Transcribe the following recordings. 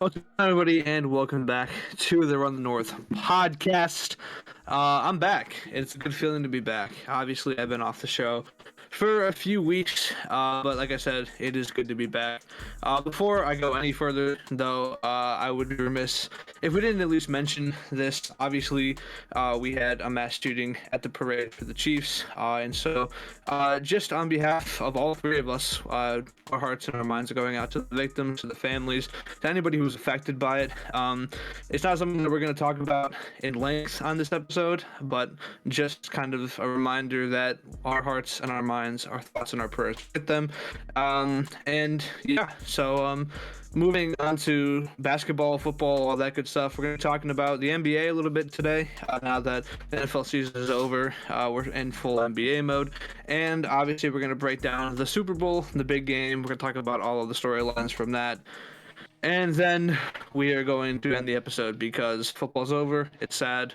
What's up, everybody, and welcome back to the Run the North podcast. I'm back. It's a good feeling to be back. Obviously, I've been off the show for a few weeks, but like I said, it is good to be back. Before I go any further, though, I would be remiss if we didn't at least mention this. Obviously, we had a mass shooting at the parade for the Chiefs, and so just on behalf of all three of us, our hearts and our minds are going out to the victims, to the families, to anybody who's affected by it. It's not something that we're going to talk about in length on this episode, but just kind of a reminder that our hearts and our minds, our thoughts and our prayers with them. And yeah, so moving on to basketball, football, all that good stuff. We're going to be talking about the NBA a little bit today. Now that the NFL season is over, we're in full NBA mode. And obviously, we're going to break down the Super Bowl, the big game. We're going to talk about all of the storylines from that. And then we are going to end the episode because football's over, it's sad,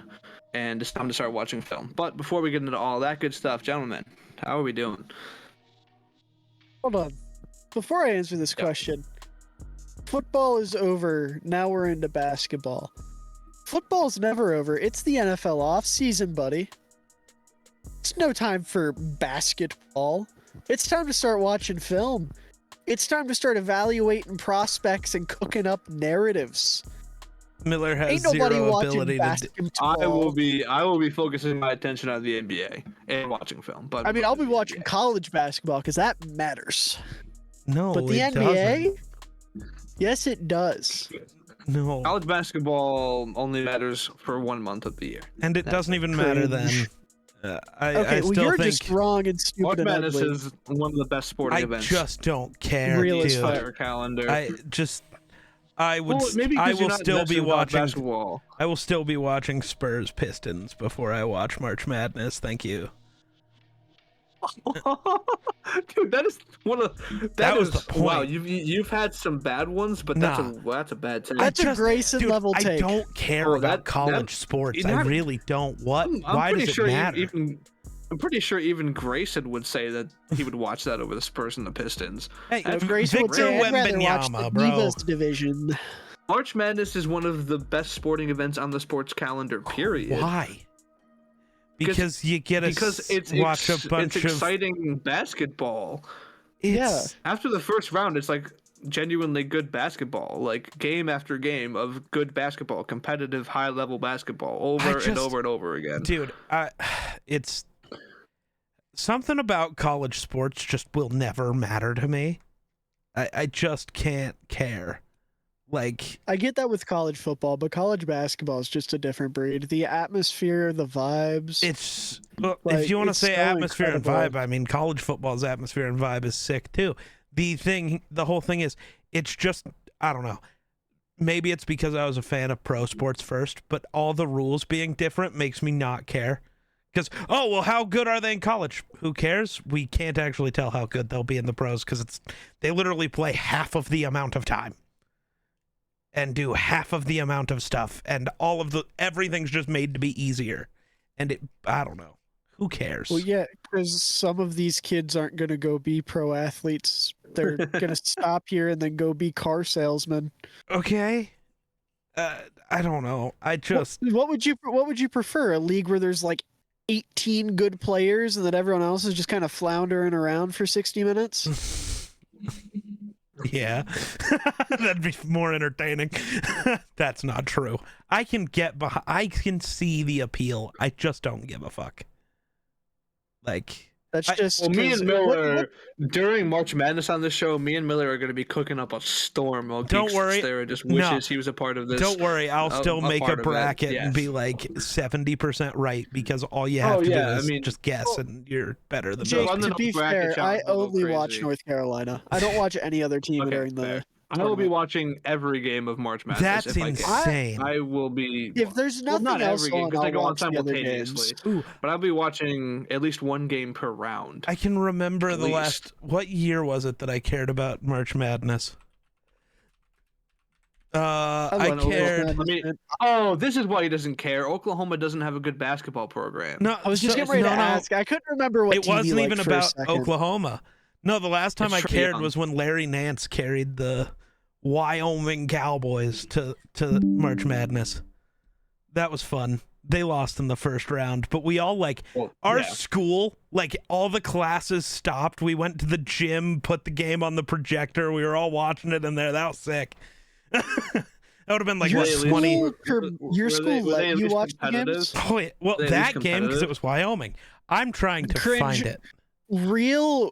and it's time to start watching film. But before we get into all that good stuff, gentlemen, how are we doing? Hold on. Before I answer this question, football is over. Now we're into basketball. Football's never over. It's the NFL off season, buddy. It's no time for basketball. It's time to start watching film. It's time to start evaluating prospects and cooking up narratives. Miller has Ain't nobody zero watching ability to. basketball. I will be focusing my attention on the NBA and watching film. But I mean, I'll be watching college basketball because that matters. No, But the it NBA, doesn't. yes, it does. No, college basketball only matters for 1 month of the year. and it doesn't even matter then. I Okay, well, still you're think just wrong and stupid March and Madness ugly. is one of the best sporting I events. just don't care, Real as dude. fuck. Entire calendar. I would. Well, maybe I 'cause you're will not still be invested in college watching. basketball. I will still be watching Spurs Pistons before I watch March Madness. Thank you. Dude, that is one of That was is- the point. Wow, you've had some bad ones, but that's a bad take. That's a Grayson dude, level I take. don't care Oh, about that- college sports. you know, I really don't. What? I'm Why pretty does it sure matter? I'm pretty sure even Grayson would say that he would watch that over the Spurs and the Pistons. Hey, Grayson would Victor say, I'd rather watch the Wembanyama, bro. Divas division. March Madness is one of the best sporting events on the sports calendar. Period. Why? Because you get to watch a bunch it's of. exciting basketball. It's, After the first round, it's like genuinely good basketball, like game after game of good basketball, competitive high level basketball over and over and over again. Dude, it's something about college sports just will never matter to me. I just can't care. Like, I get that with college football, but college basketball is just a different breed. The atmosphere, the vibes. it's well, Like, if you want to it's say so atmosphere incredible. and vibe, I mean college football's atmosphere and vibe is sick too. The whole thing is, it's just, I don't know. Maybe it's because I was a fan of pro sports first, but all the rules being different makes me not care. Because, oh, well, how good are they in college? Who cares? We can't actually tell how good they'll be in the pros because they literally play half of the amount of time and do half of the amount of stuff, and everything's just made to be easier. And I don't know. Who cares? Well, yeah, because some of these kids aren't going to go be pro athletes. They're going to stop here and then go be car salesmen. Okay. I don't know. I just What would you prefer? A league where there's like 18 good players and then everyone else is just kind of floundering around for 60 minutes? yeah. That'd be more entertaining. That's not true. I can see the appeal. I just don't give a fuck. Like, That's just Well, me 'cause- and Miller during March Madness on this show, me and Miller are going to be cooking up a storm. While Don't Geek worry. sits there and just No. wishes he was a part of this. don't worry, I'll still make a part of it, bracket and yes. be like 70% right because all you have to do is just guess and you're better than Jake, most Run the to be bracket fair, I challenge will go only watch crazy. North Carolina. I don't watch any other team Okay, during the. fair. I will be watching every game of March Madness. That's if I can. insane. I will be. If there's well, nothing not else every game on, because they I'll go on watch the other simultaneously. games. Ooh, But I'll be watching at least one game per round. I can remember At the least. last. What year was it that I cared about March Madness? I love cared. March I mean, Madness. oh, this is why he doesn't care. Oklahoma doesn't have a good basketball program. No, I was just getting ready to ask. I couldn't remember what It team wasn't you even liked for a about second. Oklahoma. No, the last time It's I Trae cared Young. was when Larry Nance carried the Wyoming Cowboys to March Madness. That was fun. They lost in the first round, but we all our school, all the classes stopped. We went to the gym, put the game on the projector. We were all watching it in there. That was sick. That would have been your what, 20. Your school let you watch the games? Oh, yeah. Well, that game, because it was Wyoming. I'm trying to find it. Real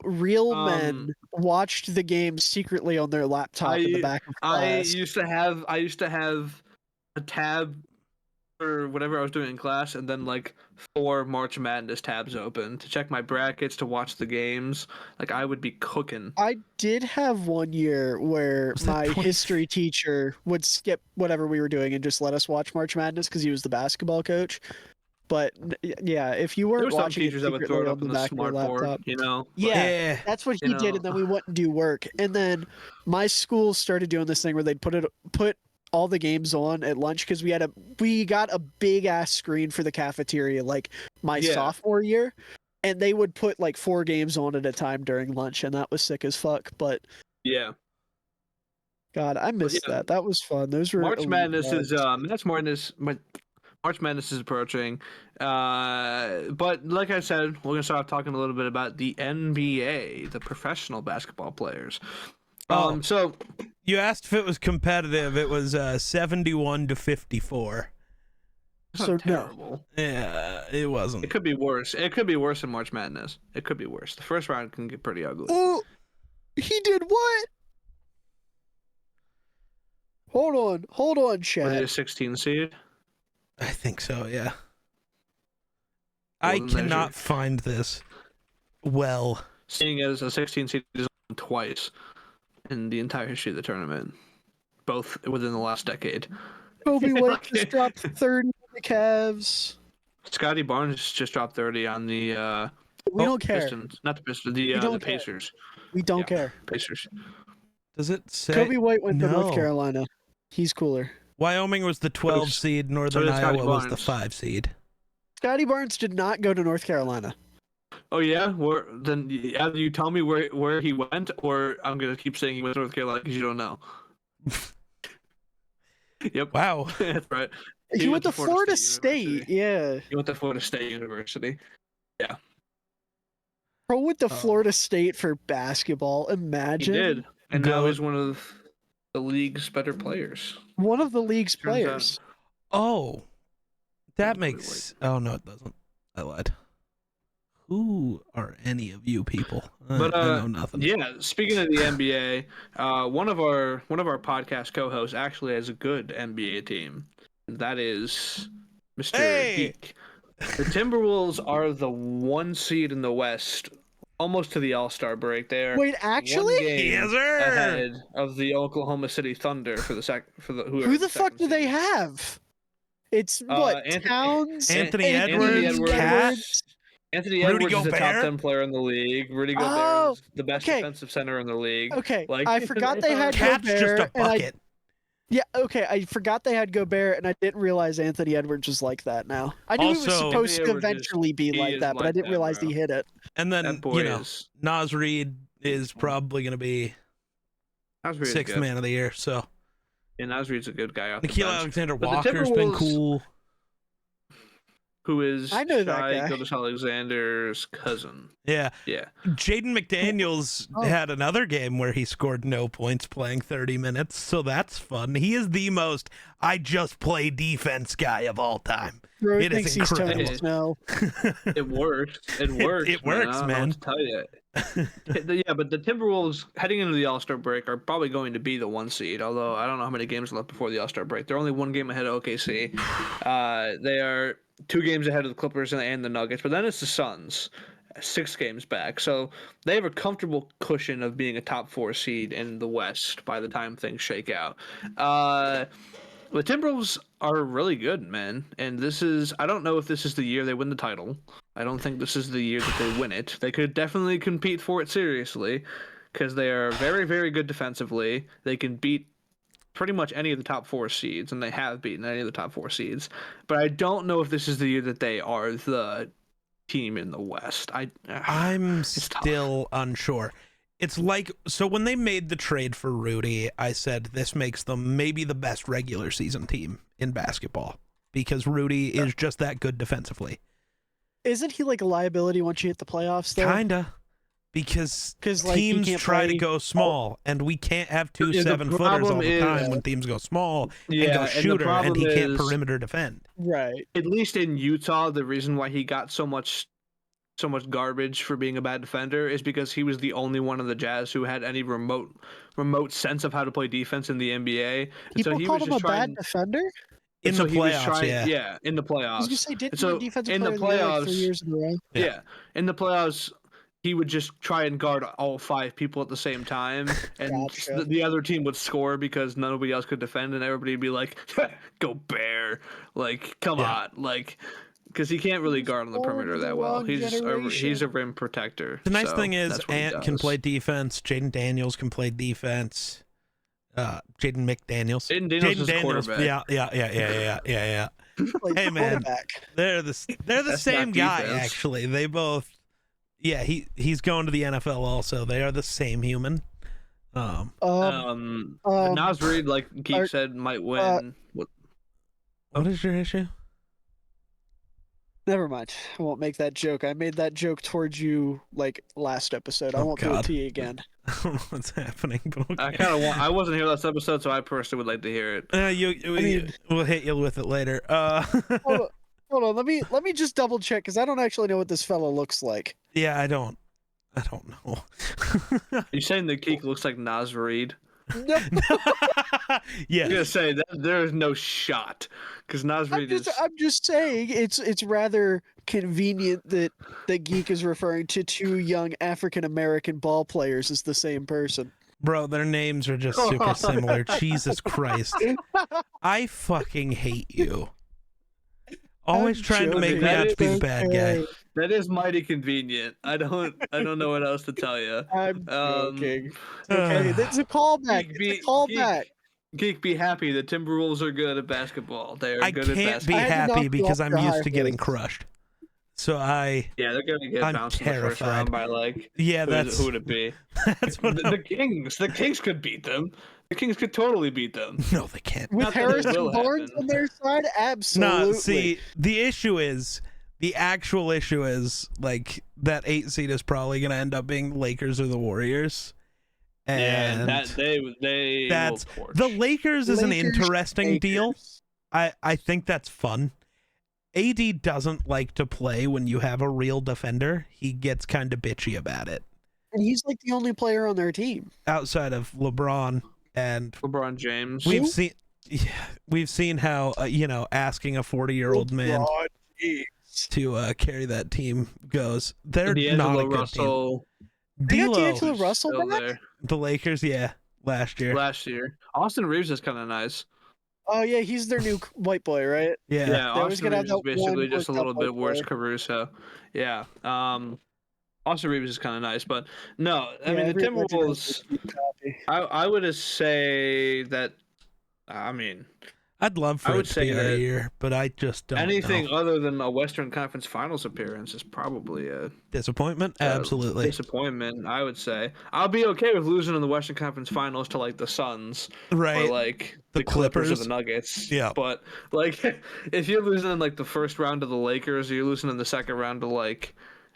men watched the game secretly on their laptop in the back of class. I used to have a tab or whatever I was doing in class, and then 4 March Madness tabs open to check my brackets, to watch the games. I would be cooking. I did have one year where my history teacher would skip whatever we were doing and just let us watch March Madness because he was the basketball coach. But yeah, if you weren't watching teachers that would throw it up on the smart board, Yeah, that's what he did, and then we wouldn't do work. And then my school started doing this thing where they'd put all the games on at lunch because we got a big ass screen for the cafeteria sophomore year, and they would put 4 games on at a time during lunch, and that was sick as fuck. But yeah, God, I missed that. That was fun. Those were March Madness March Madness is approaching, but like I said, we're gonna start talking a little bit about the NBA, the professional basketball players. So you asked if it was competitive. It was 71-54. So terrible. Yeah, it wasn't. It could be worse. It could be worse in March Madness. It could be worse. The first round can get pretty ugly. Oh, he did what? Hold on, Chad. Was it a 16 seed? I think so, yeah. I cannot find this well. Seeing as a 16 seed is twice in the entire history of the tournament, both within the last decade. Kobe White just dropped 30 on the Cavs. Scotty Barnes just dropped 30 on the we don't care. Pistons. Not the Pistons, the Pacers. We don't care. Pacers. Does it say Kobe White went to North Carolina? He's cooler. Wyoming was the 12 seed, Northern Iowa was the 5 seed. Scotty Barnes did not go to North Carolina. Oh yeah, then either you tell me where he went, or I'm gonna keep saying he went to North Carolina because you don't know. Yep. Wow. That's right. He went to Florida State. Yeah. He went to Florida State University. Yeah. Bro went to Florida State for basketball. Imagine. He did, and now he's one of the league's better players. One of the league's players. Oh, that makes. Oh no, it doesn't. I lied. Who are any of you people? But I know nothing. Yeah, speaking of the NBA, one of our podcast co-hosts actually has a good NBA team. That is Mr. Geek. The Timberwolves are the 1 seed in the West, almost to the All-Star break. There. Wait, actually? Yes, sir. Ahead of the Oklahoma City Thunder for the Who the fuck do they have? It's Towns, Anthony Edwards, Cat. Anthony Edwards is the top 10 player in the league. Rudy Gobert is the best defensive center in the league. Okay, I forgot they had Cat's Gobert. just a bucket. I forgot they had Gobert, and I didn't realize Anthony Edwards was like that now. I knew he was supposed to eventually be like that, but I didn't realize he hit it. And then, Naz Reid is probably going to be 6th man of the year, so. Yeah, Naz Reid's a good guy. Nikhil Alexander-Walker's been cool. Who is I know that Shai guy. Gilgeous-Alexander's cousin. Yeah. Yeah. Jaden McDaniels had another game where he scored no points playing 30 minutes, so that's fun. He is the most I just play defense guy of all time. Bro, it is incredible. No. It works. It works. It works, man. To tell you. Yeah, but the Timberwolves heading into the All-Star break are probably going to be the 1 seed, although I don't know how many games left before the All-Star break. They're only 1 game ahead of OKC. They are 2 games ahead of the Clippers and the Nuggets, but then it's the Suns, 6 games back. So they have a comfortable cushion of being a top 4 seed in the West by the time things shake out. The Timberwolves are really good, man. And I don't know if this is the year they win the title. I don't think this is the year that they win it. They could definitely compete for it seriously because they are very, very good defensively. They can beat pretty much any of the top 4 seeds, and they have beaten any of the top 4 seeds. But I don't know if this is the year that they are the team in the West. I'm still unsure. It's like, so when they made the trade for Rudy, I said this makes them maybe the best regular season team in basketball because Rudy is just that good defensively. Isn't he like a liability once you hit the playoffs, though? Kinda. Because like, he teams can't try to play- go small, and we can't have two Yeah, the 7-footers problem all the is- time when teams go small and Yeah, go and the shooter, and problem he can't is- perimeter defend. Right. At least in Utah, the reason why he got so much garbage for being a bad defender is because he was the only one of the Jazz who had any remote sense of how to play defense in the NBA. And People so he called was him a just bad trying defender? In and the so he was playoffs, trying, yeah. in the I was playoffs. gonna say, didn't And he so win defensive in player the of the year like 3 playoffs, years in a row? Yeah. yeah, in the playoffs, he would just try and guard all 5 people at the same time, and Gotcha. the other team would score because nobody else could defend, and everybody would be like, "Go Bear!" Like, come Yeah. on, like, because he can't really He was guard on the born perimeter in the that well. wrong He's generation. a rim protector. The nice so thing is, that's what he Ant can does. play defense. Jaden Daniels can play defense. Jaden McDaniels. Jaden Daniels is quarterback. Yeah. Like, Hey, man. quarterback. They're the That's same not guy defense. actually. They both. Yeah, he's going to the NFL also. They are the same human. Um, But Nas Reed, like Geek are- said, might win. What is your issue? never mind. I won't make that joke. I made that joke towards you like last episode. I Oh, won't do it God. to you again. I don't know what's happening, but okay. I kind of want. I wasn't here last episode, so I personally would like to hear it. We'll hit you with it later. Hold on. Let me just double check because I don't actually know what this fella looks like. Yeah, I don't know. You saying that Geek looks like Nas Reed? No, Yeah. I'm gonna say that there is no shot because Nas Reed is. I'm just saying it's rather convenient that Geek is referring to 2 young African American ball players as the same person. Bro, their names are just super similar. Jesus Christ. I fucking hate you. Always I'm trying to make me joking. out to be the bad guy. That is mighty convenient. I don't know what else to tell you. I'm Um, joking. Okay, that's a callback. Geek, It's a callback. Geek, be happy. The Timberwolves are good at basketball. They are I good at can't be basketball. I had to happy knock you because off I'm your used high to getting horse. crushed. So I Yeah, they're gonna get I'm bounced in the first terrified. round by like yeah, who would it be? that's what The Kings. The Kings could beat them. The Kings could totally beat them. No, they can't. With Not that it Harrison will Barnes happen. on their side, absolutely. No, see, the actual issue is like that 8 seed is probably going to end up being Lakers or the Warriors. And Yeah, that they that's will torch. the Lakers is an Lakers, interesting deal. Lakers. I think that's fun. AD doesn't like to play when you have a real defender. He gets kind of bitchy about it. And he's like the only player on their team. Outside of LeBron and LeBron James. we've seen how asking a 40-year-old man LeBron James. to carry that team goes. They're not a D'Angelo good Russell They got team. D'Angelo D'Lo, Russell still back? there the Lakers, yeah, last year. last year. Austin Reeves is kind of nice. Oh yeah, he's their new white boy, right? Yeah. Yeah, always Austin gonna Reeves have is that basically one just a hooked little up bit white worse player. Caruso. Yeah. Austin Reeves is kind of nice, but no, I mean the every legend has Timberwolves. their copy. I would just say that. I mean, I'd love I for would it to be say our that year, but I just don't anything know. other than a Western Conference Finals appearance is probably a Disappointment? Absolutely. disappointment. I would say I'll be okay with losing in the Western Conference Finals to like the Suns Right. or like The the Clippers or Clippers. the Nuggets. Yeah. But like, if you're losing in like the first round to the Lakers, or you're losing in the second round to like,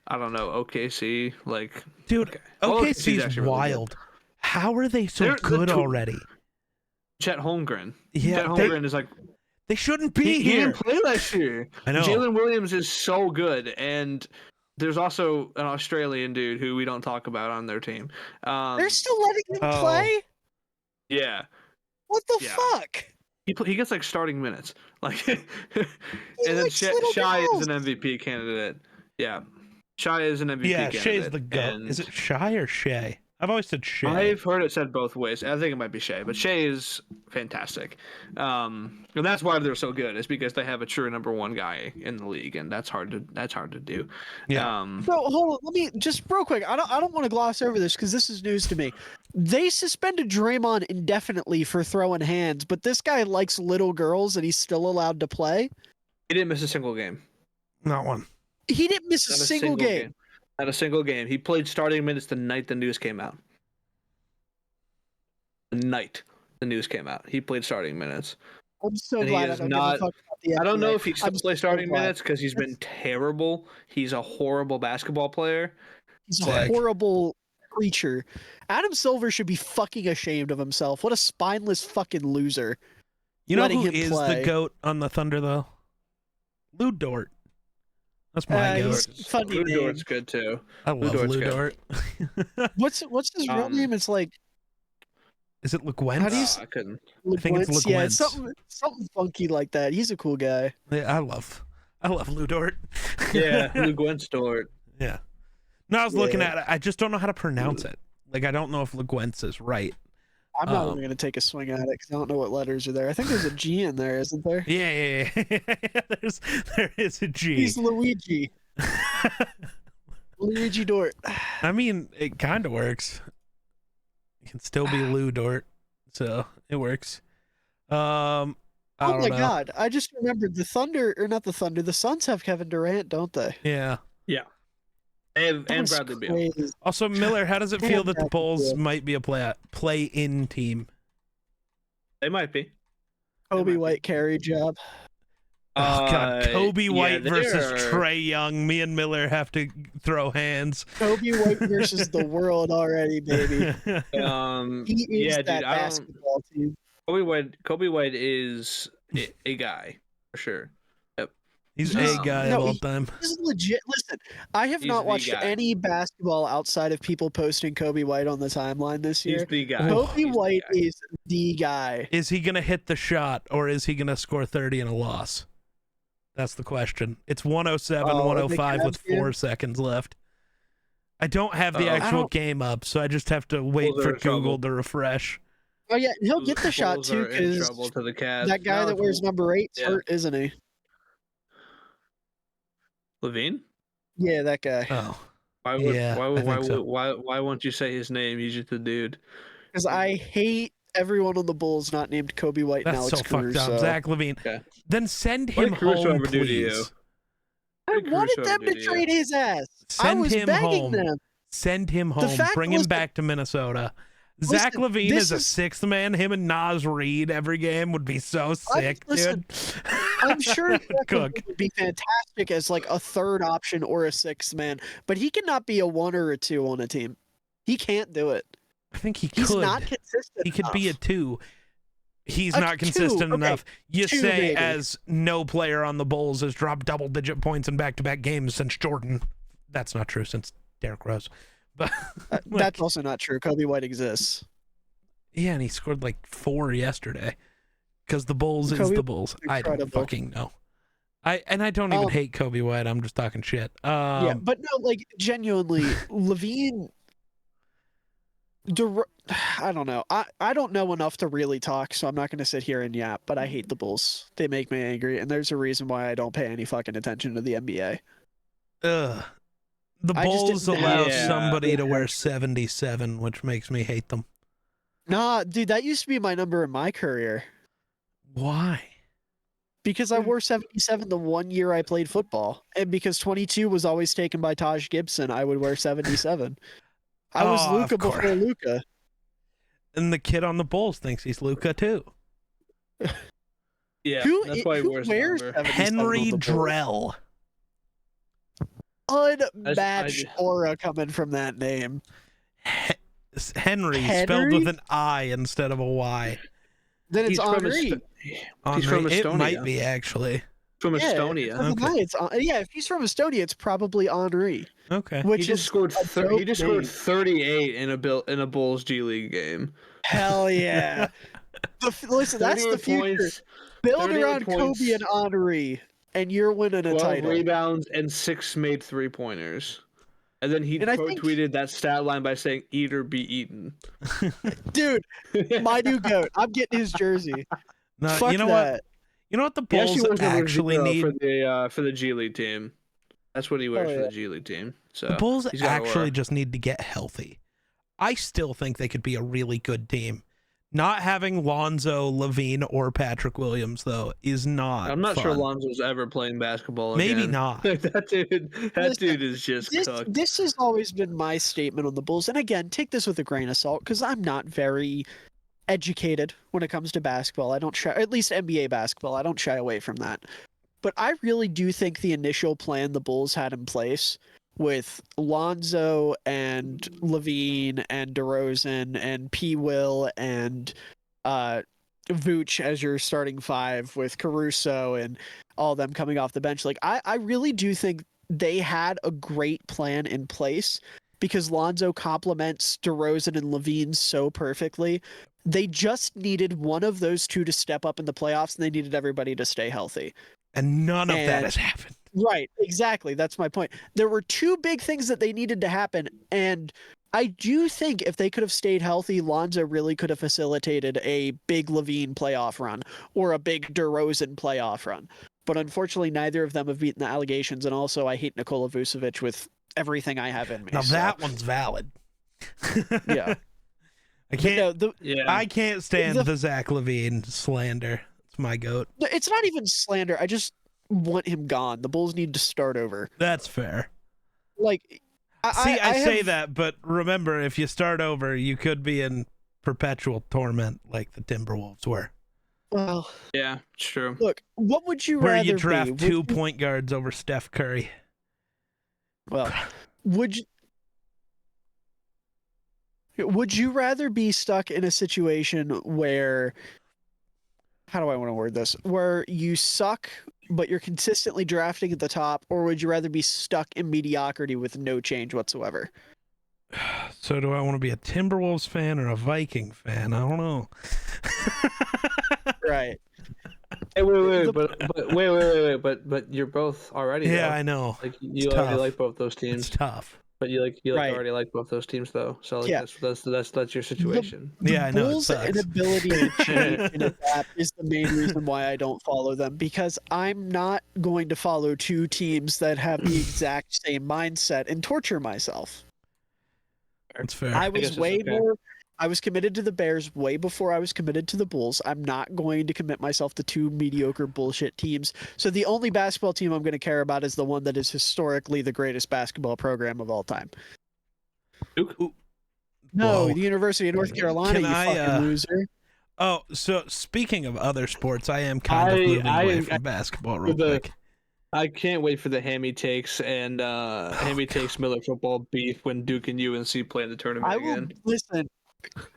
I don't know, OKC. Like, Dude, okay. Well, OKC's OKC's actually really good. wild. How are they so They're good two- already? Chet Holmgren. Yeah, Chet they, Holmgren is like they shouldn't be he here. didn't play last year. I know. Jalen Williams is so good, and there's also an Australian dude who we don't talk about on their team. They're still letting him Oh. play? Yeah, What the Yeah. fuck? he gets like starting minutes, like, and then likes little Shai is girls. an MVP candidate. Yeah, Shai is an MVP Yeah, candidate. Shea's the goat. and Is it Shy or Shay? I've always said Shay. I've heard it said both ways. I think it might be Shea, but Shea is fantastic. And that's why they're so good. Is because they have a true number one guy in the league, and that's hard to do. Yeah. So hold on, let me just real quick. I don't want to gloss over this because this is news to me. They suspended Draymond indefinitely for throwing hands, but this guy likes little girls and he's still allowed to play. He didn't miss a single game. Not one. He didn't miss a Not single game. Not a single game. He played starting minutes the night the news came out. the night the news came out. He played starting minutes. I'm so And he glad I is don't not. give a fuck about the I don't know NBA. if he still I'm plays so starting glad. minutes because he's been terrible. He's a horrible basketball player. He's a Like- horrible creature. Adam Silver should be fucking ashamed of himself. What a spineless fucking loser. You know letting who him is play. the GOAT on the Thunder, though? Lou Dort. That's my he's GOAT. funny Lou name. Dort's good too. I love Dort's Lou good. Dort. What's his real name? It's like Is it How do you LeGuentz? I couldn't. I think it's Lewentz. Yeah, it's LeGuentz. something funky like that. He's a cool guy. Yeah, I love Lou Dort. Yeah, Lou Gwentz Dort. Yeah. No, I was looking Yeah. at it. I just don't know how to pronounce it. Like, I don't know if LeGuentz is right. I'm not even going to take a swing at it because I don't know what letters are there. I think there's a G in there, isn't there? Yeah. There is a G. He's Luigi. Luigi Dort. I mean, it kind of works. It can still be Lou Dort, so it works. I Oh don't my know. god! I just remembered the Thunder, or not the Thunder. The Suns have Kevin Durant, don't they? Yeah. And That's Bradley Beal. crazy. Also, Miller, how does it feel that the Bradley Bulls Beal. might be a play-in team? They might be. Kobe might be. White carry job. Oh God, Kobe yeah, White versus they're- Trey Young. Me and Miller have to throw hands. Kobe White versus the world already, baby. He is Yeah, that dude. I don't. basketball team. Kobe White is a guy for sure. He's No. a guy No, of all he- time. This is legit. Listen, I have He's not the watched guy. any basketball outside of people posting Kobe White on the timeline this He's year. the guy. Oh, Kobe He's the White guy. is the guy. Is he gonna hit the shot or is he gonna score 30 in a loss? That's the question. It's 107, Oh, 105 with the Cavs 4 seconds left. I don't have the Uh-oh. I actual don't- game up, so I just have to wait Bulls for are in trouble. Google to refresh. Oh yeah, he'll get the shot Bulls too are in because trouble to the Cavs. that guy No, that it's wears number 8's yeah. hurt, isn't he? Levine. Yeah, that guy. Oh, Why would Yeah, I think so. why won't you say his name? He's just a dude. Because I hate everyone on the Bulls not named Kobe White and that's Alex so fucked Caruso. up. Zach Levine. Okay. Then send What him did Caruso home, ever do to you? please. I What did wanted Caruso them do to to you? trade his ass. I Send was him begging home. them. Send him The home. fact Bring him was that- back to Minnesota. Listen, Zach Levine this is a is- sixth man. Him and Nas Reed every game would be so sick, listen, dude. I'm sure Zach Cook. Levine would be fantastic as like a third option or a sixth man, but he cannot be a 1 or a 2 on a team. He can't do it. I think he He's could. not consistent. He could be a enough. 2. He's A not 2, consistent okay, enough. You 2 say maybe. as no player on the Bulls has dropped double-digit points in back-to-back games since Jordan. That's not true since Derrick Rose. But like, That's also not true. Kobe White exists. yeah, and he scored like 4 yesterday. Because the Bulls is Kobe the Bulls. I don't incredible. fucking know. I don't even Um, hate Kobe White. I'm just talking shit. Yeah, but no, like genuinely, Levine. I don't know. I don't know enough to really talk, so I'm not going to sit here and yap. But I hate the Bulls. They make me angry, and there's a reason why I don't pay any fucking attention to the NBA. Ugh. The I just Bulls didn't allow have- somebody to Yeah. wear 77, which makes me hate them. Nah, dude, that used to be my number in my career Why? because I wore 77 the 1 year I played football, and because 22 was always taken by Taj Gibson, I would wear 77. I was Oh, of Luca course. before Luca. And the kid on the Bulls thinks he's Luca too. Yeah, Who that's why he who wears wears the number. 77 on Henry the Bulls? Drell. Unmatched aura coming from that name. Henry, spelled Henry? with an I instead of a Y. Then it's He's from Henri. He's from Henry- It Estonia. might be actually. From Yeah, Estonia. From Okay. yeah, if he's from Estonia, it's probably Henri, Okay. which He just is scored. a He dope just scored name. 38 in a Bulls G League game. Hell yeah. Listen, that's the 38 future. points, Build 38 around points, Kobe and Henri, and you're winning a 12 title. rebounds, and 6 made 3-pointers. And then he And I think- tweeted that stat line by saying "Eat or be eaten." Dude, my new goat. I'm getting his jersey. No, Fuck you know that. what? You know what the He actually Bulls wears number actually 0 need? for the G League team. That's what he wears Oh, for yeah. the G League team. So The Bulls he's got actually aura. just need to get healthy. I still think they could be a really good team. Not having Lonzo, Levine, or Patrick Williams though is not. I'm not sure fun. Lonzo's ever playing basketball. Maybe again. not. that dude Listen, is just This, cooked. this has always been my statement on the Bulls. And again, take this with a grain of salt because I'm not very educated when it comes to basketball. I don't shy, at least NBA basketball. I don't shy away from that. But I really do think the initial plan the Bulls had in place with Lonzo and Levine and DeRozan and P. Will and Vooch as your starting five with Caruso and all them coming off the bench. Like I really do think they had a great plan in place because Lonzo complements DeRozan and Levine so perfectly. They just needed one of those two to step up in the playoffs, and they needed everybody to stay healthy. And none of that has happened. Right, exactly. That's my point. There were two big things that they needed to happen, and I do think if they could have stayed healthy, Lonzo really could have facilitated a big Levine playoff run or a big DeRozan playoff run. But unfortunately, neither of them have beaten the allegations, and also I hate Nikola Vucevic with everything I have in me. Now that one's valid. Yeah. I can't stand the Zach LaVine slander. It's my goat. It's not even slander. I just want him gone. The Bulls need to start over. That's fair. Like, I say that, but remember, if you start over, you could be in perpetual torment like the Timberwolves were. Well, yeah, it's true. Look, what would you where rather you draft be? two point guards over Steph Curry? Well, would you rather be stuck in a situation where, how do I want to word this, where you suck but you're consistently drafting at the top, or would you rather be stuck in mediocrity with no change whatsoever? So do I want to be a Timberwolves fan or a Viking fan? I don't know. Right. Hey, wait, but you're both already. Yeah, though. I know. Like you already like both those teams. It's tough. But you Right. already like both those teams though. So like Yeah. that's your situation. Yeah, I know. It Bulls' sucks. inability to change and adapt is the main reason why I don't follow them, because I'm not going to follow two teams that have the exact same mindset and torture myself. That's fair. I guess was it's way okay. more. I was committed to the Bears way before I was committed to the Bulls. I'm not going to commit myself to two mediocre bullshit teams. So the only basketball team I'm going to care about is the one that is historically the greatest basketball program of all time. Duke? No, Whoa. the University of North Carolina, Can you I, fucking loser. Oh, so speaking of other sports, I am kind of moving away from basketball real quick. I can't wait for the Hammy Takes and Hammy Takes Miller football beef when Duke and UNC play in the tournament I will again. listen.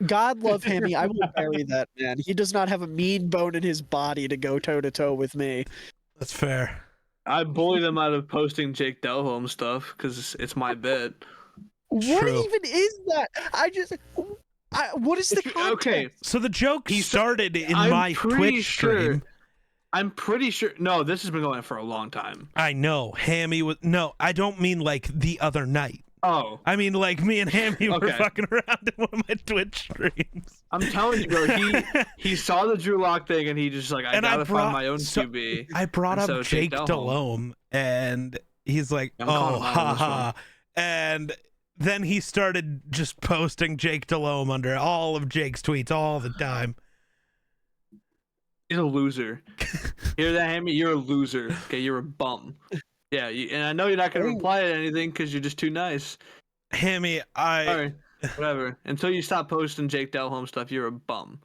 God love Hammy. I will bury that man. He does not have a mean bone in his body to go toe to toe with me. That's fair. I bully them out of posting Jake Delhomme stuff because it's my bet. What True. even is that? What is the context? Okay, So the joke started in I'm my pretty Twitch sure- stream. I'm pretty sure. No, this has been going on for a long time. I know. Hammy was. No, I don't mean like the other night. Oh, I mean like me and Hammy were Okay. fucking around in one of my Twitch streams. I'm telling you, bro. He saw the Drew Lock thing and he just like, I gotta find my own QB. I brought And up so Jake Jake Delhomme, and he's like, I'm calling "Oh, him out ha on this ha," and then he started just posting Jake Delhomme under all of Jake's tweets all the time. He's a loser. Hear that, Hammy? You're a loser. Okay, you're a bum. Yeah, and I know you're not gonna reply to anything because you're just too nice. Hammy, Sorry, whatever. Until you stop posting Jake Delhomme stuff, you're a bum.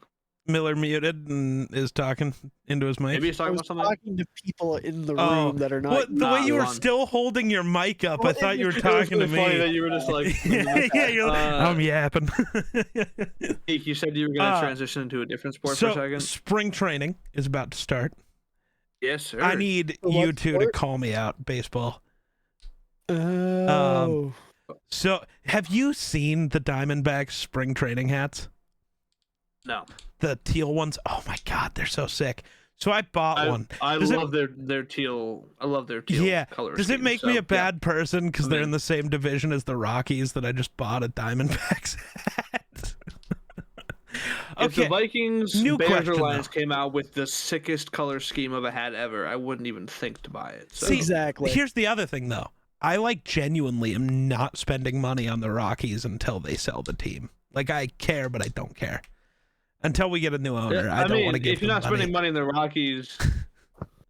Miller muted and is talking into his mic. Maybe he's I talking was about something. talking to people in the Oh, room that are not. What, the way you were Ron. still holding your mic up, I Well, thought you were It was talking to really funny that me. you were just like, Yeah, you're like, I'm yapping. You said you were gonna transition into a different sport for a So second. spring training is about to start. Yes, sir. I need For what you two to sport? call me out, baseball. Oh. So, have you seen the Diamondbacks spring training hats? No. The teal ones? Oh my god, they're so sick. So I bought one. I Does it- love their teal. I love their teal Yeah. color. Does it scheme, make so, me a yeah. bad person because I'm they're in. in the same division as the Rockies that I just bought a Diamondbacks hat? If the Vikings, New Bears, question, or Lions though. came out with the sickest color scheme of a hat ever, I wouldn't even think to buy it. So. See, Exactly. Here's the other thing, though. I genuinely am not spending money on the Rockies until they sell the team. Like, I care, but I don't care. Until we get a new owner, I don't want to give if you're them not money. spending money on the Rockies,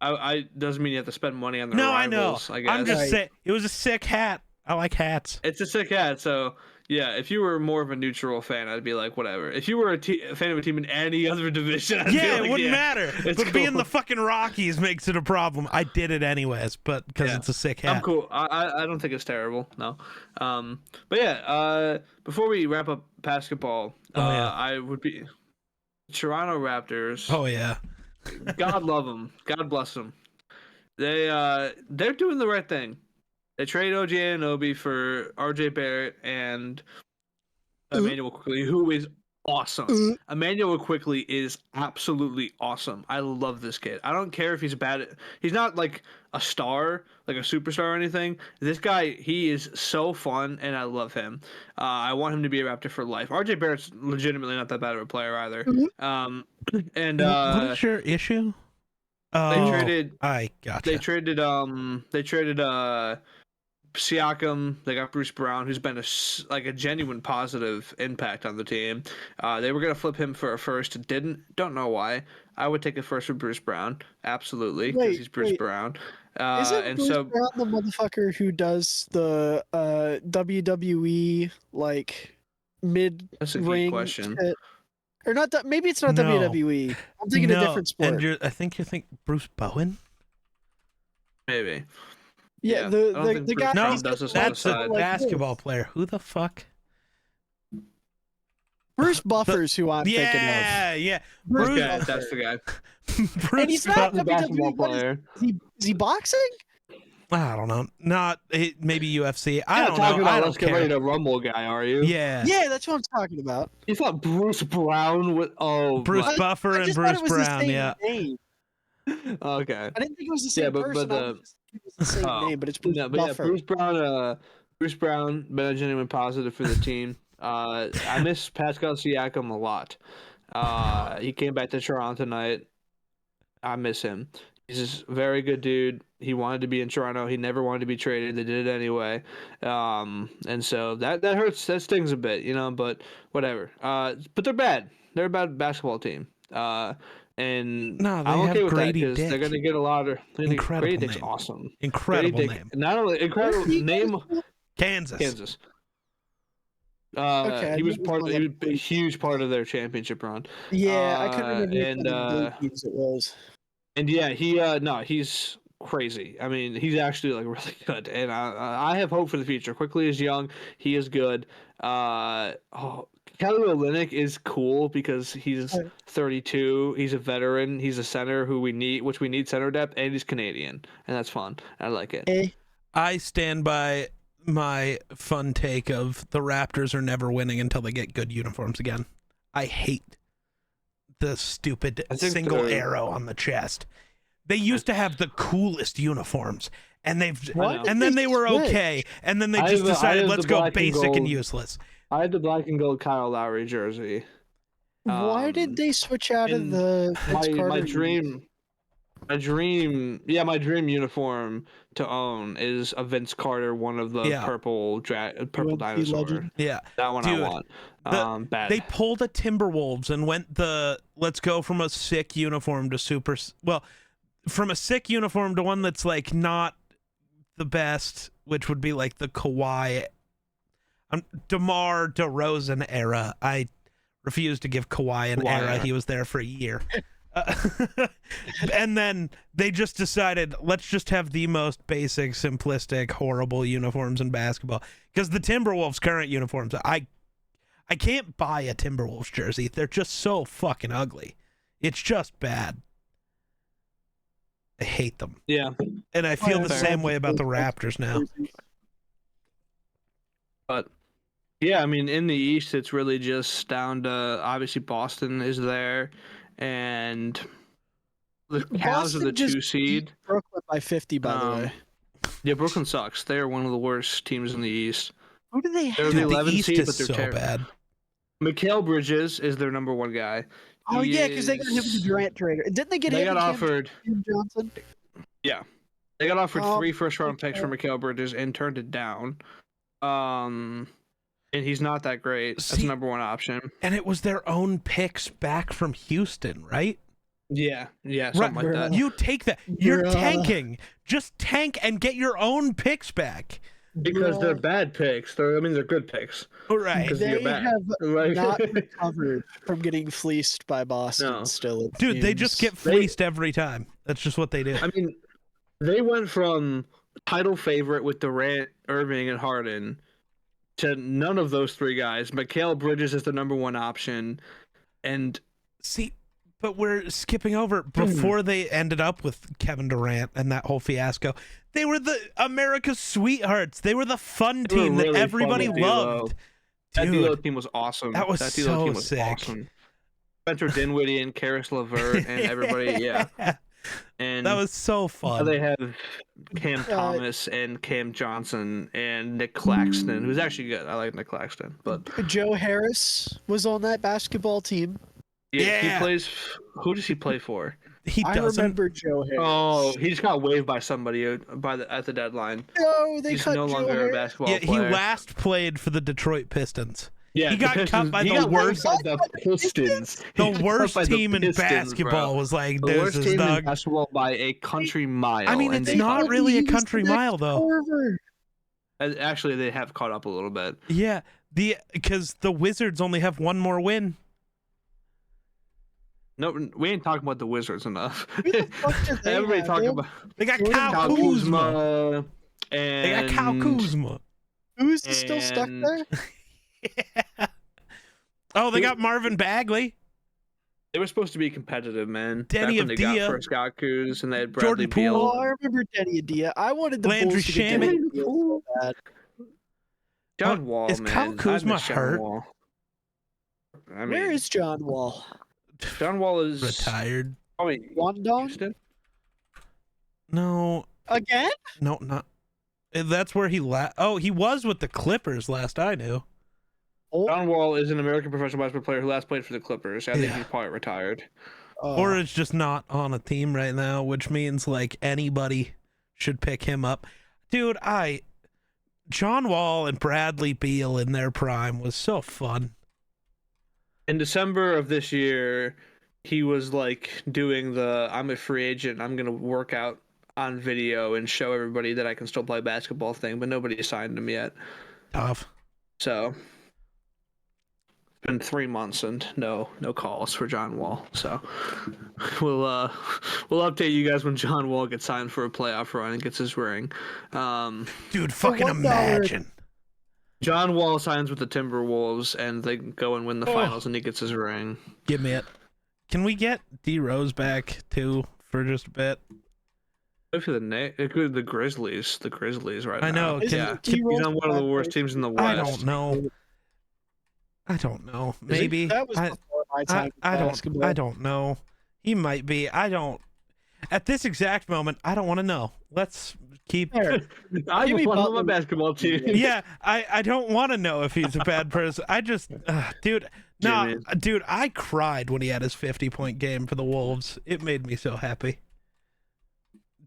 I doesn't mean you have to spend money on the No, I know. rivals. I guess I'm just Right. saying, it was a sick hat. I like hats. it's a sick hat, so Yeah, if you were more of a neutral fan, I'd be like, whatever. If you were a fan of a team in any other division, I'd be Yeah, like, it wouldn't yeah, matter. it's But being cool. the fucking Rockies makes it a problem. I did it anyways, but because Yeah. it's a sick I'm hat. cool. I don't think it's terrible. No. But yeah. Before we wrap up basketball, Oh, yeah. I would be Toronto Raptors. Oh yeah. God love them. God bless them. They're doing the right thing. They trade OG Anunoby for RJ Barrett and Emmanuel Quickly, who is awesome. Emmanuel Quickly is absolutely awesome. I love this kid. I don't care if he's bad. He's not like a star, like a superstar or anything. This guy, he is so fun, and I love him. I want him to be a Raptor for life. RJ Barrett's legitimately not that bad of a player either. And What is your issue? Oh, I gotcha. They traded Siakam. They got Bruce Brown, who's been a genuine positive impact on the team. They were gonna flip him for a first, didn't. Don't know why. I would take a first for Bruce Brown, absolutely, because he's Bruce Brown. Isn't Bruce Brown the motherfucker who does the WWE like mid That's a ring good question. shit? Or not? Maybe it's not WWE. I'm thinking a different sport. And I think you think Bruce Bowen. Maybe. Yeah, the guy. No, does that's a basketball player. Who the fuck? Bruce Buffer's who I'm thinking of. Yeah. Bruce Buffer. That's the guy. Bruce and he's not a basketball WWE player. Is he boxing? I don't know. Not maybe UFC. I don't know. Let's get ready to rumble guy, are you? Yeah. Yeah, that's what I'm talking about. You thought Bruce Brown would? Bruce Buffer and Bruce Brown. Yeah. Okay. I didn't think it was the same person. It was the same name, but it's Bruce Buffer. Bruce Brown, been a genuine positive for the team. I miss Pascal Siakam a lot. He came back to Toronto tonight. I miss him. He's a very good dude. He wanted to be in Toronto. He never wanted to be traded. They did it anyway. And so that hurts. That stings a bit, but whatever. But they're bad. They're a bad basketball team. And no, I'm okay with Grady that because they're going to get a lot of incredible Grady Dick's name. awesome. Incredible Grady name. Dick, not only incredible name. Kansas. He was a huge part of their championship run. Yeah, I couldn't remember which teams it was. And yeah, he's crazy. I mean, he's actually like really good, and I have hope for the future. Quickly is young, he is good. Kelly Olynyk is cool because he's 32. He's a veteran. He's a center we need center depth, and he's Canadian, and that's fun. I like it. I stand by my fun take of the Raptors are never winning until they get good uniforms again. I hate the stupid single arrow on the chest. They used to have the coolest uniforms, and then they were okay, and then they just decided let's go basic and useless. I had the black and gold Kyle Lowry jersey. Why did they switch out of the my dream uniform to own is a Vince Carter, one of the purple dinosaur. Legend. Yeah, that one. Dude, I want. Bad. They pulled a Timberwolves and went let's go from a sick uniform to from a sick uniform to one that's like not the best, which would be like the Kawhi, DeMar DeRozan era. I refuse to give Kawhi an era. He was there for a year. And then they just decided, let's just have the most basic, simplistic, horrible uniforms in basketball. Because the Timberwolves' current uniforms, I can't buy a Timberwolves jersey. They're just so fucking ugly. It's just bad. I hate them. Yeah. And I feel the same way about the Raptors now. But yeah, I mean, in the East, it's really just down to obviously Boston is there, and the Cavs are the 2 seed. Brooklyn by 50, by the way. Yeah, Brooklyn sucks. They are one of the worst teams in the East. Who do they have? They're the 11th East seed, is but they're so terrible. bad. Mikal Bridges is their number 1 guy. Oh yeah, because they got him with the Durant trader. Didn't they get him? They got offered. Cam Johnson. Yeah, they got offered 3 first-round picks for Mikal Bridges and turned it down. And he's not that great. That's the number 1 option. And it was their own picks back from Houston, right? Yeah, something like that. You take that. You're tanking. Just tank and get your own picks back. because they're Bruh, bad picks. They're good picks Right. because you're they bad. have Like, not recovered from getting fleeced by Boston. no, Still, it Dude, they just seems. get fleeced every time. That's just what they do. I mean, they went from title favorite with Durant, Irving, and Harden to none of those three guys. Mikal Bridges is the number one option, and See, but we're skipping over before they ended up with Kevin Durant and that whole fiasco. They were the America's sweethearts. They were the fun they were team really that fun everybody with D'Lo. loved. That D'Lo Dude, team was awesome. that was D'Lo so team was sick. awesome. Spencer Dinwiddie and Karis LeVert and everybody, yeah. And that was so now fun. they have Cam Thomas and Cam Johnson and Nick Claxton, who's actually good. I like Nick Claxton, but Joe Harris was on that basketball team. yeah, Yeah. he plays. Who does he play for? He I doesn't. remember Joe Harris. Oh, he just got waived by somebody at the deadline. No, they He's cut no Joe longer a Harris. basketball Yeah, he player. last played for the Detroit Pistons. Yeah, he the got cut Pistons- by he the got waived worst- by the Pistons. He The got worst cut by the team in Pistons, basketball bro. was like, The there's worst this team in dog. basketball by a country mile. I mean, and it's they not cut- really a He's country the mile next though. Corver. Actually, they have caught up a little bit. Yeah, because the Wizards only have one more win. No, we ain't talking about the Wizards enough. Who the fuck did they Everybody have? talking They- about They got Jordan Kyle Kyle Kuzma. Kuzma They and got Kyle Kuzma. Who's still stuck And- there? Oh, they got Marvin Bagley. They were supposed to be competitive, man. Denny Back when they Avdia. got first got Kuz and they had Bradley Jordan Beal. Poole. Oh, I remember Denny Adia. I wanted the Landry Bulls to get Shamet. Denny Adia so bad. John Oh, Wall, is man. Kyle I Kuzma miss John hurt? Wall. I mean, Where is John Wall? John Wall is Retired. probably Wandong? Houston. No, Again? no, not. That's where he Oh, he was with the Clippers last I knew. Oh, John Wall is an American professional basketball player who last played for the Clippers. I think Yeah. he's probably retired. Or is just not on a team right now, which means like anybody should pick him up. Dude, John Wall and Bradley Beal in their prime was so fun. In December of this year, he was like doing the I'm a free agent, I'm going to work out on video and show everybody that I can still play basketball thing, but nobody signed him yet. Tough. So it's been 3 months and no calls for John Wall. So we'll update you guys when John Wall gets signed for a playoff run and gets his ring. Dude, fucking $1. imagine. John Wall signs with the Timberwolves and they go and win the finals and he gets his ring. Give me it. Can we get D Rose back too for just a bit? For the Grizzlies. The Grizzlies right now. I know. Isn't Yeah. D. Rose He's on one of the bad worst person? teams in the I West. don't know. I don't know. he? Maybe. That was before my time with basketball. I don't know. He might be. I don't. At this exact moment, I don't want to know. Let's keep. There. I Jimmy just want him on Butler- my basketball team. Yeah, I don't want to know if he's a bad person. I just, dude, no, Jimmy. dude, I cried when he had his 50-point game for the Wolves. It made me so happy.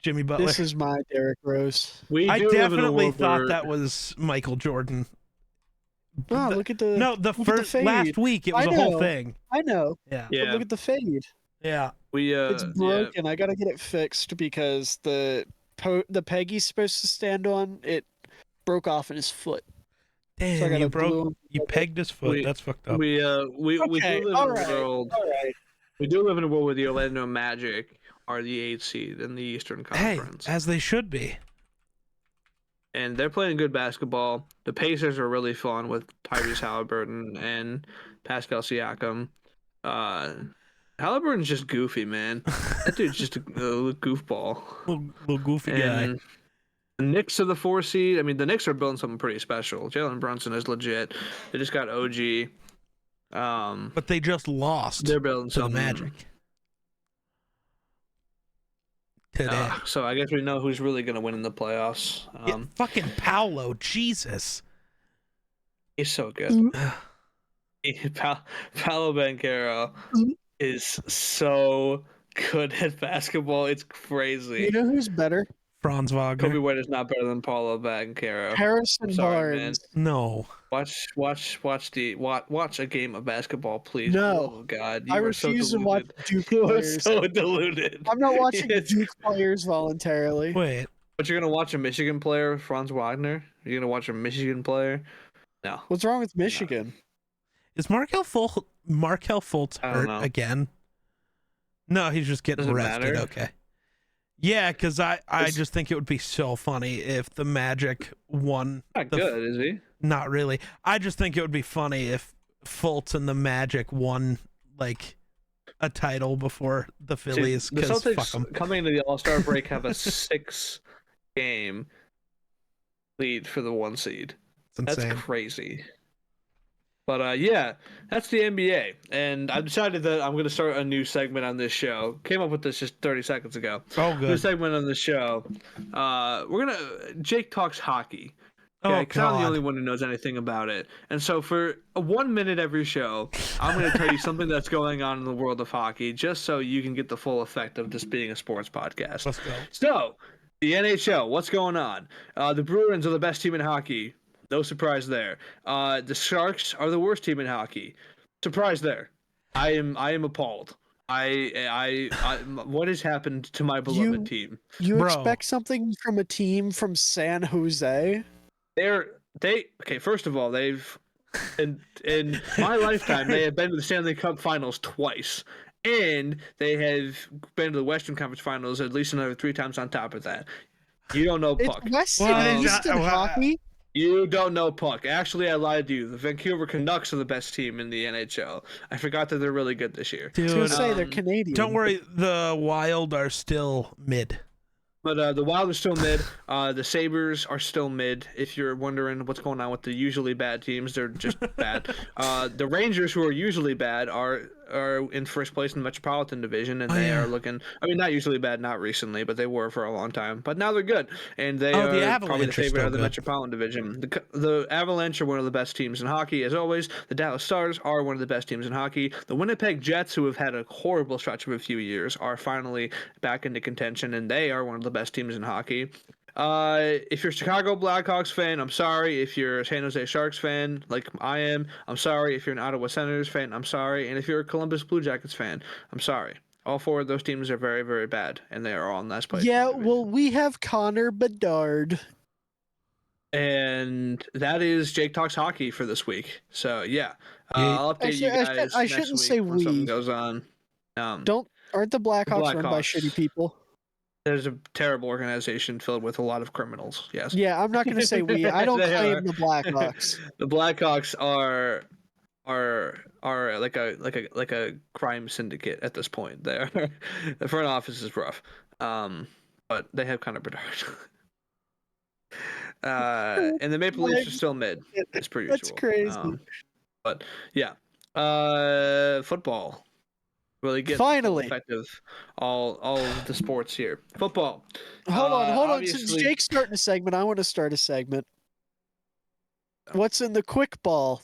Jimmy Butler. This is my Derrick Rose. We I do live in a definitely world thought where- that was Michael Jordan. Wow, look at the No, the look at first fade. last week it was I a whole know. thing. I know, Yeah, but Yeah, look at the fade. yeah. we It's yeah. broken. I gotta get it fixed because the peg he's supposed to stand on it broke off in his foot. So I Damn, gotta you glue him you together. pegged his foot. We- That's fucked up. We we Okay, do live all in a right. world. All right. We do live in a world where the Orlando Magic are the 8th seed in the Eastern Hey, Conference, as they should be. and they're playing good basketball. The Pacers are really fun with Tyrese Halliburton and Pascal Siakam. Halliburton's just goofy, man. That dude's just a goofball. Little goofy guy. And the Knicks are the 4 seed. I mean, the Knicks are building something pretty special. Jalen Brunson is legit. They just got OG. But they just lost They're building to the something. Magic today. So I guess we know who's really going to win in the playoffs. Yeah, fucking Paolo, Jesus. He's so good. Paolo Banchero Mhm. is so good at basketball. It's crazy. You know who's better? Franz Kobe Wagner. White is not better than Paulo Banchero. Harrison Sorry, Barnes. No. Watch a game of basketball, please. No. For the love of God, you I are so refuse to watch deluded. Duke You are players. so deluded. I'm not watching It's- Duke players voluntarily. Wait. But you're gonna watch a Michigan player, Franz Wagner? You're gonna watch a Michigan player? No. What's wrong with Michigan? Is Markel Fultz I don't hurt know. again? No, he's just getting Does it rested. matter? Okay. Yeah, because I just think it would be so funny if the Magic won. Not good, is he? Not really. I just think it would be funny if Fultz and the Magic won like a title before the Phillies. The Because fuck Celtics 'em. coming into the All-Star break have a 6-game lead for the 1 seed. It's insane. That's crazy. But yeah, that's the NBA, and I've decided that I'm going to start a new segment on this show. Came up with this just 30 seconds ago. Oh, New good. segment on the show. Jake talks hockey. Oh, Okay, because I'm the God. only one who knows anything about it. And so for 1 minute every show, I'm going to tell you something that's going on in the world of hockey, just so you can get the full effect of this being a sports podcast. Let's go. So, the NHL, what's going on? The Bruins are the best team in hockey. No surprise there. The Sharks are the worst team in hockey. Surprise there. I am appalled. What has happened to my beloved team? You Bro. expect something from a team from San Jose? Okay, first of all, they've in my lifetime they have been to the Stanley Cup Finals twice, and they have been to the Western Conference Finals at least another 3 times on top of that. You don't know puck. It's West Well, and East in hockey. You don't know puck. Actually, I lied to you. The Vancouver Canucks are the best team in the NHL. I forgot that they're really good this year. I was gonna Dude, say they're Canadian. don't worry. The Wild are still mid. But the Wild are still mid. The Sabres are still mid. If you're wondering what's going on with the usually bad teams, they're just bad. The Rangers, who are usually bad, are in first place in the Metropolitan Division, and they are looking. I mean, not usually bad, not recently, but they were for a long time. But now they're good, and they the are probably the Avalanche are favorite still of the good. Metropolitan Division. The Avalanche are one of the best teams in hockey, as always. The Dallas Stars are one of the best teams in hockey. The Winnipeg Jets, who have had a horrible stretch of a few years, are finally back into contention, and they are one of the best teams in hockey. If you're a Chicago Blackhawks fan, I'm sorry. If you're a San Jose Sharks fan, like I am, I'm sorry. If you're an Ottawa Senators fan, I'm sorry. And if you're a Columbus Blue Jackets fan, I'm sorry. All 4 of those teams are very, very bad, and they are all in last place. in the Yeah, division. well, we have Connor Bedard. And that is Jake Talks Hockey for this week. So yeah, I'll update you guys I next shouldn't week say when something we. goes on. Aren't the Blackhawks run by Blackhawks. shitty people? There's a terrible organization filled with a lot of criminals. Yes. Yeah, I'm not gonna say we. I don't They claim are. the Blackhawks. The Blackhawks are like a crime syndicate at this point. They are, the front office is rough, but they have Connor Bedard. And the Maple Leafs are still mid. It's pretty That's usual. crazy. But yeah, football. Really get Finally. effective all of the sports here. Football. Hold on. Since obviously- Jake's starting a segment, I want to start a segment. What's in the quick ball?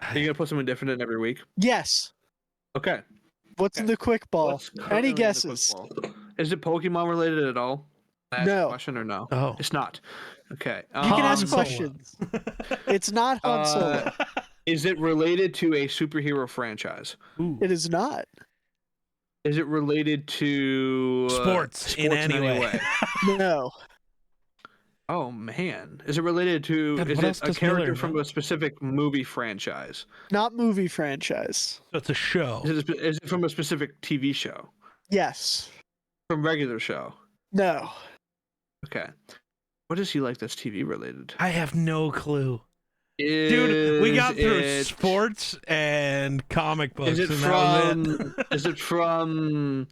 Are you gonna put something different in every week? Yes. Okay. What's in the quick ball? What's currently Any in the guesses? football? Is it Pokemon related at all? Can I ask No. a question or no? Oh. It's not. Okay. You can ask Solo. questions. It's not Han Solo. Is it related to a superhero franchise? Ooh. It is not. Is it related to Sports in any way. No. Oh man, is it related to? God, Is what it else a does character Miller from know? a specific movie franchise? Not movie franchise. So it's a show. Is it from a specific TV show? Yes. From regular show? No. Okay. What is he like that's TV related? I have no clue. Dude, we got through Is it- sports and comic books. Is it and that was from? Is it from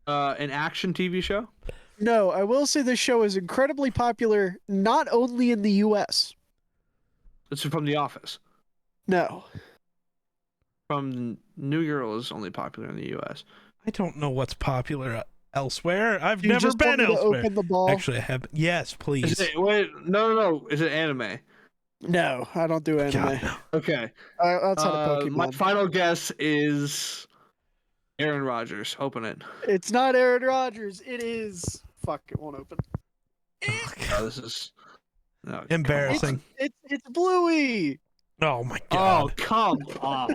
an action TV show? No, I will say this show is incredibly popular not only in the US. It's from The Office. No. From New Girl is only popular in the U.S. I don't know what's popular elsewhere. I've You never just want been me to elsewhere. open the ball? Actually, I have. Yes, please. Is it, wait, no. Is it anime? No, I don't do anime. God, no. Okay. Outside of Pokemon. My final guess is Aaron Rodgers. Open it. It's not Aaron Rodgers. It is. Fuck, it won't open. Oh, God. Oh, this is no, come Embarrassing. on. It's Bluey. Oh my Oh, god. come on.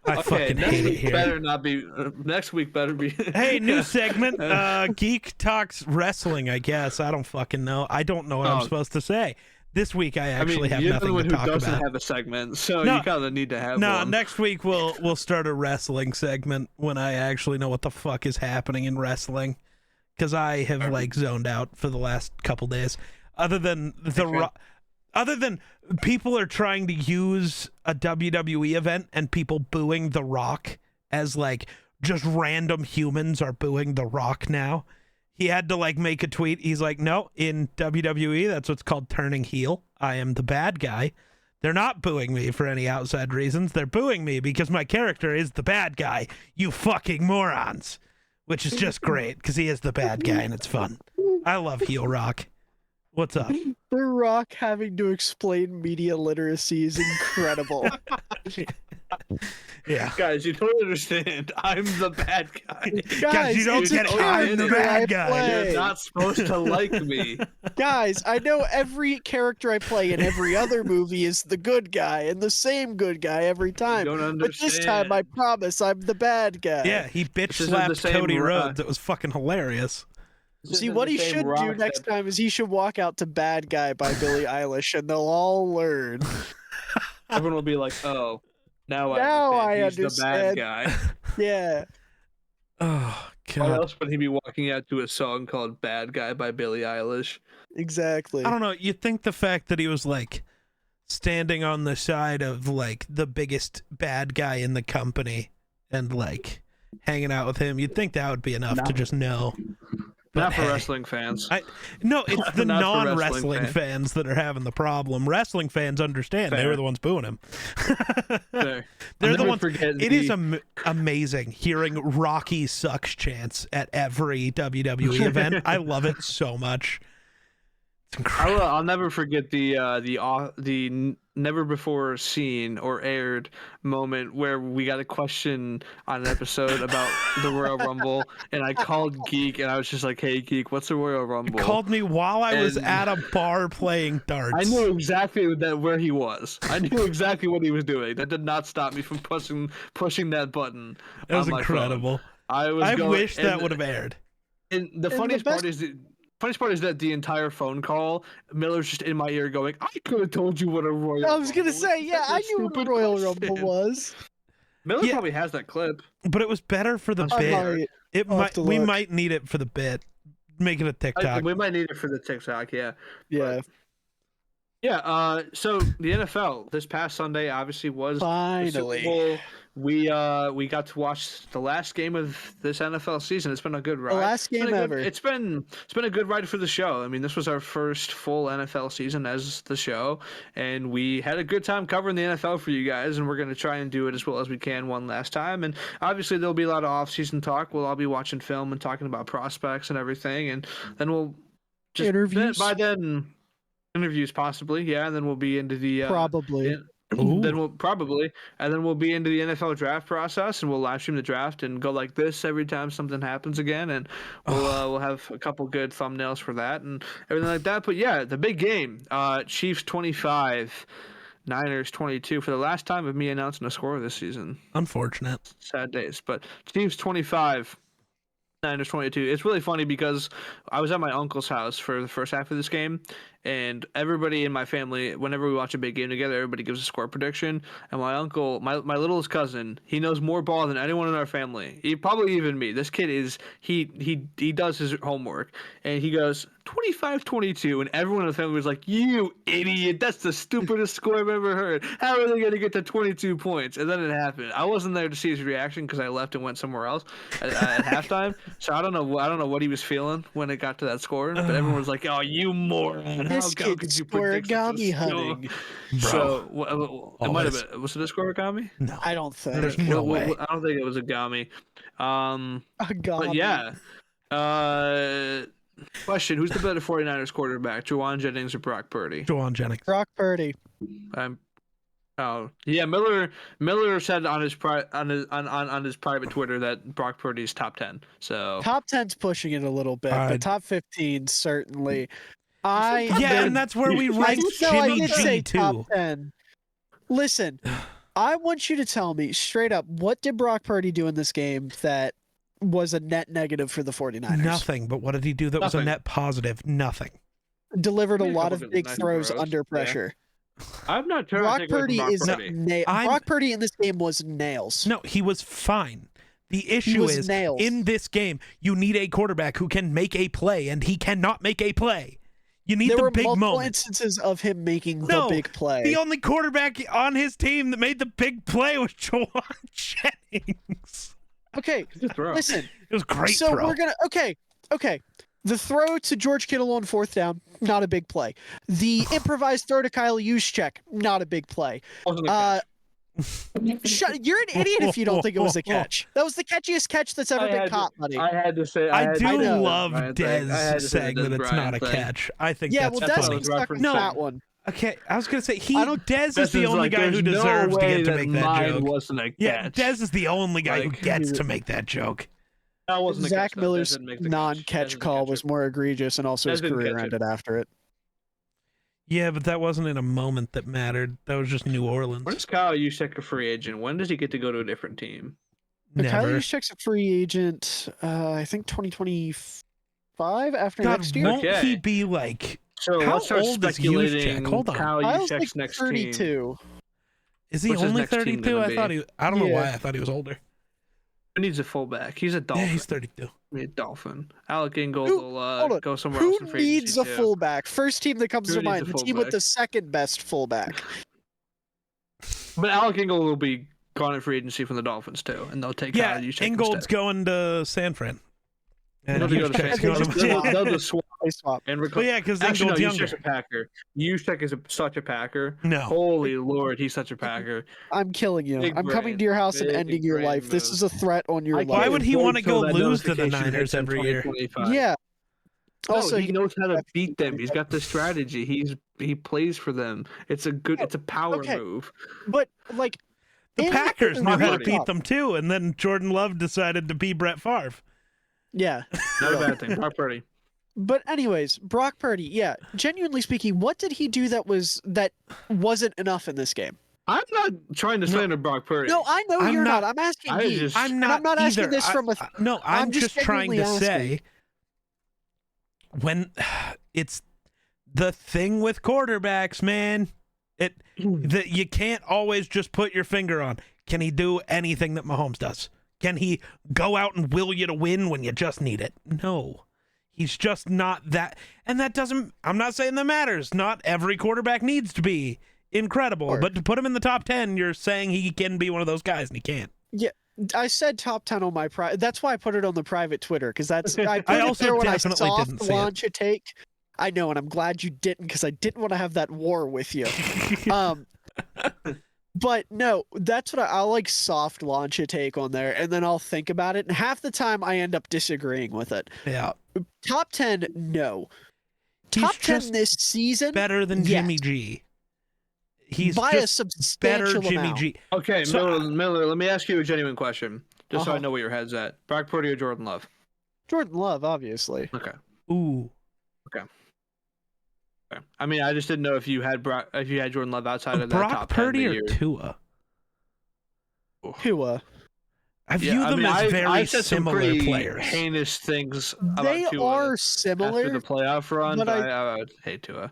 I fucking hate it here. Better not be. Next week better be. Hey, new segment. Geek talks wrestling, I guess. I don't fucking know. I don't know what I'm supposed to say. This week I actually have you're nothing the one to who talk doesn't about. have a segment, so No, you kind of need to have No, one. next week we'll start a wrestling segment when I actually know what the fuck is happening in wrestling, because I have like zoned out for the last couple days. Other than other than people are trying to use a WWE event and people booing The Rock as like just random humans are booing The Rock now. He had to like make a tweet. He's like, no, in WWE, that's what's called turning heel. I am the bad guy. They're not booing me for any outside reasons. They're booing me because my character is the bad guy. You fucking morons. Which is just great because he is the bad guy and it's fun. I love heel Rock. What's up? The Rock having to explain media literacy is incredible. Yeah. Guys, you don't understand. I'm the bad guy. Guys, you don't it's a get it. I'm the character bad I guy. play. You're not supposed to like me. Guys, I know every character I play in every other movie is the good guy and the same good guy every time. You don't But this time, I understand. promise, I'm the bad guy. Yeah, he bitch This isn't the slapped same Cody Rock. Rhodes. It was fucking hilarious. This See, isn't what the he same should do Rock next that- time is he should walk out to Bad Guy by Billie Eilish and they'll all learn. Everyone will be like, oh, now Now I I understand. He's the bad understand. guy. Yeah. Oh Why god. else would he be walking out to a song called Bad Guy by Billie Eilish? Exactly. I don't know. You think the fact that he was like standing on the side of like the biggest bad guy in the company and like hanging out with him, you'd think that would be enough to just know. But Not for hey. wrestling fans. No, it's the Not for non-wrestling wrestling fans that are having the problem. Wrestling fans understand. They Fair. were the ones booing him. Fair. They're I'll the never ones. forget It the- is amazing hearing Rocky sucks chants at every WWE event. I love it so much. It's incredible. I'll never forget the never before seen or aired moment where we got a question on an episode about the Royal Rumble, and I called Geek and I was just like, "Hey, Geek, what's the Royal Rumble?" Called me while I was And- at a bar playing darts. I knew exactly where he was. I knew exactly what he was doing. That did not stop me from pushing that button. It was on my phone. incredible. I was. I going, wish that and- would have aired. And the the funniest part best- is that the entire phone call, Miller's just in my ear going, "I could have told you what a Royal." I was gonna Rumble say, was. yeah, That's a I knew what stupid a Royal question." Rumble was. Miller Yeah. probably has that clip. But it was better for the I'm I bit. sorry. It I'll have might. to We look. might need it for the bit. Make it a TikTok. We might need it for the TikTok, yeah. Yeah, Yeah, so the NFL this past Sunday obviously was the Super finally. Bowl. We got to watch the last game of this NFL season. It's been a good ride. last It's been game a good- ever. It's been a good ride for the show. I mean, this was our first full NFL season as the show, and we had a good time covering the NFL for you guys. And we're gonna try and do it as well as we can one last time. And obviously there'll be a lot of off-season talk. We'll all be watching film and talking about prospects and everything, and then we'll just Interviews? by then. Interviews possibly, yeah, and then we'll be into the Probably. Ooh. then we'll be into the NFL draft process, and we'll live stream the draft and go like this every time something happens again, and we'll have a couple good thumbnails for that and everything like that. But yeah, the big game, Chiefs 25, Niners 22, for the last time of me announcing a score this season. Unfortunate. Sad days, but Chiefs 25. Niners 22. It's really funny because I was at my uncle's house for the first half of this game, and everybody in my family, whenever we watch a big game together, everybody gives a score prediction. And my uncle, my littlest cousin, he knows more ball than anyone in our family. He probably even me. This kid is he does his homework, and he goes 25-22, and everyone in the family was like, "You idiot! That's the stupidest score I've ever heard. How are they going to get to 22 points?" And then it happened. I wasn't there to see his reaction because I left and went somewhere else at halftime. So I don't know what he was feeling when it got to that score. But everyone was like, "Oh, you moron! This How kid's could you predict such a origami score?" hunting. So it might have Always. been. Was it a scorigami? No. I don't think. There's no way. I don't think it was a gami. Agami. But yeah. Question: who's the better 49ers quarterback, Juwan Jennings or Brock Purdy? Juwan Jennings. Brock Purdy. Oh yeah, Miller said on his on his private Twitter that Brock Purdy's top 10. So Top 10's pushing it a little bit, I'd- but top 15 certainly. Yeah, and that's where we ranked No, I Jimmy did say G top too. 10. Listen, I want you to tell me straight up, what did Brock Purdy do in this game that was a net negative for the 49ers? Nothing. But what did he do that was a Nothing. net positive? Nothing. Delivered a He made a lot couple of big nice throws throws, under yeah. pressure. I'm not trying Brock to take away from Purdy Brock is Purdy. Brock Purdy in this game was nails. No, he was fine. The issue was is, nails. in this game, you need a quarterback who can make a play, and he cannot make a play. You need There the were big multiple moment. instances of him making the No, big play. The only quarterback on his team that made the big play was Jawan Jennings. Okay, Just throw. listen. It was a great So throw. we're gonna okay. The throw to George Kittle on 4th down, not a big play. The improvised throw to Kyle Juszczyk, not a big play. Wasn't a catch. You're an idiot if you don't think it was a catch. That was the catchiest catch that's ever I been had to- caught, buddy. I had to say. I do know. love Brian thing. I had Dez to say saying the that Dez it's Brian not a thing. catch. I think Yeah, that's well, that's Dez what I gets was stuck in referencing. that one. Okay, I was gonna say Dez is This the only like, guy who there's deserves no to way get to make that mine joke. Wasn't a catch. Yeah, Dez is the only guy who Like, gets to make that joke. That wasn't a Zach catch, though. Dez Miller's didn't make the catch. Dez non-catch didn't call catch was it. more egregious, and also his Dez didn't career catch it. ended after it. Yeah, but that wasn't in a moment that mattered. That was just New Orleans. When is Kyle Juszczyk a free agent? When does he get to go to a different team? Kyle Never. Juszczyk's a free agent. I think 2025 after God, next year. won't Okay. he be like? So How let's start old is speculating Juszczyk? Hold on. Kyle Kyle's Juszczyk's like next team. 32. Is he What's his only next team 32? gonna I thought be? he. I don't know why Yeah. I thought he was older. Who needs a fullback? He's a Dolphin. Yeah, he's 32. I mean, Dolphin. Alec Ingold Who- will hold on. go somewhere Who else in free needs a agency, too. fullback? First team that comes Who to needs mind. a The team with fullback? the second best fullback. But Alec Ingold will be gone in free agency from the Dolphins too, and they'll take Yeah, Kyle Juszczyk Ingold's instead. going to San Fran. And They'll go to Juszczyk's San- going Juszczyk's to- they'll just swap They swap. and Well, yeah, because Actually, no, Ingold's Juszczyk's younger. a Packer. Juszczyk is such a Packer. No. Holy Lord, he's such a Packer. I'm killing you. Big I'm coming brain. to your house and Big ending your brain life. This move. is a threat on your I life. Why can't would he wait wanna till go that lose to the notification Niners hits in every year? 2025. Yeah. No, Also, he knows how to beat them. He's got the strategy. He plays for them. It's a power Okay. move. but like The in Packers knew how to Purdy. beat them too, and then Jordan Love decided to be Brett Favre. Yeah. Not a bad thing. Brock Purdy. But anyways, Brock Purdy, yeah. Genuinely speaking, what did he do that wasn't enough in this game? I'm not trying to slander Brock Purdy. No, I know I'm you're not- not. I'm asking I you. just- I'm And not. I'm not asking either. this from a. No, I'm I'm just just trying to genuinely say when it's the thing with quarterbacks, man. That you can't always just put your finger on. Can he do anything that Mahomes does? Can he go out and will you to win when you just need it? No. He's just not that. And that doesn't, I'm not saying that matters. Not every quarterback needs to be incredible. Sure. But to put him in the top 10, you're saying he can be one of those guys, and he can't. I said top 10 on my private. That's why I put it on the private Twitter because that's. I put I it also there when I definitely soft didn't see it. launch a take. I know, and I'm glad you didn't because I didn't want to have that war with you. But no, that's what I'll like soft launch a take on there, and then I'll think about it. And half the time I end up disagreeing with it. Yeah. Top 10, no. He's Top 10 just this season, better than yes. Jimmy G. He's by a just better substantial Jimmy amount. G. Okay, So- Miller, let me ask you a genuine question, just so I Uh-huh. know where your head's at. Brock Purdy or Jordan Love? Jordan Love, obviously. Okay. Ooh. Okay. I mean, I just didn't know if you had Jordan Love outside of that Brock top Purdy 10 or that year. Tua? Tua. I view Yeah, I them mean, as I very said some similar pretty players. heinous things about They Tua are after similar. the playoff run, but but I would hate Tua.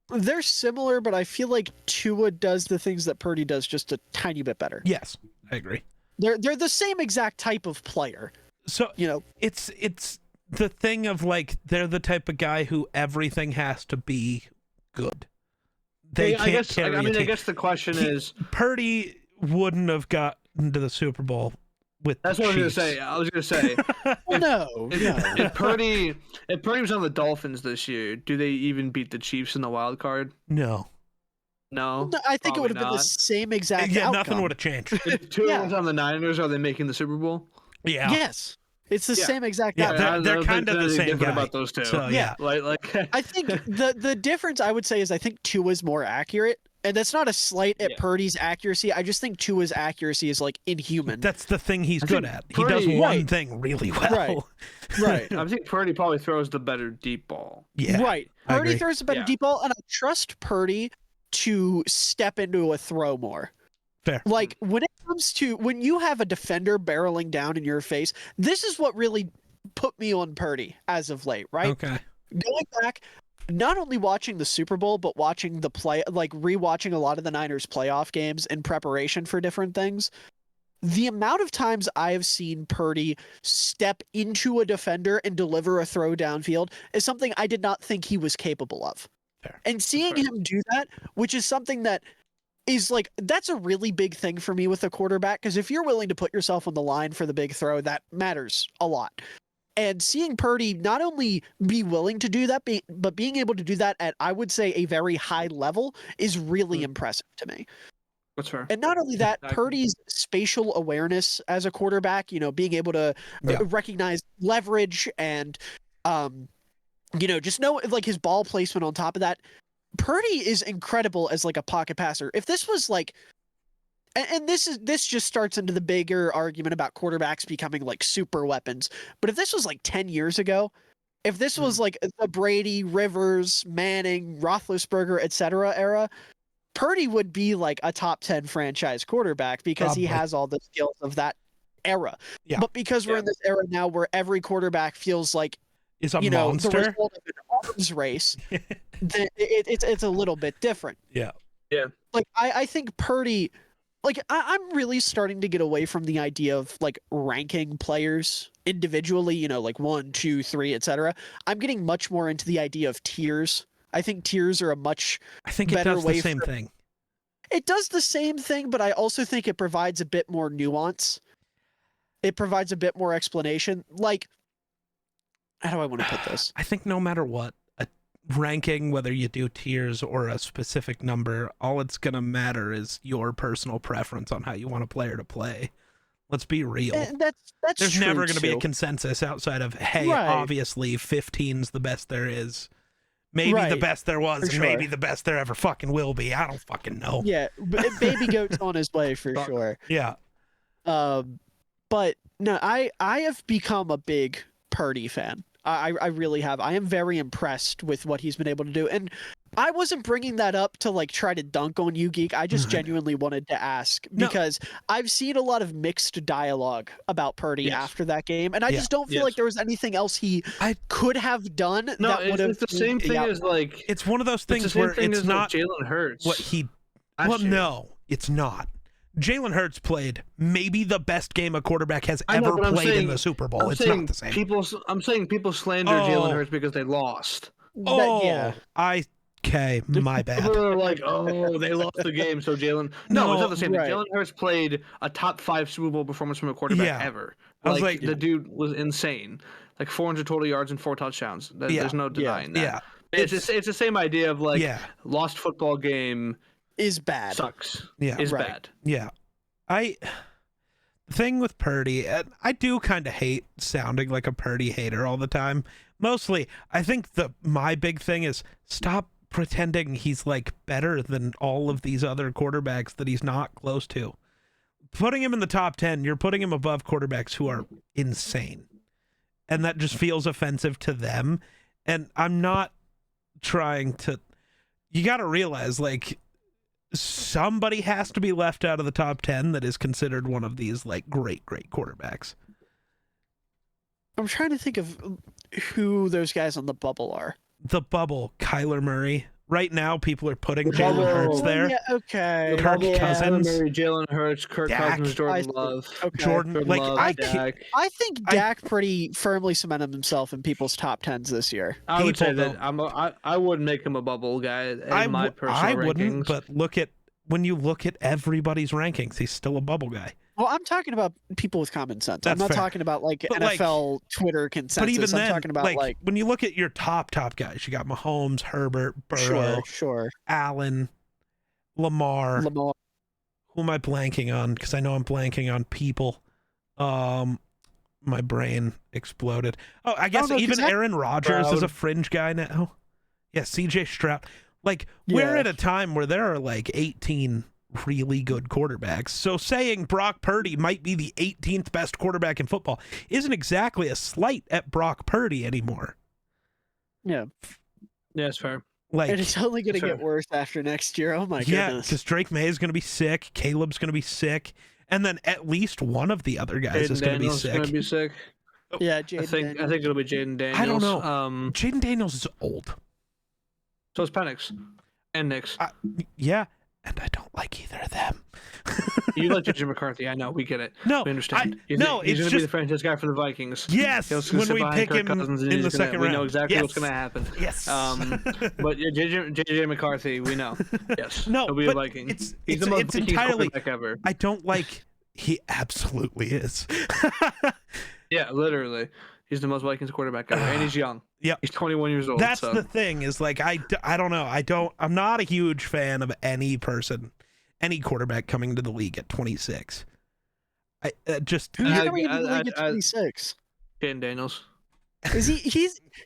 They're similar, but I feel like Tua does the things that Purdy does just a tiny bit better. Yes, I agree. They're the same exact type of player. So You know, it's the thing of like they're the type of guy who everything has to be good. They can't I guess. carry I mean, a I team. guess the question is. Purdy wouldn't have gotten to the Super Bowl with That's the what Chiefs. I was gonna say. well, no. If Purdy was on the Dolphins this year, do they even beat the Chiefs in the wild card? No. No. No, I think it probably would have been the not. same exact Yeah, outcome. nothing would have changed. If Tua Yeah. was on the Niners, are they making the Super Bowl? Yeah. Yes. It's the Yeah. same exact Yeah, outcome. I they're don't kind think of the there's same anything different guy. about those two. So Yeah. yeah. Like I think the difference I would say is I think Tua's more accurate. And that's not a slight at Yeah. Purdy's accuracy. I just think Tua's accuracy is like inhuman. That's the thing he's I good think at. He does Purdy- one Right. thing really well. Right. Right. I think Purdy probably throws the better deep ball. Yeah. Right. I Purdy agree. throws a better Yeah. deep ball, and I trust Purdy to step into a throw more. Fair. Like when it comes to when you have a defender barreling down in your face, this is what really put me on Purdy as of late, right? Okay. Going back, not only watching the Super Bowl, but watching the play, like rewatching a lot of the Niners playoff games in preparation for different things. The amount of times I have seen Purdy step into a defender and deliver a throw downfield is something I did not think he was capable of. Fair. And seeing him do that, which is something that is like, that's a really big thing for me with a quarterback, because if you're willing to put yourself on the line for the big throw, that matters a lot. And seeing Purdy not only be willing to do that, but being able to do that at, I would say, a very high level is really impressive to me. That's fair. And not only that, Exactly. Purdy's spatial awareness as a quarterback, being able to recognize leverage and, just know like his ball placement on top of that. Purdy is incredible as like a pocket passer. If this was like, and this just starts into the bigger argument about quarterbacks becoming like super weapons. But if this was like 10 years ago, if this was like the Brady, Rivers, Manning, Roethlisberger, etc. era, Purdy would be like a top 10 franchise quarterback because he has all the skills of that era. Yeah. But because we're in this era now where every quarterback feels like Is a the monster. result of an arms race, then it's a little bit different. Yeah. Like I think Purdy, like I'm really starting to get away from the idea of like ranking players individually, like 1, 2, 3, etc. I'm getting much more into the idea of tiers. I think tiers are a much I think it better does way the same thing. It does the same thing, but I also think it provides a bit more nuance. It provides a bit more explanation. Like, how do I want to put this? I think no matter what, a ranking, whether you do tiers or a specific number, all it's going to matter is your personal preference on how you want a player to play. Let's be real. That's There's true never going to be a too. consensus outside of, hey, Right. obviously 15's the best there is. Maybe the Right, best there was, for and sure. maybe the best there ever fucking will be. I don't fucking know. Yeah, baby goat's on his way for sure. Yeah. But no, I have become a big Purdy fan. I really have. I am very impressed with what he's been able to do. And I wasn't bringing that up to like try to dunk on you, Geek. I just genuinely wanted to ask because I've seen a lot of mixed dialogue about Purdy after that game, and I just don't feel like there was anything else he could have done. No, that would have it's the same thing as like It's one of those it's the things same where thing it's as, not like, Jalen Hurts. what he. last Well, year. no, it's not. Jalen Hurts played maybe the best game a quarterback has I know, ever but I'm played in saying- the Super Bowl. I'm It's saying not the same. I'm saying people slander Oh. Jalen Hurts because they lost. Oh, yeah. Okay, my bad. People are like, oh, they lost the game, so Jalen. No, it's not the same. right. Jalen Hurts played a top 5 Super Bowl performance from a quarterback Yeah. ever. I was like- the dude was insane. Like 400 total yards and 4 touchdowns. Yeah. There's no denying that. Yeah. It's the same idea of like Yeah. lost football game is bad. sucks. Yeah. Is Right. bad. Yeah. The thing with Purdy, and I do kind of hate sounding like a Purdy hater all the time. Mostly, I think my big thing is stop pretending he's like better than all of these other quarterbacks that he's not close to. Putting him in the top 10, you're putting him above quarterbacks who are insane. And that just feels offensive to them. And I'm not trying to. You got to realize, like, somebody has to be left out of the top 10 that is considered one of these like great quarterbacks. I'm trying to think of who those guys on the bubble are. The bubble, Kyler Murray. Right now, people are putting Bubble. Jalen Hurts there. Yeah, okay. Kirk Bubble, Cousins. Kyler Murray, Jalen Hurts, Kirk Dak. Cousins, I Jordan see. Love. Okay. Jordan, Jordan like Love, I Dak. I think I- Dak pretty firmly cemented himself in people's top 10s this year. I would say people that I wouldn't make him a bubble guy in my personal I rankings. wouldn't, but when you look at everybody's rankings, he's still a bubble guy. Well, I'm talking about people with common sense. I'm That's not fair. talking about like But, like- NFL Twitter consensus. But even I'm then, talking about like when you look at your top guys, you got Mahomes, Herbert, Burrow, sure. Allen, Lamar. Lamar. Who am I blanking on? Because I know I'm blanking on people. My brain exploded. Oh, I guess no, 'cause even that- Aaron Rodgers is Stroud. a fringe guy now. Yeah, CJ Stroud. Like, we're Yeah. at a time where there are like 18 really good quarterbacks. So saying Brock Purdy might be the 18th best quarterback in football isn't exactly a slight at Brock Purdy anymore. Yeah. Yeah, it's fair. Like, And it's only going to Sure. get worse after next year. Oh my yeah, goodness. because Drake May is going to be sick. Caleb's going to be sick. And then at least one of the other guys Jaden is going to be Daniels is sick. going to be sick. Yeah, I Jaden think Daniels. it'll be Jaden Daniels. I don't know. Jaden Daniels is old. So is Penix and Nix. Yeah, and I don't like either of them. You like JJ McCarthy? I know. We get it. No, we understand. he's it's going to be the just franchise guy for the Vikings. yes. He's gonna When sit we behind pick Kirk him Cousins and in he's the gonna- second we round, know exactly what's Yes. going to happen. Yes. But yeah, JJ McCarthy, we know. Yes. No, he'll be but a Viking. it's He's the most it's Vikings entirely. quarterback ever. I don't like. He absolutely is. Yeah, literally. He's the most Vikings quarterback ever, and he's young. Yep. He's 21 years old. That's so. the thing is like I don't know. I'm not a huge fan of any quarterback coming into the league at 26. I just Who's I- coming into the I- league at I- 26? Jaden Daniels. Is he?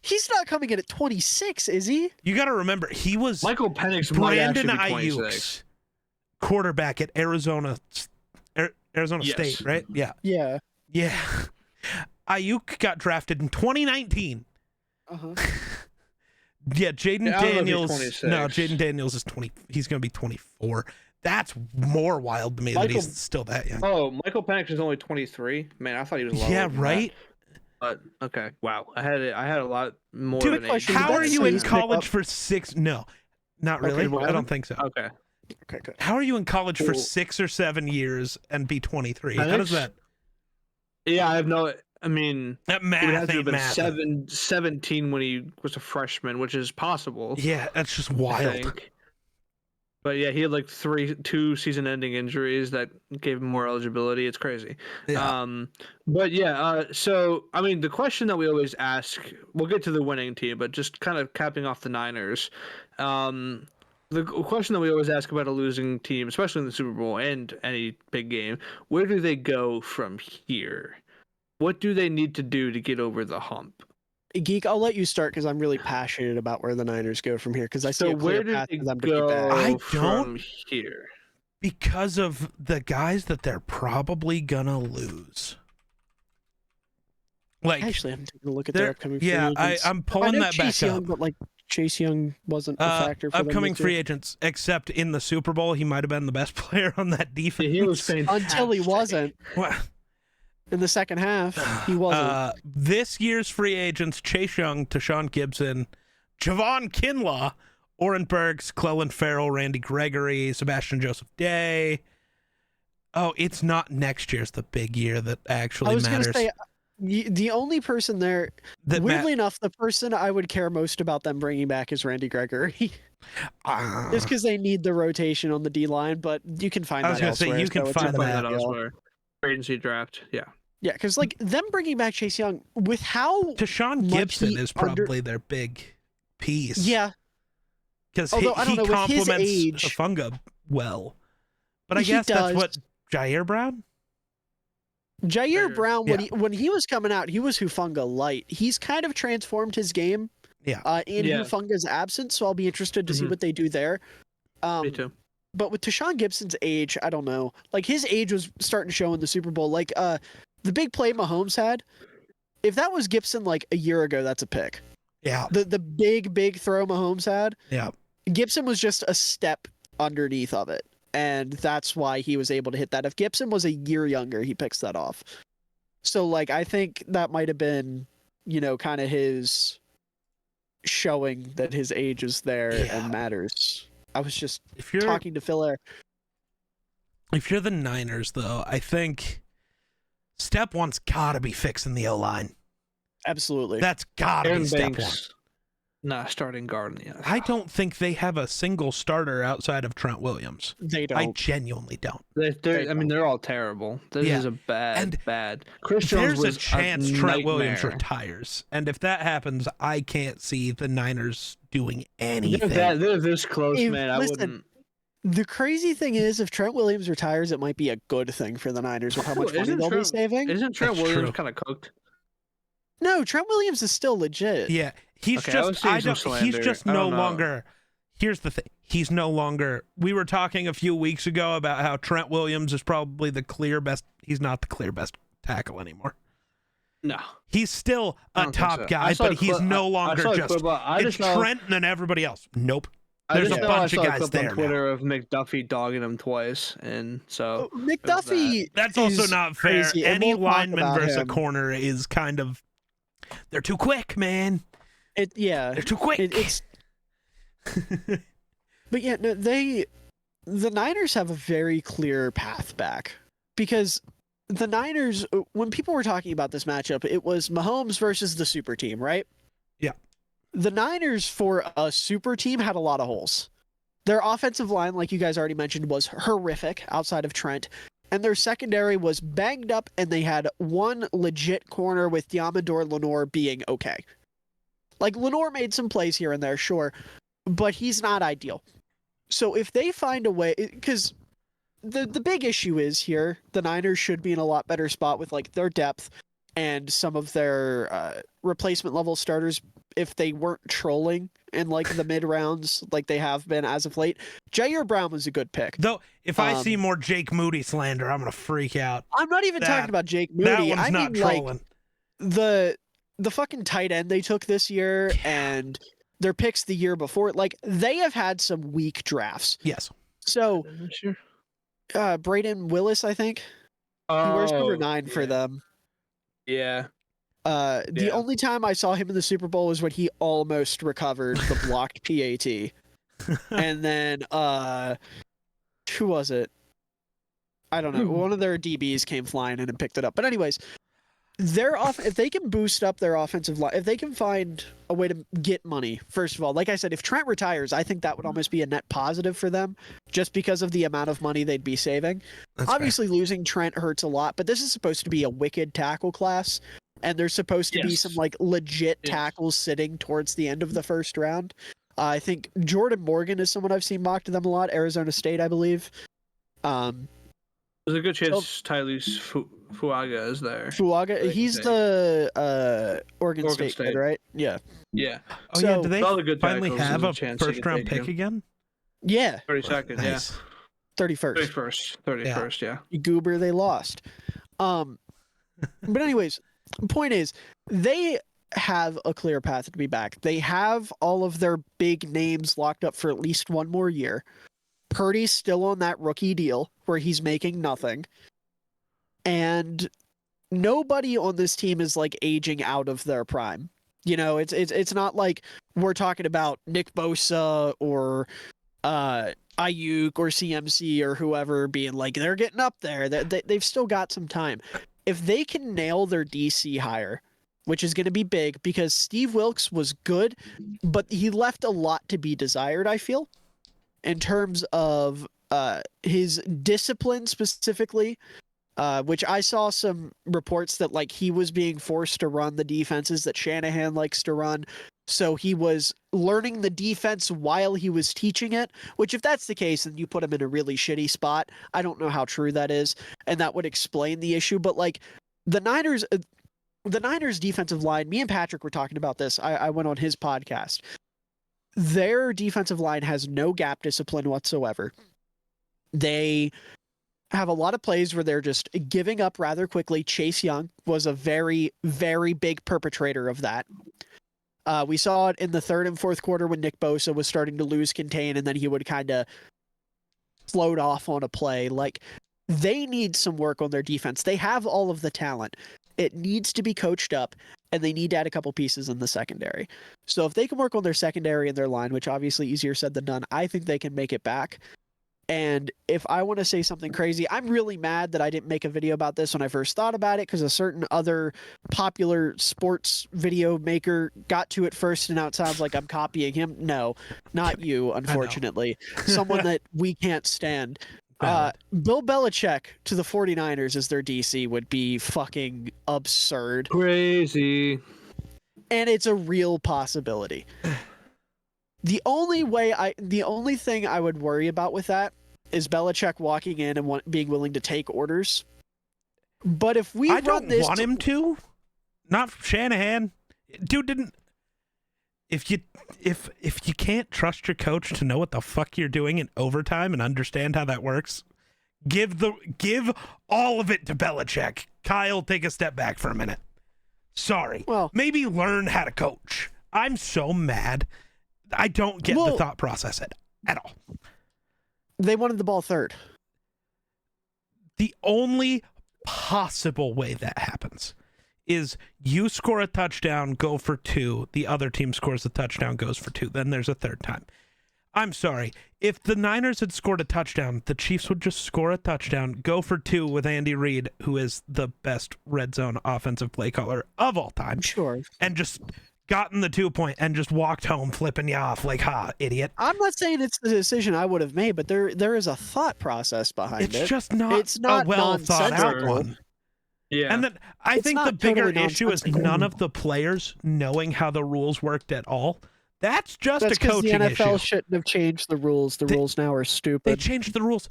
He's not coming in at 26, is he? you got to remember he was Michael Penix might Brandon actually be 26. Ayuk's quarterback at Arizona Yes. State, right? Yeah. Yeah. Yeah. Ayuk got drafted in 2019. Uh-huh. Yeah, Jaden Yeah, I don't know if he's Daniels. 26. No, Jaden Daniels is 20. He's going to be 24. That's more wild to me that Michael- he's still that young. Oh, Michael Penix is only 23. Man, I thought he was lower Yeah, than right? that. But okay, wow. I had a lot more Dude, of an age. question, How did are that you say in he's picked college up- for 6? No, not Okay, really. well, I don't think so. Okay. Okay, good. How are you in college for Cool. 6 or 7 years and be 23? I How does think- that? Yeah, I have no. I mean, That he would math have to have ain't been math. 17 when he was a freshman, which is possible. Yeah, that's just I wild. think. But yeah, he had like 2 season-ending injuries that gave him more eligibility. It's crazy. Yeah. But yeah, so I mean, the question that we always ask, we'll get to the winning team, but just kind of capping off the Niners. The question that we always ask about a losing team, especially in the Super Bowl and any big game, where do they go from here? What do they need to do to get over the hump? Geek, I'll let you start because I'm really passionate about where the Niners go from here because I see So a clear where do path they for them to be go back. I from don't- here? Because of the guys that they're probably gonna lose. Like, I actually haven't taken a look at they're- their upcoming free yeah, agents. I'm I pulling know that Chase back Young, up. but like Chase Young wasn't a factor for them Upcoming this free year. agents, except in the Super Bowl, he might have been the best player on that defense. He was fantastic. Until he wasn't Well, in the second half. He wasn't. this year's free agents: Chase Young, Tashawn Gibson, Javon Kinlaw, Oren Burks, Clellan Farrell, Randy Gregory, Sebastian Joseph Day. Oh, it's not next year's the big year that actually I was matters. gonna say the only person there, That weirdly enough, the person I would care most about them bringing back is Randy Gregory. Just because they need the rotation on the D line, but you can find I was that gonna say, elsewhere. you can so it's find not a that big deal. elsewhere. Agency draft, yeah. Yeah, because like them bringing back Chase Young with how Tashawn much Gibson he is probably their big piece. yeah, because although I don't he know, with his complements age- Funga well. But I He guess that's does. what Jair Brown. Jair Jair. Brown when he was coming out, he was Hufunga light. He's kind of transformed his game. Yeah. In Yeah. Hufunga's absence, so I'll be interested to see Mhm. what they do there. Me too. But with Tashawn Gibson's age, I don't know. Like his age was starting to show in the Super Bowl. Like the big play Mahomes had, if that was Gibson like a year ago, that's a pick. Yeah. The big throw Mahomes had, Yeah. Gibson was just a step underneath of it. And that's why he was able to hit that. If Gibson was a year younger, he picks that off. So like I think that might have been, kind of his showing that his age is there Yeah. and matters. I was just If you're talking to Phil Air. if you're the Niners, though, I think step one's gotta be fixing the O line. Absolutely. That's gotta Aaron be step one. Banks, not starting guard in the NFL. I don't think they have a single starter outside of Trent Williams. They I don't. genuinely don't. They're all terrible. This Yeah. is a bad. Chris Jones There's a was chance Trent Williams nightmare. retires, and if that happens, I can't see the Niners doing anything. They're this close, Hey, man. listen, I wouldn't. The crazy thing is, if Trent Williams retires, it might be a good thing for the Niners with how much money Isn't they'll be Trent- saving. Isn't Trent That's Williams true. kind of cooked? No, Trent Williams is still legit. Yeah, he's Okay, I was just seeing I some don't. He's slander. just I no don't know. longer. Here's the thing. He's no longer. We were talking a few weeks ago about how Trent Williams is probably the clear best. He's not the clear best tackle anymore. No. He's still I a don't think top so. guy, but he's no longer saw a just. clip, It's Trent and then everybody else. Nope. There's a bunch of guys there on Twitter now. of McDuffie dogging him twice, and so McDuffie. That's also is not fair. crazy, and Any we'll talk lineman about versus a him. corner is kind of. They're too quick, man. They're too quick. It's. But yeah, no, the Niners have a very clear path back because the Niners, when people were talking about this matchup, it was Mahomes versus the super team, right? Yeah. The Niners, for a super team, had a lot of holes. Their offensive line, like you guys already mentioned, was horrific outside of Trent. And their secondary was banged up, and they had one legit corner with Diamador Lenore being okay. Like, Lenore made some plays here and there, sure, but he's not ideal. So if they find a way, because the big issue is here, the Niners should be in a lot better spot with like their depth and some of their replacement level starters if they weren't trolling in like the mid rounds like they have been as of late. Jair Brown was a good pick. Though, if I see more Jake Moody slander, I'm gonna freak out. I'm not even talking about Jake Moody. That one's not trolling. Like the fucking tight end they took this year and their picks the year before, like they have had some weak drafts. Yes. So, Braden Willis, I think. He wears number 9 for them. Yeah. The only time I saw him in the Super Bowl was when he almost recovered the blocked PAT. And then, who was it? I don't know. One of their DBs came flying in and picked it up. But anyways, if they can boost up their offensive line, if they can find a way to get money, first of all, like I said, if Trent retires, I think that would almost be a net positive for them just because of the amount of money they'd be saving. That's Obviously, losing Trent hurts a lot, but this is supposed to be a wicked tackle class, and there's supposed to be some like legit tackles sitting towards the end of the first round. I think Jordan Morgan is someone I've seen mocked to them a lot, Arizona State, I believe. There's a good chance Tylus Fuaga is there. Fuaga, he's the Oregon State kid, right? Yeah. Yeah. Oh So, yeah, do they good finally tackles, have there's a chance they first can round take pick him. again? Yeah. 32nd, Nice. 31st. 31st, yeah. Goober, they lost. But anyways, point is, they have a clear path to be back. They have all of their big names locked up for at least one more year. Purdy's still on that rookie deal where he's making nothing. And nobody on this team is like aging out of their prime. You know, it's not like we're talking about Nick Bosa or Ayuk or CMC or whoever being like they're getting up there. They've still got some time. If they can nail their DC hire, which is going to be big because Steve Wilkes was good, but he left a lot to be desired, I feel, in terms of his discipline specifically, which I saw some reports that like he was being forced to run the defenses that Shanahan likes to run. So he was learning the defense while he was teaching it, which if that's the case, then you put him in a really shitty spot. I don't know how true that is, and that would explain the issue. But like the Niners defensive line, me and Patrick were talking about this. I went on his podcast. Their defensive line has no gap discipline whatsoever. They have a lot of plays where they're just giving up rather quickly. Chase Young was a very, very big perpetrator of that. We saw it in the third and fourth quarter when Nick Bosa was starting to lose contain, and then he would kind of float off on a play. Like, they need some work on their defense. They have all of the talent. It needs to be coached up, and they need to add a couple pieces in the secondary. So if they can work on their secondary and their line, which obviously easier said than done, I think they can make it back. And if I want to say something crazy, I'm really mad that I didn't make a video about this when I first thought about it, because a certain other popular sports video maker got to it first, and now it sounds like I'm copying him. No, not you, unfortunately. Someone that we can't stand. Bill Belichick to the 49ers as their DC would be fucking absurd. Crazy. And it's a real possibility. The only thing I would worry about with that is Belichick walking in and being willing to take orders. But if we I don't this want him to. Not Shanahan. Dude didn't. If you can't trust your coach to know what the fuck you're doing in overtime and understand how that works, give all of it to Belichick. Kyle, take a step back for a minute. Sorry. Well, maybe learn how to coach. I'm so mad. I don't get the thought process at all. they wanted the ball third. The only possible way that happens is you score a touchdown, go for 2. The other team scores a touchdown, goes for 2. Then there's a third time. I'm sorry. If the Niners had scored a touchdown, the Chiefs would just score a touchdown, go for 2 with Andy Reid, who is the best red zone offensive play caller of all time. Sure. And just gotten the 2-point and just walked home flipping you off like, ha, idiot. I'm not saying it's the decision I would have made, but there is a thought process behind it. It's just not, a well thought out one. Yeah. And then I think the bigger issue is none of the players knowing how the rules worked at all. That's just a coaching the NFL issue. shouldn't have changed the rules. The rules now are They stupid, changed the rules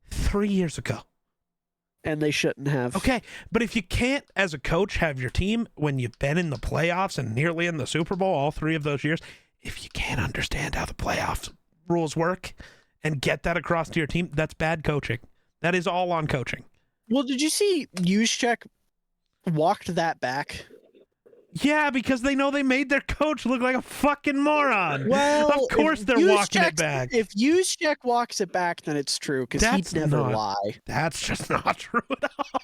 3 years ago. and they shouldn't have. Okay, but if you can't, as a coach, have your team when you've been in the playoffs and nearly in the Super Bowl all 3 of those years, if you can't understand how the playoffs rules work and get that across to your team, that's bad coaching. That is all on coaching. Well, did you see Juszczyk walked that back? Yeah, because they know they made their coach look like a fucking moron. Well, of course they're walking it back. If Juszczyk walks it back, then it's true, because he'd never lie. That's just not true at all.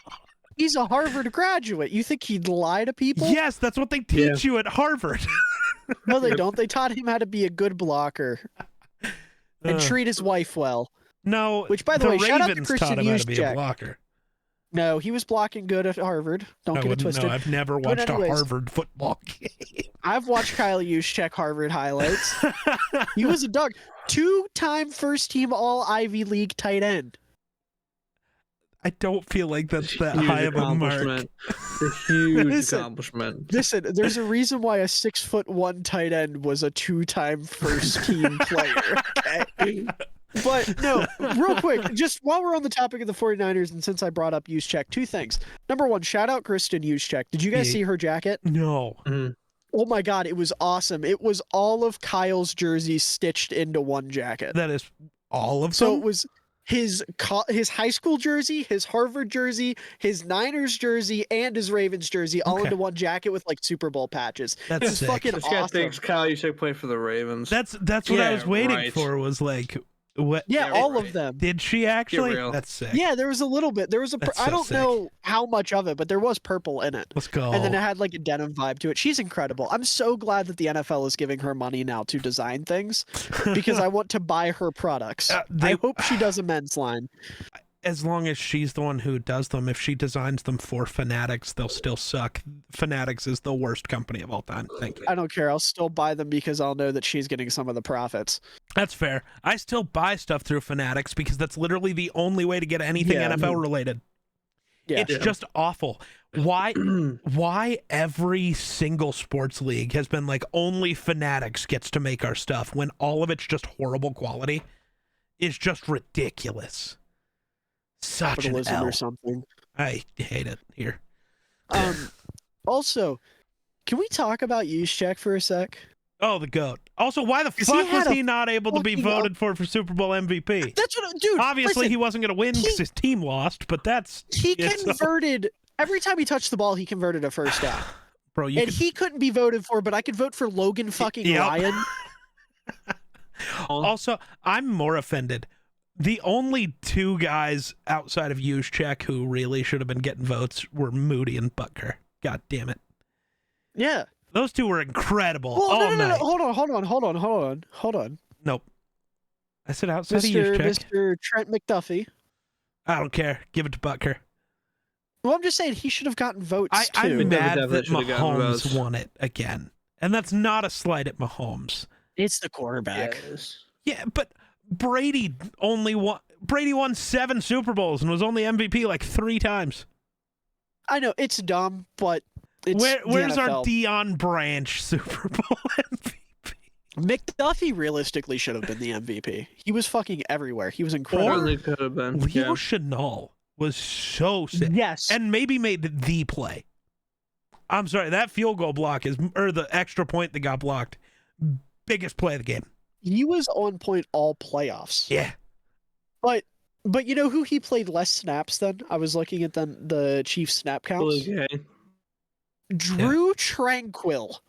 He's a Harvard graduate. You think he'd lie to people? Yes, that's what they teach you at Harvard. No, they don't. They taught him how to be a good blocker and treat his wife well. No, Which, by the way, shout out to Ravens Christian taught him how to be a Juszczyk. blocker. No, he was blocking good at Harvard. Don't I get it wouldn't twisted. know. I've never watched a Harvard football game. I've watched Kyle Juszczyk Harvard highlights. He was a dog. 2-time first-team All-Ivy League tight end. I don't feel like that's that Huge high of a mark. accomplishment. It's a huge Listen. accomplishment. Listen, there's a reason why a 6'1" tight end was a 2-time first-team player. Okay. But no, real quick, just while we're on the topic of the 49ers, and since I brought up Juszczyk, 2 things. Number 1, shout out Kristen Juszczyk. Did you guys see her jacket? No. Oh my God, it was awesome. It was all of Kyle's jerseys stitched into one jacket. That is all of So them? it was his high school jersey, his Harvard jersey, his Niners jersey, and his Ravens jersey all Okay. into one jacket with like Super Bowl patches. That's It was sick. fucking This guy awesome. thinks Kyle Juszczyk played for the Ravens. That's what I Yeah, was waiting right. for, was like, what? Yeah, Yeah, all right. of them. Did she actually? real. That's sick. Yeah, there was a little bit. There was That's I so don't sick. know how much of it, but there was purple in it. Let's go. And then it had like a denim vibe to it. She's incredible. I'm so glad that the NFL is giving her money now to design things because I want to buy her products. I hope she does a men's line. As long as she's the one who does them, if she designs them for Fanatics, they'll still suck. Fanatics is the worst company of all time. Thank you. I don't care. I'll still buy them because I'll know that she's getting some of the profits. That's fair. I still buy stuff through Fanatics because that's literally the only way to get anything Yeah. NFL related. Yeah. It's just awful. Why every single sports league has been like only Fanatics gets to make our stuff when all of it's just horrible quality is just ridiculous. Such an Capitalism L. or something. I hate it here. Also, can we talk about Juszczyk for a sec? Oh, the GOAT. Also, why the 'Cause he fuck had was a he not able to be fucking voted for Super Bowl MVP? That's what, dude. Obviously, listen, he wasn't going to win because his team lost, but that's... he yeah, so- converted every time he touched the ball. He converted a first down, Bro, you and could... he couldn't be voted for. But I could vote for Logan fucking Yep. Ryan. Also, I'm more offended. The only 2 guys outside of Juszczyk who really should have been getting votes were Moody and Butker. God damn it. Yeah. Those 2 were incredible Well, all no. night. Hold on. Nope. I said outside of Mr. Juszczyk. Mr. Trent McDuffie. I don't care. Give it to Butker. Well, I'm just saying he should have gotten votes too. I'm mad definitely that should have gotten Mahomes votes. won it again. And that's not a slight at Mahomes. It's the quarterback. Yeah, but Brady won 7 Super Bowls and was only MVP like 3 times. I know it's dumb, but it's Where's the our NFL. Deion Branch Super Bowl MVP? McDuffie realistically should have been the MVP. He was fucking everywhere. He was incredible. Certainly could have been. Leo Yeah. Chenal was so sick. Yes. And maybe made the play. I'm sorry, that field goal block or the extra point that got blocked, biggest play of the game. He was on point all playoffs. Yeah. But you know who he played less snaps than? I was looking at the Chiefs snap counts. Okay. Drew Tranquil.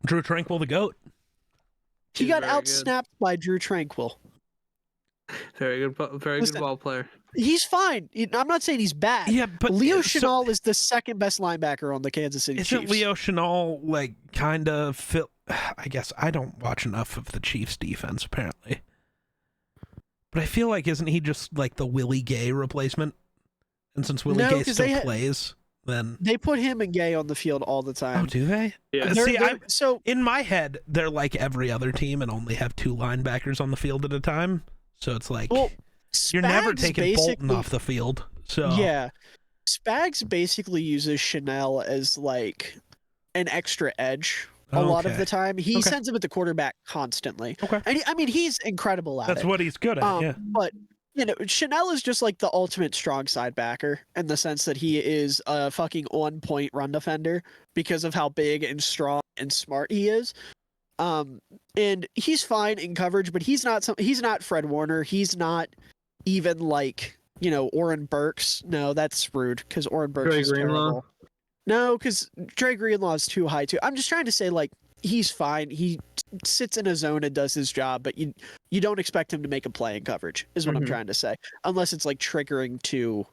Drew Tranquil, the GOAT. He He's got very good. outsnapped by Drew Tranquil. Very good Listen, ball player. He's fine. I'm not saying he's bad. Yeah, but Leo so- Chenal is the second best linebacker on the Kansas City Isn't Chiefs. Leo Chenal like kind of I guess I don't watch enough of the Chiefs defense apparently. But I feel like isn't he just like the Willie Gay replacement? And since Willie No, Gay 'cause still plays, then They put him and Gay on the field all the time. oh, do they? Yeah. See, So in my head, they're like every other team and only have 2 linebackers on the field at a time. So it's like well, you're never Spags taking Bolton basically- off the field. So Yeah. Spags basically uses Chanel as like an extra edge a lot of Okay. the time. He Okay. sends him at the quarterback constantly. Okay. And he's incredible at That's it. what he's good at. Yeah. But Chanel is just like the ultimate strong side backer in the sense that he is a fucking on point run defender because of how big and strong and smart he is. And he's fine in coverage, but he's not Fred Warner. He's not even like, Oren Burks. No, that's rude because Oren Burks Dre is Greenlaw? terrible. No, because Dre Greenlaw is too high too. I'm just trying to say like he's fine. He sits in a zone and does his job, but you don't expect him to make a play in coverage is what I'm Mhm. trying to say, unless it's like triggering to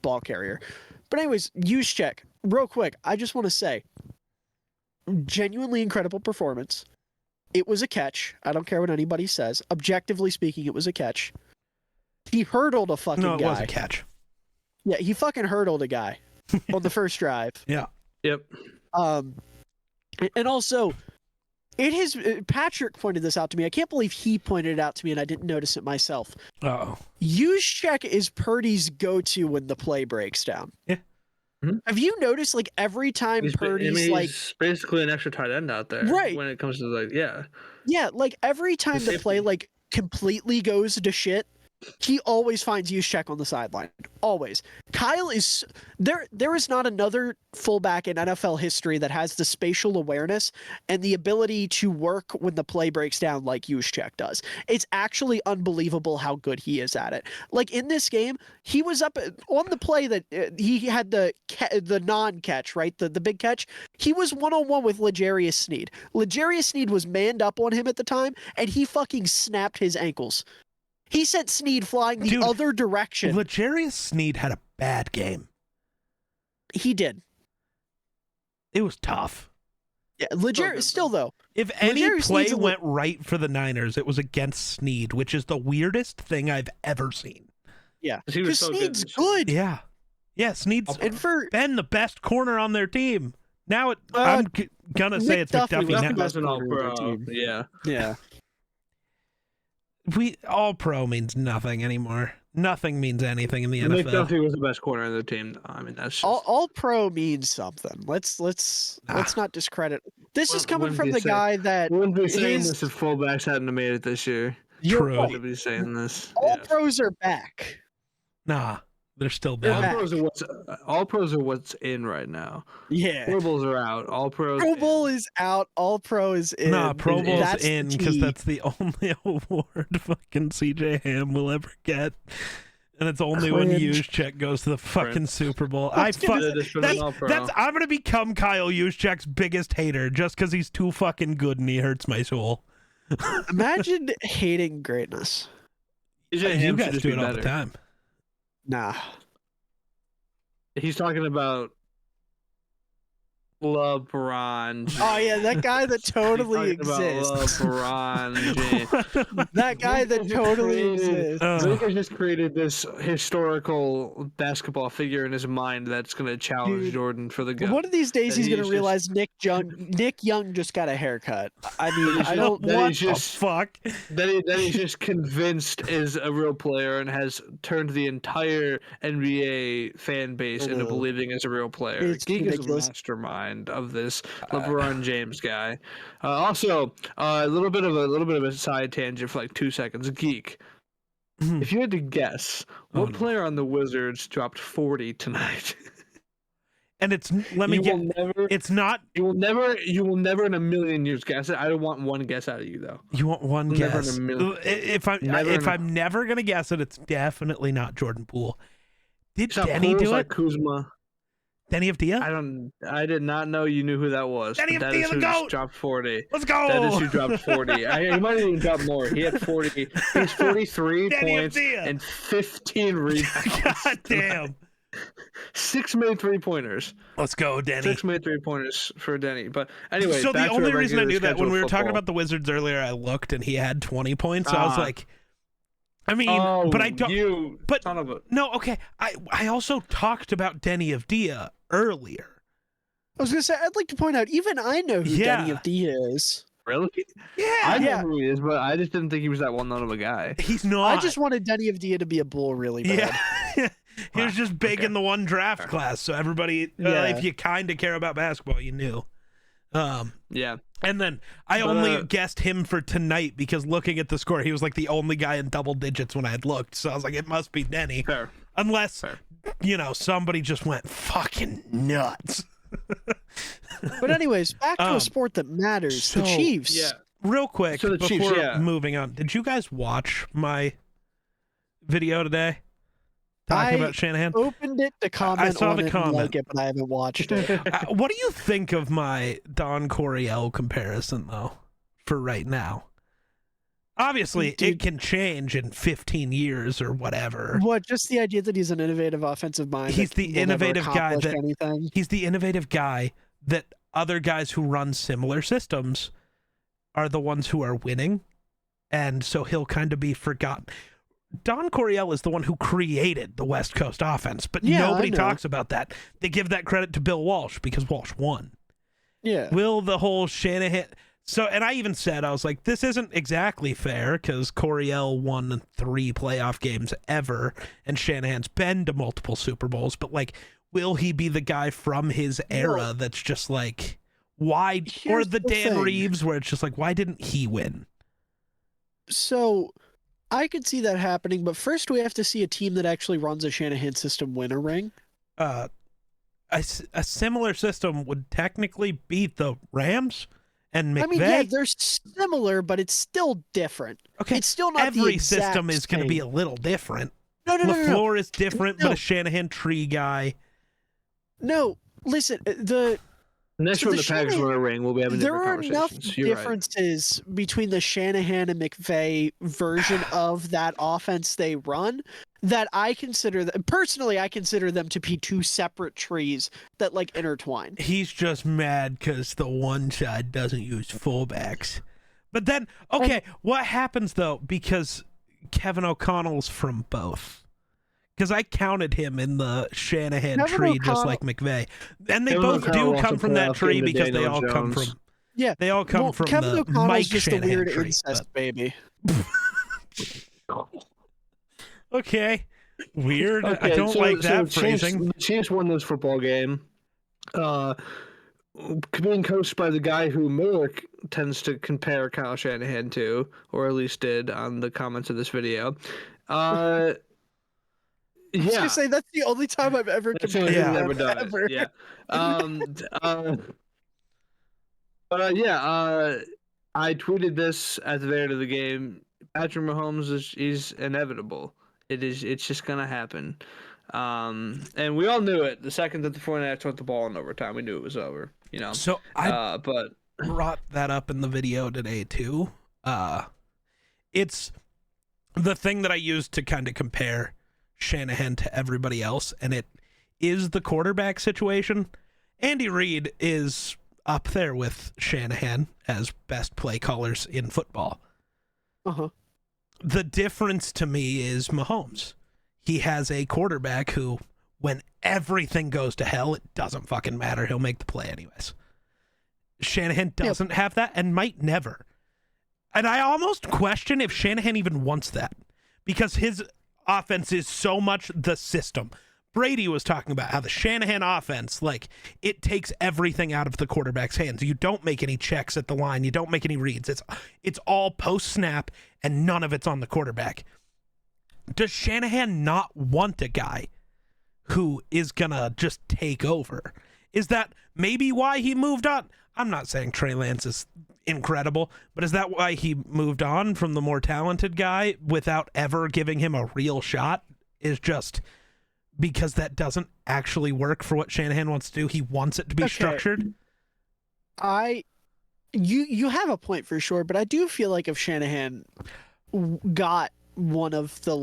ball carrier. But anyways, use check real quick. I just want to say, genuinely incredible performance. It was a catch. I don't care what anybody says. Objectively speaking, it was a catch. He hurdled a fucking No, it guy. was a catch. Yeah, he fucking hurdled a guy on the first drive. Yeah. Yep. And also, Patrick pointed this out to me. I can't believe he pointed it out to me and I didn't notice it myself. Oh. Use check is Purdy's go-to when the play breaks down. Yeah. Mhm. Have you noticed like every time Purdy's he's basically an extra tight end out there. Right. When it comes to like, yeah. like every time the safety. play like completely goes to shit, he always finds use check on the sideline. Always. Kyle is there is not another fullback in NFL history that has the spatial awareness and the ability to work when the play breaks down like Juszczyk does. It's actually unbelievable how good he is at it. Like in this game, he was up on the play that he had the non-catch, right? The big catch. He was one-on-one with L'Jarius Sneed. L'Jarius Sneed was manned up on him at the time and he fucking snapped his ankles. He sent Sneed flying the Dude, other direction. L'Jarius Sneed had a bad game. He did. It was tough. Yeah, L'Jarius still though. If any L'Jarius play Sneed's a went right for the Niners, it was against Sneed, which is the weirdest thing I've ever seen. Yeah, 'Cause he was because so good Sneed's this year. good. Yeah. Yeah, Sneed's And for been the best corner on their team. Now I'm gonna say Nick it's Duffy McDuffie was now. the best That's an all corner on pro. their team. Yeah. yeah, All pro means nothing anymore. Nothing means anything in the NFL. McDuffie was the best corner of the team. I mean, that's just, all pro means something. Let's not discredit. This is coming Wouldn't from be the saying- guy that wouldn't be saying his- this if fullbacks hadn't have made it this year. you're True. right. Wouldn't be saying this. All Yeah. pros are back. Nah, they're still They're bad. back. All pros are what's in right now. Yeah. Pro Bowls are out. All pros. Pro Bowl is out. All pro is in. Nah, Pro Bowl's That's the in because T. that's the only award fucking CJ Ham will ever get. And it's only when Cringe. Juszczyk goes to the fucking Cringe. Super Bowl. I was gonna say, I'm gonna become Kyle Juszczyk's biggest hater just because he's too fucking good and he hurts my soul. Imagine hating greatness. You guys do it all the time. Nah. He's talking about LeBron. Oh yeah, that guy that totally He's talking about exists. LeBron James. That guy that totally exists. Drake has just created this historical basketball figure in his mind that's going to challenge Dude, Jordan for the GOAT. One of these days that he's gonna he's realize Nick Young just got a haircut. I mean, I don't. that What he's the just- fuck? that he's just convinced is a real player and has turned the entire NBA fan base into believing is a real player. It's Geek is a ridiculous. mastermind of this LeBron James guy. Also, a little bit of a side tangent for like 2 seconds. Geek, if you had to guess, Oh, what no. player on the Wizards dropped 40 tonight? And let me You get. will never. It's not. You will never in a million years guess it. I don't want one guess out of you though. You want one Never in guess? a million. If I'm never gonna guess it, it's definitely not Jordan Poole. Did It's not Denny Poole, it's do like it? Kuzma. Denny of Dia? I did not know you knew who that was. Denny But of that Dia, is the who GOAT! dropped 40. Let's go! That is who dropped 40. He might have even dropped more. He had 40. He's 43 Denny of points Dia. and 15 rebounds. God damn. 6 made 3-pointers. Let's go, Denny. 6 made 3-pointers for Denny. But anyway, so the back to only our reason I regular knew that when we were scheduled talking football. about the Wizards earlier, I looked and he had 20 points. So I was like, I mean, Oh, but I don't. You But son of a. no, okay. I also talked about Denny of Dia earlier. I was gonna say, I'd like to point out, even I know who Yeah. Denny of Dia is. Really? Yeah, I know Yeah. who he is, but I just didn't think he was that well known of a guy. he's not. I just wanted Denny of Dia to be a bull really bad. Yeah. He was just big okay. in the one draft class, so everybody, Yeah. if you kind of care about basketball, you knew. Yeah. And then I only guessed him for tonight because looking at the score, he was like the only guy in double digits when I had looked. So I was like, it must be Denny. Fair. Unless, Fair. Somebody just went fucking nuts. But anyways, back to a sport that matters. so- The Chiefs. Yeah. Real quick, So the before Chiefs, yeah. moving on, did you guys watch my video today? Talking I about Shanahan? Opened it to comment saw on the it comment. and like it, but I haven't watched it. What do you think of my Don Coryell comparison, though, for right now? Obviously, Dude. it can change in 15 years or whatever. What? Just the idea that he's an innovative offensive mind. He's that the will never innovative guy accomplish that- anything. He's the innovative guy that other guys who run similar systems are the ones who are winning, and so he'll kind of be forgotten. Don Coryell is the one who created the West Coast offense, but Yeah, nobody I know. talks about that. They give that credit to Bill Walsh because Walsh won. Yeah. Will the whole Shanahan... So, and I even said, I was like, this isn't exactly fair because Coryell won 3 playoff games ever, and Shanahan's been to multiple Super Bowls, but like, will he be the guy from his era that's just like, why? Or Here's the the Dan thing. Reeves where it's just like, why didn't he win? So I could see that happening, but first we have to see a team that actually runs a Shanahan system win a ring. A similar system would technically beat the Rams and McVay. I mean, yeah, they're similar, but it's still different. Okay, It's still not the every exact system is going to be a same. little different. No. LaFleur is different, but No. a Shanahan tree guy. No, listen, Next So one the the Packers Shanahan- win a ring, we'll be having there different are enough conversations. You're right. differences between the Shanahan and McVay version of that offense they run that I consider personally I consider them to be 2 separate trees that like intertwine. He's just mad because the one side doesn't use fullbacks. But then, okay, what happens though? Because Kevin O'Connell's from both. Because I counted him in the Shanahan Kevin tree just O'Connell- like McVay. And they Kevin both O'Connell do wants come a from that playoff tree game to because they Daniel all come Jones. from Yeah, they all come well, from Kevin the O'Connell's Mike just Shanahan a weird tree. incest baby. Okay. Weird. I Okay, don't so- like so that phrasing. The Chiefs won this football game. Being coached by the guy who Miller tends to compare Kyle Shanahan to, or at least did on the comments of this video. I was Yeah, gonna say that's the only time I've ever that's the only compared thing Yeah. he's ever them, done. It. ever. Yeah. I tweeted this at the very end of the game. Patrick Mahomes is inevitable. It's just gonna happen. And we all knew it the second that the 49ers took the ball in overtime. We knew it was over. So I But brought that up in the video today too. It's the thing that I used to kind of compare Shanahan to everybody else, and it is the quarterback situation. Andy Reid is up there with Shanahan as best play callers in football. Uh-huh. The difference to me is Mahomes. He has a quarterback who, when everything goes to hell, it doesn't fucking matter. He'll make the play anyways. Shanahan doesn't have that and might never. And I almost question if Shanahan even wants that because his offense is so much the system. Brady was talking about how the Shanahan offense, like, it takes everything out of the quarterback's hands. You don't make any checks at the line. You don't make any reads. It's all post-snap, and none of it's on the quarterback. Does Shanahan not want a guy who is going to just take over? Is that maybe why he moved on? I'm not saying Trey Lance is incredible, but is that why he moved on from the more talented guy without ever giving him a real shot? Is just because that doesn't actually work for what Shanahan wants to do. He wants it to be structured. You have a point for sure, but I do feel like if Shanahan got one of the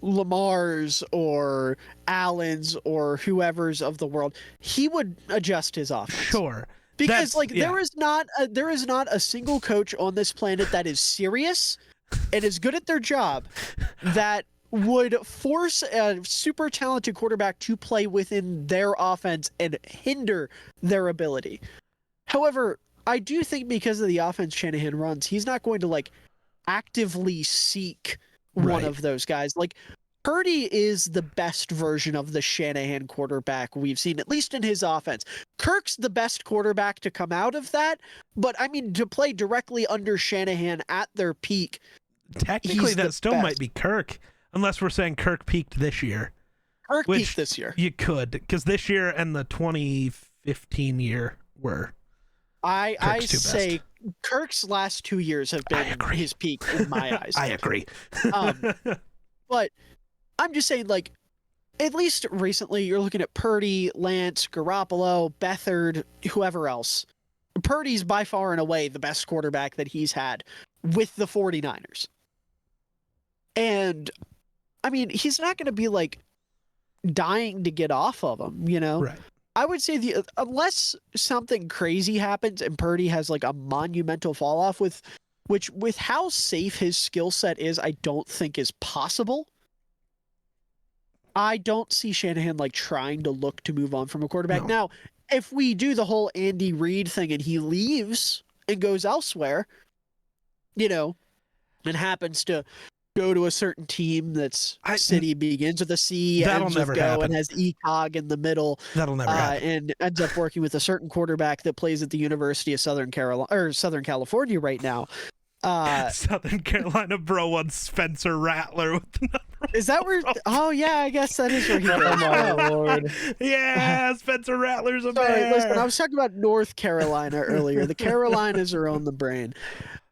Lamar's or Allen's or whoever's of the world, he would adjust his offense. Sure. Because there is not a single coach on this planet that is serious and is good at their job that would force a super talented quarterback to play within their offense and hinder their ability. However, I do think because of the offense Shanahan runs, he's not going to actively seek one of those guys. Purdy is the best version of the Shanahan quarterback we've seen, at least in his offense. Kirk's the best quarterback to come out of that, but I mean, to play directly under Shanahan at their peak. Technically, that still might be Kirk, unless we're saying Kirk peaked this year. Kirk peaked this year. You could, because this year and the 2015 year were. I say Kirk's last 2 years have been his peak in my eyes. I agree. But I'm just saying, at least recently, you're looking at Purdy, Lance, Garoppolo, Beathard, whoever else. Purdy's by far and away the best quarterback that he's had with the 49ers. And, I mean, he's not going to be, dying to get off of him, Right. I would say unless something crazy happens and Purdy has a monumental fall off with how safe his skill set is, I don't think is possible. I don't see Shanahan trying to look to move on from a quarterback. No. Now, if we do the whole Andy Reid thing and he leaves and goes elsewhere, and happens to go to a certain team that's city begins with a C, ends with go, and has ECOG in the middle. That'll never happen. And ends up working with a certain quarterback that plays at the University of Southern California right now. Southern Carolina bro wants Spencer Rattler with the number. Is that where? Oh yeah, I guess that is where he goes. Oh my lord! Yeah, Spencer Rattler's a Sorry, bear. listen, I was talking about North Carolina earlier. The Carolinas are on the brain.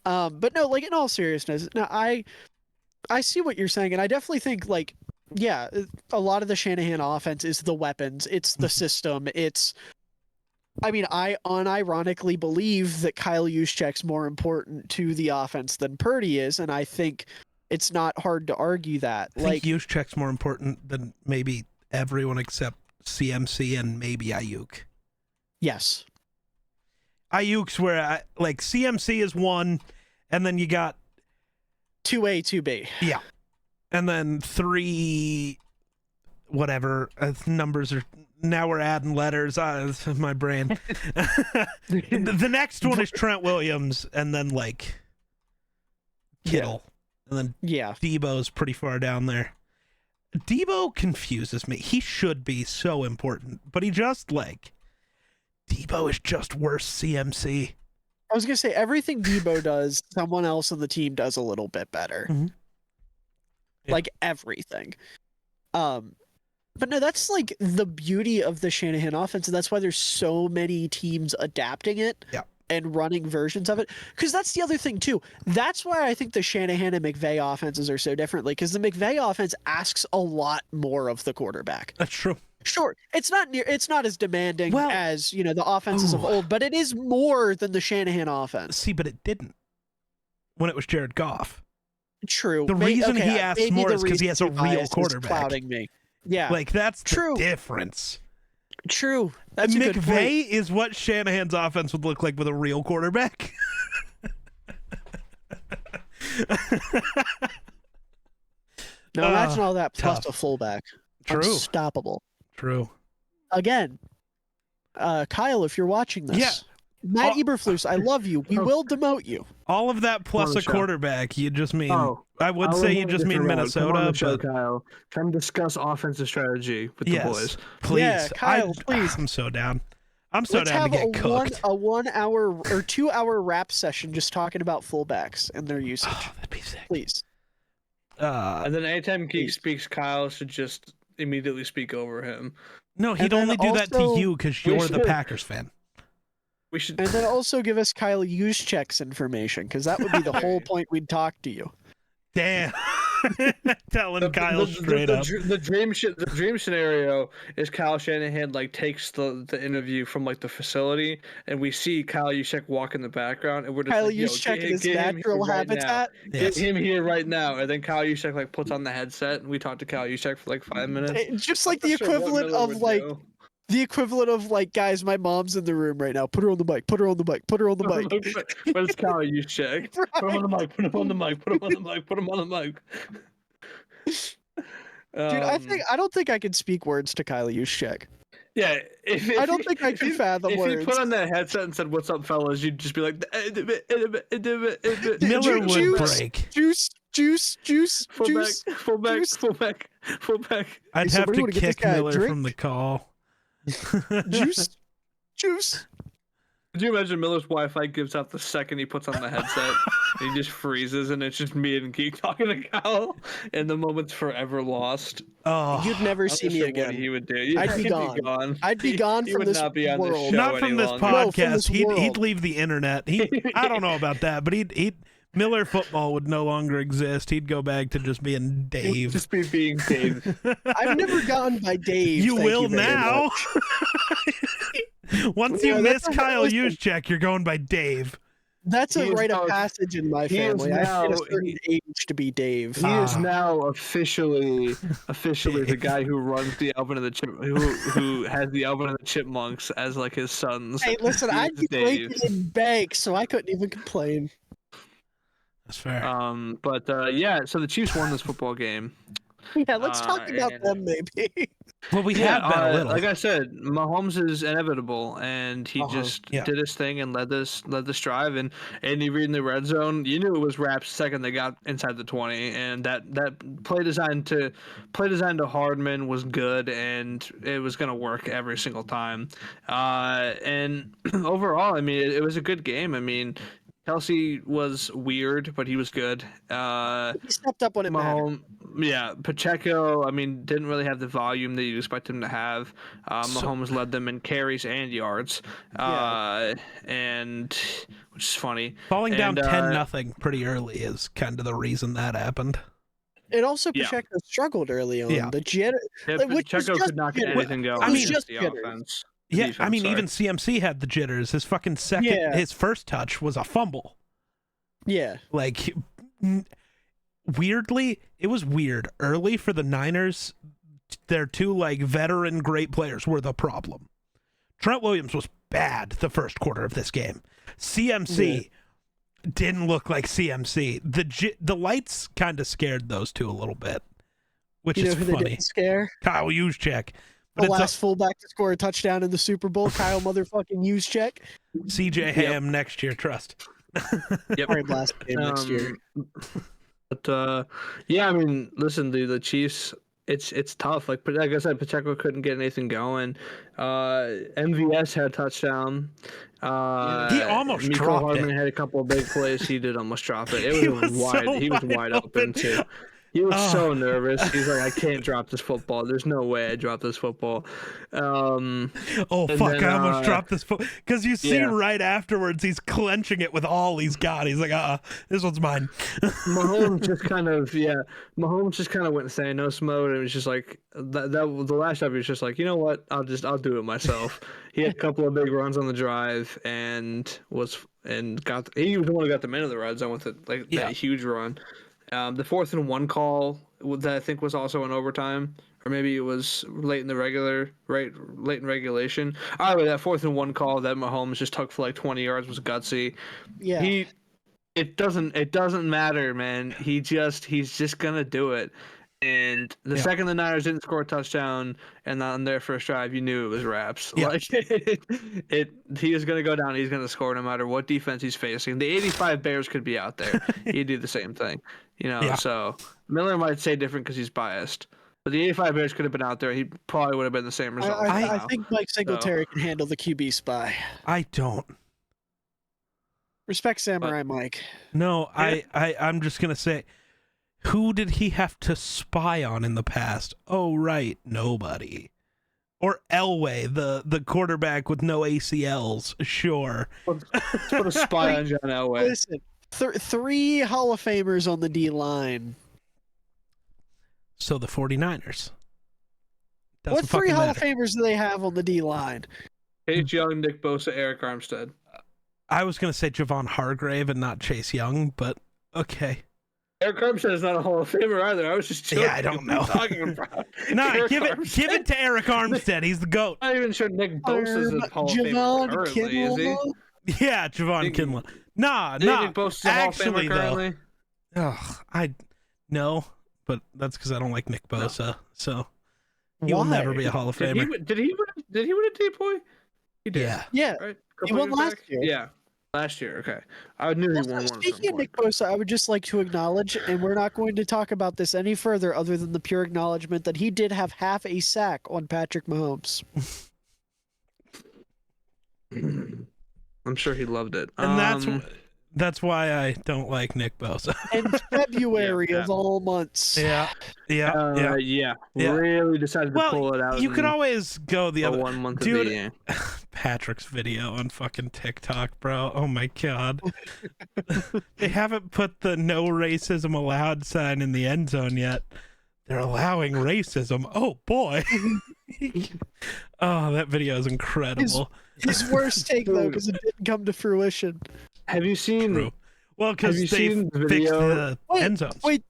But no, in all seriousness, no, I see what you're saying, and I definitely think a lot of the Shanahan offense is the weapons, it's the system, I unironically believe that Kyle Juszczyk's more important to the offense than Purdy is, and I think it's not hard to argue that. I think Juszczyk's more important than maybe everyone except CMC and maybe Ayuk. Yes. Ayuk's where CMC is one, and then you got 2A, 2B. Yeah. And then 3 whatever numbers are. Now we're adding letters. My brain. The next one is Trent Williams, and then Kittle, and then Debo's pretty far down there. Debo confuses me. He should be so important, but he just Debo is just worse CMC. I was gonna say everything Debo does, someone else on the team does a little bit better. Mm-hmm. Yeah. Everything. But no, that's the beauty of the Shanahan offense, and that's why there's so many teams adapting it and running versions of it. Because that's the other thing too. That's why I think the Shanahan and McVay offenses are so differently. Because the McVay offense asks a lot more of the quarterback. That's true. Sure, it's not as demanding as the offenses of old, but it is more than the Shanahan offense. See, but it didn't when it was Jared Goff. True. The reason he asks more is because he has a real quarterback. Clouding me. Yeah. That's true. The difference. True. That's a good point. McVay is what Shanahan's offense would look like with a real quarterback. Now imagine all that plus a fullback. True. Unstoppable. True. Again, Kyle, if you're watching this, Matt Eberflus, I love you. We will demote you. All of that plus a quarterback, you just mean... I would say you just mean Minnesota. Come on the show, Kyle. Come discuss offensive strategy with the boys. Please. Yeah, Kyle, please. I'm so down. I'm so down to get cooked. A 1 hour or 2 hour rap session just talking about fullbacks and their usage. Oh, that'd be sick. Please. And then anytime Geek speaks, Kyle should just immediately speak over him. No, he'd only do that to you because you're the Packers fan. We should. And then also give us Kyle Juszczyk's information, because that would be the whole point we'd talk to you. Damn. Telling Kyle straight up. The dream scenario is Kyle Shanahan like takes the interview from like the facility, and we see Kyle Juszczyk walk in the background, and we're just Kyle like, yo, Juszczyk in his get him here natural right now. habitat. Yes. Get him here right now, and then Kyle Juszczyk like puts on the headset, and we talk to Kyle Juszczyk for like 5 minutes. Just like the Not sure what equivalent Miller of would like do. the equivalent of like, guys, my mom's in the room right now. Put her on the mic. Put her on the mic. Put her on the mic. But it's Kyle Juszczyk. Put him on the mic. Put him on the mic. Put him on the mic. Put him on the mic. Dude, I don't think I can speak words to Kyle Juszczyk. Yeah, I don't think I can fathom if words. he put on that headset and said, "What's up, fellas?" You'd just be like, Miller would Juice. break. Juice. Fullback. I'd Hey, have somebody to wanna get this kick guy a Miller drink? from the call. Juice. Could you imagine Miller's Wi-Fi gives out the second he puts on the headset? He just freezes, and it's just me and Geek talking to Kyle, and the moment's forever lost. Oh, You'd never I'm see not me sure again. What he would do. Yeah, I'd be he'd gone. I'd be gone He from would this not be on world. this show not from any this longer. No, from podcast. this He'd world. leave the internet. I don't know about that, but he'd Miller football would no longer exist. He'd go back to just being Dave. Just be being Dave. I've never gone by Dave. You thank will very now. much. Once Yeah, you miss that's- Kyle listen. Juszczyk, you're going by Dave. That's He a is rite of now- passage in my he is family. I've hit a now- certain age to be Dave. He is Ah. now officially the guy who runs the Alvin and the Chip, who has the Alvin and the Chipmunks as like his sons. Hey, listen, He I'd is be Dave. breaking in banks, so I couldn't even complain. That's fair. Yeah. So the Chiefs won this football game. Yeah, let's talk about and- them, maybe. Well, we have been a little. Like I said, Mahomes is inevitable, and he just Yeah. did his thing and led this drive. And Andy Reid in the red zone, you knew it was wraps the second they got inside the 20. And that play design to Hardman was good, and it was going to work every single time. And overall, I mean, it was a good game. I mean, Kelsey was weird, but he was good. He stepped up when it mattered. Pacheco, I mean, didn't really have the volume that you expect him to have. Mahomes led them in carries and yards, and which is funny. Falling down and, 10-0 pretty early is kind of the reason that happened. And also, Yeah. Pacheco struggled early on. Yeah. The jitter, Yeah, which was Pacheco just could not get jitters. anything going. I mean, against just the jitters. offense. Yeah, Defense, I mean, sorry. even CMC had the jitters. His fucking his first touch was a fumble. Yeah. Like, weirdly, it was weird. Early for the Niners, their two, like, veteran great players were the problem. Trent Williams was bad the first quarter of this game. CMC didn't look like CMC. The lights kind of scared those two a little bit, which You know is who they funny. didn't scare? Kyle Juszczyk. The But it's last fullback to score a touchdown in the Super Bowl, Kyle motherfucking Juszczyk. CJ Ham next year, trust. Yep. Sorry, last game next year. But yeah, I mean, listen, the Chiefs, it's tough. Like I said, Pacheco couldn't get anything going. MVS had a touchdown. He almost Mecole dropped Hardman it. had a couple of big plays. He did almost drop it. He It was was wide. so He was wide wide open open. too. He was Oh. so nervous. He's like, I can't drop this football. There's no way I drop this football. Oh And fuck! then, I almost dropped this because you see yeah. right afterwards he's clenching it with all he's got. He's like, this one's mine. Mahomes just kind of went Thanos mode, and it was just like the last drive. He was just like, you know what? I'll do it myself. He had a couple of big runs on the drive, and he was the one who got them into the red zone with it, like Yeah. that huge run. The 4th and 1 call that I think was also in overtime, or maybe it was late in regulation. Either that 4th and 1 call that Mahomes just took for like 20 yards was gutsy. Yeah. It doesn't matter, man. He's just gonna do it. And the second the Niners didn't score a touchdown and on their first drive, you knew it was wraps. Yeah. Like he is gonna go down. He's gonna score no matter what defense he's facing. The 85 Bears could be out there. He'd do the same thing, you know. Yeah. So Miller might say different because he's biased, but the 85 Bears could have been out there. He probably would have been the same result. I think Mike Singletary can handle the QB spy. I don't. Respect Samurai Mike. No, I'm just gonna say, who did he have to spy on in the past? Oh right, nobody. Or Elway, the quarterback with no ACLs. Sure. Let's put a spy on John Elway. Listen, 3 Hall of Famers on the D line. So the 49ers. Doesn't What three fucking Hall of matter. Famers do they have on the D line? Chase Young, Nick Bosa, Eric Armstead. I was going to say Javon Hargrave and not Chase Young, but okay. Eric Armstead is not a Hall of Famer either. I was just joking. Yeah, I don't know. What are you talking about? Nah, Eric give Armstead? it to Eric Armstead. He's the GOAT. I'm not even sure Nick Bosa is a Hall of Famer Javon currently, is he? Kinlaw? Yeah, Javon Think- Kinlaw. Nah. Nick Bosa's a Hall of Actually, Famer though. currently? No, but that's because I don't like Nick Bosa. So he will Why? never be a Hall of Did he, Famer. did he win a DPOY? He did. Yeah. Yeah. Right? He Couple won years last back? year. Yeah. Last year, okay. I knew he Also, won one. at some speaking of point. Nick Bosa, I would just like to acknowledge, and we're not going to talk about this any further other than the pure acknowledgement that he did have half a sack on Patrick Mahomes. I'm sure he loved it. And that's why I don't like Nick Bosa. In February Yeah. of all months. yeah. Yeah. Yeah. Really decided to Well, pull it out. you could in always go the the other 1 month Dude, of the year. Patrick's video on fucking TikTok, bro. Oh my god. They haven't put the no racism allowed sign in the end zone yet. They're allowing racism. Oh boy. Oh, that video is incredible. His worst take, though, because it didn't come to fruition. Have you seen? True. Well, Have because you they seen the fixed video? the Wait, end zones. Wait,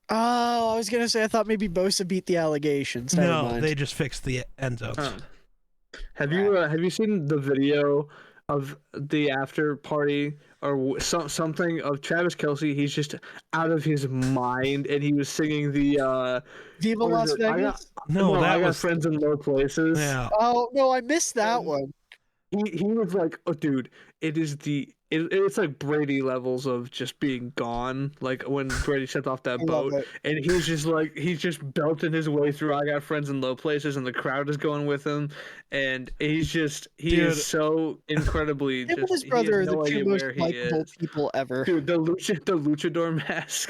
I was going to say, I thought maybe Bosa beat the allegations. Never No, mind. they just fixed the end zones. Oh. Have you seen the video of the after party or something of Travis Kelce? He's just out of his mind, and he was singing the Viva what Las is it? I Vegas? No, I that got was friends in low places. yeah. Oh, no, I missed that one. He was like, oh, dude, it's like Brady levels of just being gone. Like when Brady stepped off that I love boat, it. and he's just belting his way through. I got friends in low places, and the crowd is going with him, and he Dude. is so incredibly Him and just his he brother has are no the two idea most where he likable is. people ever. Dude, the luchador mask.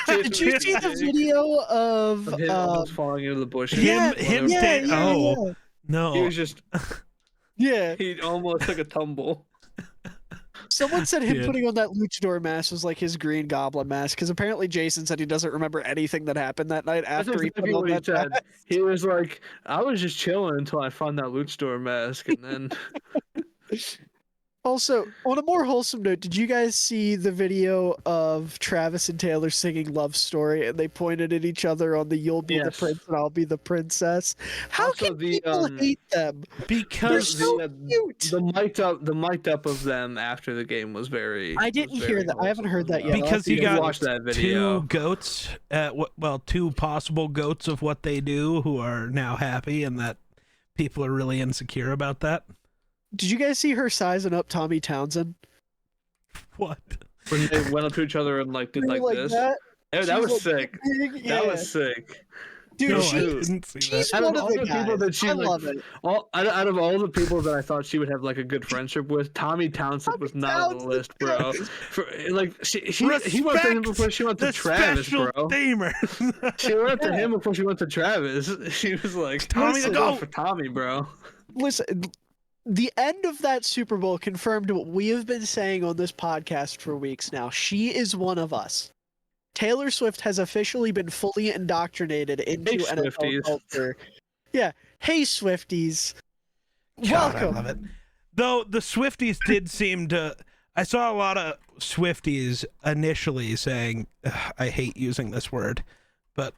Did you see the video of him almost falling into the bushes? Him- yeah, him yeah, da- yeah, oh. yeah. No. He was just Yeah. he almost took a tumble. Someone said him Dude. putting on that luchador mask was like his Green Goblin mask, because apparently Jason said he doesn't remember anything that happened that night That's after he put exactly on what he that said. mask. He was like, I was just chilling until I found that luchador mask, and then Also, on a more wholesome note, did you guys see the video of Travis and Taylor singing Love Story, and they pointed at each other on the "You'll be the Yes. prince and I'll be the princess"? How Also can the, people hate them? They're Because so the cute. the mic'd up of them after the game was very. I didn't was hear very that. I haven't wholesome heard as that well. yet. I'll Because have to you You go got watch that video. two goats, two possible goats of what they do who are now happy, and that people are really insecure about that. Did you guys see her sizing up Tommy Townsend? What? When they went up to each other and like did They were like this. that? Yeah, She that was like, sick. big- That yeah. was sick. Dude, No, I she, didn't see that. she's Out one of of all the the people guys. that she I like, love it. out of all the people that I thought she would have like a good friendship with, Tommy Townsend was not on the Townsend, list, bro. For like he went to him Respect before she went to The Travis, special bro. themer. She went to Yeah. him before she went to Travis. She was like, Tommy the "I'm going GOAT." for Tommy, bro." Listen, the end of that Super Bowl confirmed what we have been saying on this podcast for weeks now. She is one of us. Taylor Swift has officially been fully indoctrinated into Hey, NFL Swifties. culture. Yeah. Hey, Swifties. God, Welcome. I love it. Though the Swifties did seem to. I saw a lot of Swifties initially saying, "Ugh, I hate using this word," but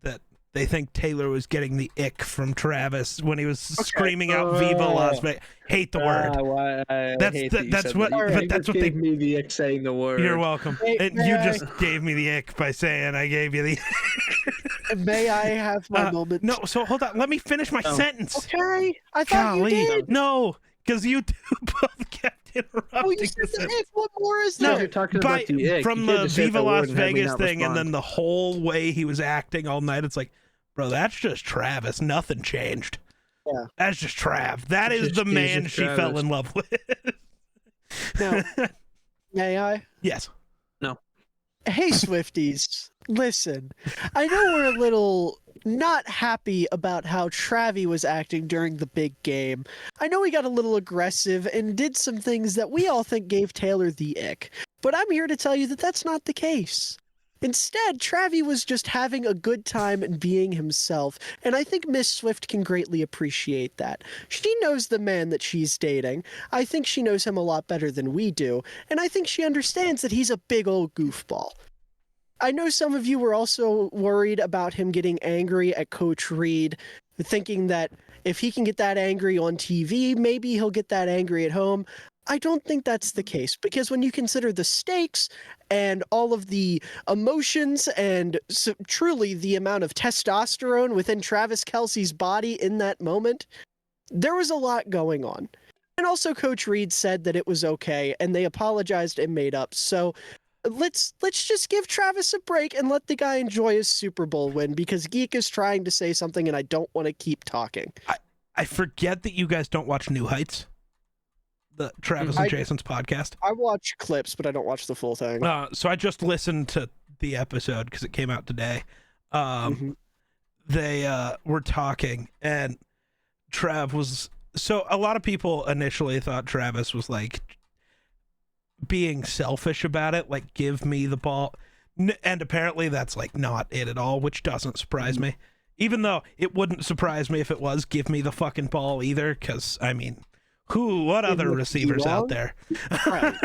that they think Taylor was getting the ick from Travis when he was screaming out "Viva Las Vegas." Hate the word. That's what- but that's what they- gave me the ick saying the word. You're welcome. Hey, And may you I- just gave me the ick by saying I gave you the. May I have my moment? No, so hold on. Let me finish my Oh. sentence. Okay. I thought Golly, you did. no, because you two both kept interrupting. Oh, you said the the ick. What more is No, there? you're talking by, about the ick. from You can't the just say Viva that word Las and have me Vegas not thing, and respond. then the whole way he was acting all night. It's like, bro, that's just Travis. Nothing changed. Yeah. That's just Trav. That It's is just- the he's man just she fell Travis. in love with. Now, may I? Yes. Hey, Swifties. Listen, I know we're a little not happy about how Travi was acting during the big game. I know he got a little aggressive and did some things that we all think gave Taylor the ick. But I'm here to tell you that that's not the case. Instead, Travi was just having a good time and being himself, and I think Miss Swift can greatly appreciate that. She knows the man that she's dating. I think she knows him a lot better than we do, and I think she understands that he's a big old goofball. I know some of you were also worried about him getting angry at Coach Reed, thinking that if he can get that angry on TV, maybe he'll get that angry at home. I don't think that's the case, because when you consider the stakes and all of the emotions and truly the amount of testosterone within Travis Kelce's body in that moment, there was a lot going on. And also Coach Reed said that it was okay, and they apologized and made up. So let's just give Travis a break and let the guy enjoy his Super Bowl win, because Geek is trying to say something and I don't want to keep talking. I forget that you guys don't watch New Heights, the Travis and Jason's podcast. I watch clips, but I don't watch the full thing. So I just listened to the episode because it came out today. They were talking, and Trav was... So a lot of people initially thought Travis was like being selfish about it, like, give me the ball. And apparently that's like not it at all, which doesn't surprise me. Even though it wouldn't surprise me if it was give me the fucking ball either, because, I mean, what other receivers out there? Right.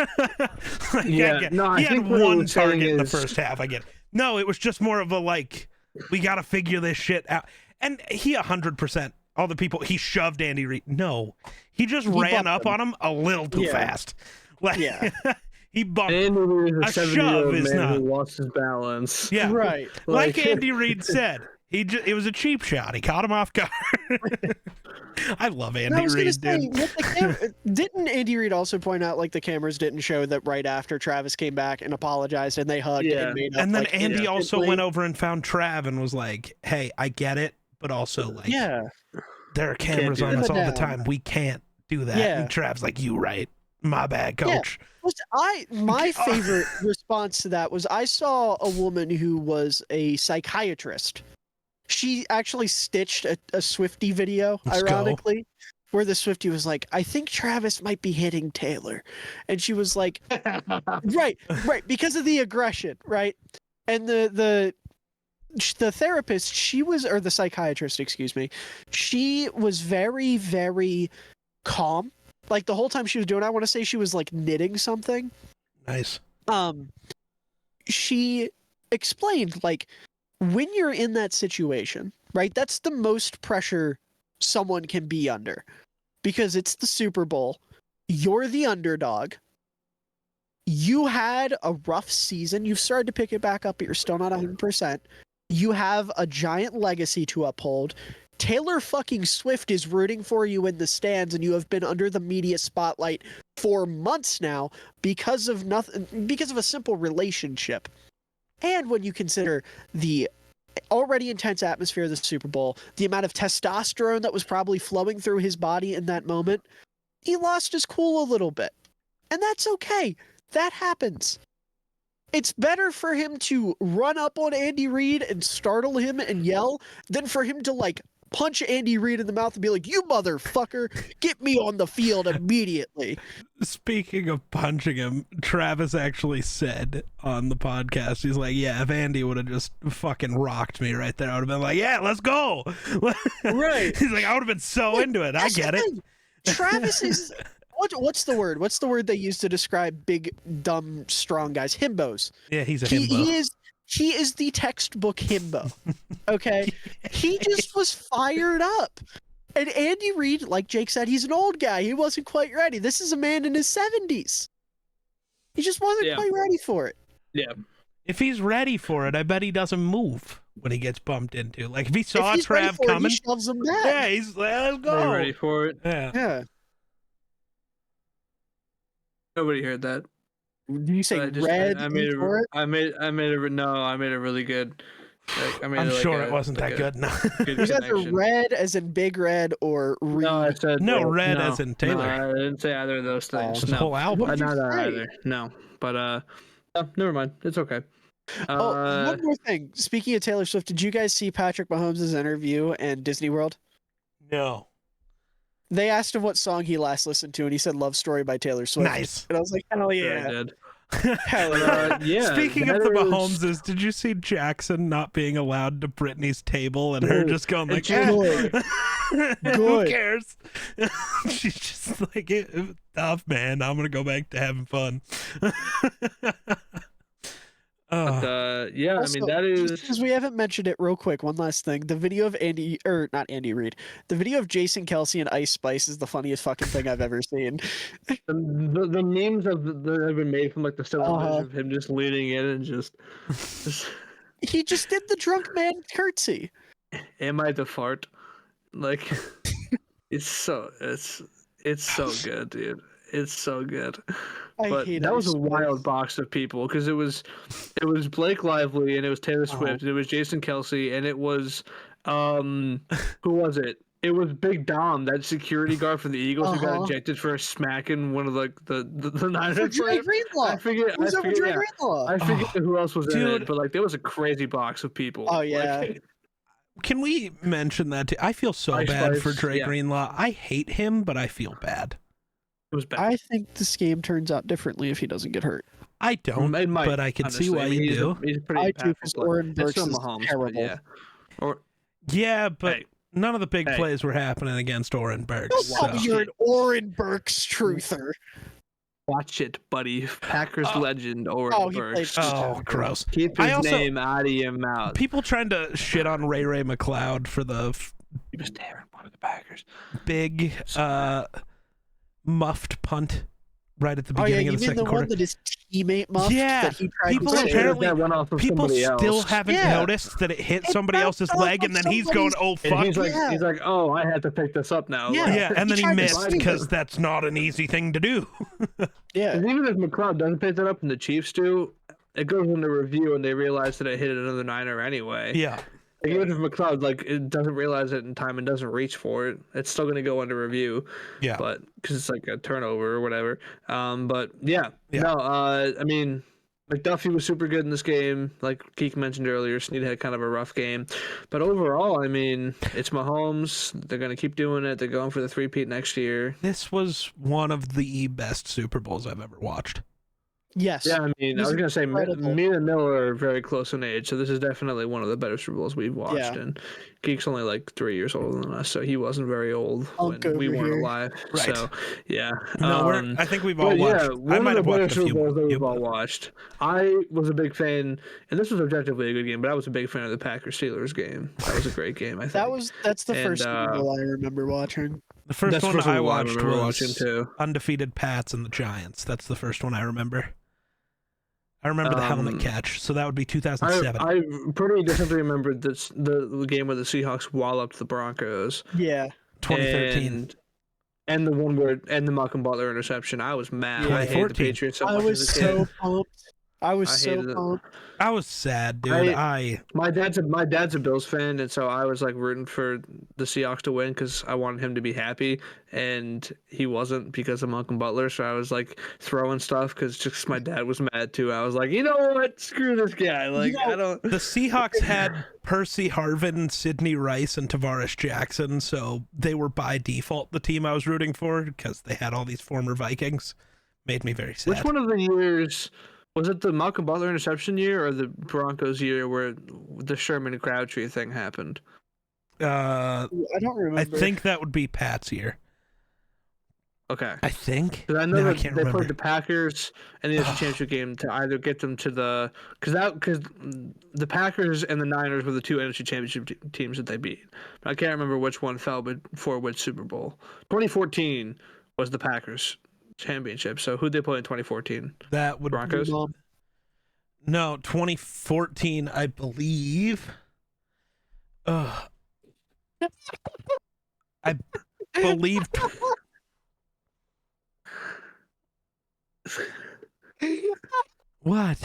Like, Yeah, no, he I had think what one I'm saying target in the is- first half, I get it. No, it was just more of a, like, we got to figure this shit out. And he 100%, all the people, he shoved Andy Reid. No, he just ran up on him a little too fast. Like, Yeah. he bumped. Andy Reid A is a shove 70-year-old is man not- who lost his balance. Yeah. Right. Like Andy Reid said, it was a cheap shot. He caught him off guard. I love And I Andy was gonna Reid, say, dude. with the didn't Andy Reid also point out, like, the cameras didn't show that right after Travis came back and apologized and they hugged Yeah. and made up, And then like, Andy also instantly? went over and found Trav and was like, "Hey, I get it, but also, like, Yeah. there are cameras do on that. us all the Down. time. We can't do that." Yeah. And Trav's like, "You right. My bad, Yeah. coach." My favorite response to that was, I saw a woman who was a psychiatrist. She actually stitched a Swiftie video, Let's go. ironically, where the Swiftie was like, I think Travis might be hitting Taylor. And she was like, right, because of the aggression, right? And the therapist, or the psychiatrist, excuse me, she was very, very calm. Like, the whole time she was doing, I want to say she was like knitting something. Nice. She explained, like, when you're in that situation, right, that's the most pressure someone can be under, because it's the Super Bowl. You're the underdog. You had a rough season. You've started to pick it back up, but you're still not 100%. You have a giant legacy to uphold. Taylor fucking Swift is rooting for you in the stands, and you have been under the media spotlight for months now because of a simple relationship. And when you consider the already intense atmosphere of the Super Bowl, the amount of testosterone that was probably flowing through his body in that moment, he lost his cool a little bit. And that's okay. That happens. It's better for him to run up on Andy Reid and startle him and yell than for him to, like, punch Andy Reid in the mouth and be like, "You motherfucker, get me on the field immediately." Speaking of punching him, Travis actually said on the podcast, he's like, "Yeah, if Andy would have just fucking rocked me right there, I would have been like, yeah, let's go." Right. He's like, I would have been so into it. I That's get the it. thing. Travis is what's the word? What's the word they use to describe big, dumb, strong guys? Himbos. Yeah, he's a himbo. He is the textbook himbo. Okay? He just was fired up. And Andy Reid, like Jake said, he's an old guy. He wasn't quite ready. This is a man in his 70s. He just wasn't quite ready for it. Yeah. If he's ready for it, I bet he doesn't move when he gets bumped into. Like, if he saw If he's ready Trav for it, coming, he shoves him back. yeah, he's like, let's Are go. you ready for it? Yeah. Yeah. Nobody heard that. Did you say But red I made for it? I made it really good. Like, I made I'm it like sure a- it wasn't like that a good. No, good Was that the connection. red as in big red or Reed? No, I said No, red as in Taylor. No, I didn't say either of those things. It's a no, whole album. What did not you that say? either. No, but no, never mind. It's okay. One more thing. Speaking of Taylor Swift, did you guys see Patrick Mahomes' interview in Disney World? No. They asked him what song he last listened to, and he said "Love Story" by Taylor Swift. Nice. And I was like, "Hell sure I yeah!" did. Hell yeah. Yeah. Speaking of that the is- Mahomeses, did you see Jackson not being allowed to Brittany's table and her Dude, just going like, Good. Who Good. cares? She's just like, tough, man. I'm gonna go back to having fun. yeah, I Also, mean that just is because we haven't mentioned it real quick, one last thing. The video of not Andy Reid. The video of Jason Kelsey and Ice Spice is the funniest fucking thing I've ever seen. the memes that have been made from like the still Uh-huh. image of him just leaning in and just He just did the drunk man curtsy. am I the fart? Like it's so good, dude. It's so good. I But hate that was Ice a Spice. wild box of people because it was Blake Lively and it was Taylor Uh-huh. Swift and it was Jason Kelsey and it was who was it? It was Big Dom, that security guard for the Eagles who got Uh-huh. ejected for smacking one of the Niners For Dre players. Greenlaw. I forget. It was over Dre Yeah. Greenlaw. I forget Oh, who else was in dude. it, but like there was a crazy box of people. Oh, Like, yeah. it Can we mention that too? I feel so Ice bad for Spice, Dre yeah. Greenlaw. I hate him, but I feel bad. was bad. I think this game turns out differently if he doesn't get hurt. I don't, It might, but I can see honestly. why I mean, you do. He's a pretty I do impactful because player. Oren It's Burks still is Mahomes, but terrible. yeah. Or Yeah, but hey, none of the big Hey. plays were happening against Oren Burks. Don't tell me so- you're an Oren Burks truther. watch it, buddy. Packers Oh. legend Oren Oh, he Burks. played- Oh, gross. Keep I his also- name out of your mouth. People trying to shit on Ray McLeod for the He was terrible for the Packers. big muffed punt right at the Oh yeah, beginning you of the mean the second one quarter. that his teammate muffed? Yeah, that he tried people to Pretty save? sure apparently- that went off of People somebody still else. haven't Yeah. noticed that it hit It somebody bounced else's off leg, of and then he's going, somebody's- "Oh And fuck!" he's like, Yeah. he's like, oh, I had to pick this up now. Yeah. Like, Yeah, and then he tried to missed save because him. that's not an easy thing to do. Yeah. And even if McLeod doesn't pick that up and the Chiefs do, it goes into review and they realize that it hit another Niner anyway. Yeah, Like, even if McLeod it doesn't realize it in time and doesn't reach for it, it's still going to go under review. yeah. But because it's like a turnover or whatever. But yeah. Yeah. No. I mean, McDuffie was super good in this game. Like Geek mentioned earlier, Snead had kind of a rough game, but overall, I mean, it's Mahomes. They're going to keep doing it. They're going for the 3-peat next year. This was one of the best Super Bowls I've ever watched. Yes. Yeah, I mean, I He's was gonna say incredible. me and Miller are very close in age, so this is definitely one of the better Super Bowls we've watched. Yeah. And Geek's only like 3 years older than us, so he wasn't very old Hulk when we over weren't here. alive. Right. So yeah, No, I think we've all but watched. yeah, I one might of have the better watched a Super few Bowls more. that than you, we've all but- watched. I was a big fan, and this was objectively a good game, but I was a big fan of the Packers Steelers game. That was a great game. I think That's the And, first Super Bowl I remember watching. The first That's the one first I Super Bowl watched remember was watching too. undefeated Pats and the Giants. That's the first one I remember. I remember the helmet catch, so that would be 2007. I pretty distinctly remember the game where the Seahawks walloped the Broncos. Yeah. 2013. And the one where the Malcolm Butler interception. I was mad. I hated the 2014. Patriots so I much was as a kid. so pumped. I was I so hated it. pumped. I was sad, dude. My dad's a Bills fan, and so I was like rooting for the Seahawks to win because I wanted him to be happy, and he wasn't because of Malcolm Butler. So I was like throwing stuff because just my dad was mad too. I was like, you know what? Screw this guy. Like I don't. The Seahawks had Percy Harvin, Sidney Rice, and Tavares Jackson, so they were by default the team I was rooting for because they had all these former Vikings. Made me very sad. Which one of the years was it? The Malcolm Butler interception year or the Broncos year where the Sherman and Crabtree thing happened? I I don't remember. think that would be Pat's year. Okay. I think. Because I know No, I that can't they remember. played the Packers and the NFC Championship game to either get them to the because the Packers and the Niners were the two NFC Championship teams that they beat. But I can't remember which one fell before which Super Bowl. 2014 was the Packers championship. So who'd they play in 2014? That would Broncos. No, 2014, I believe. I believe. What?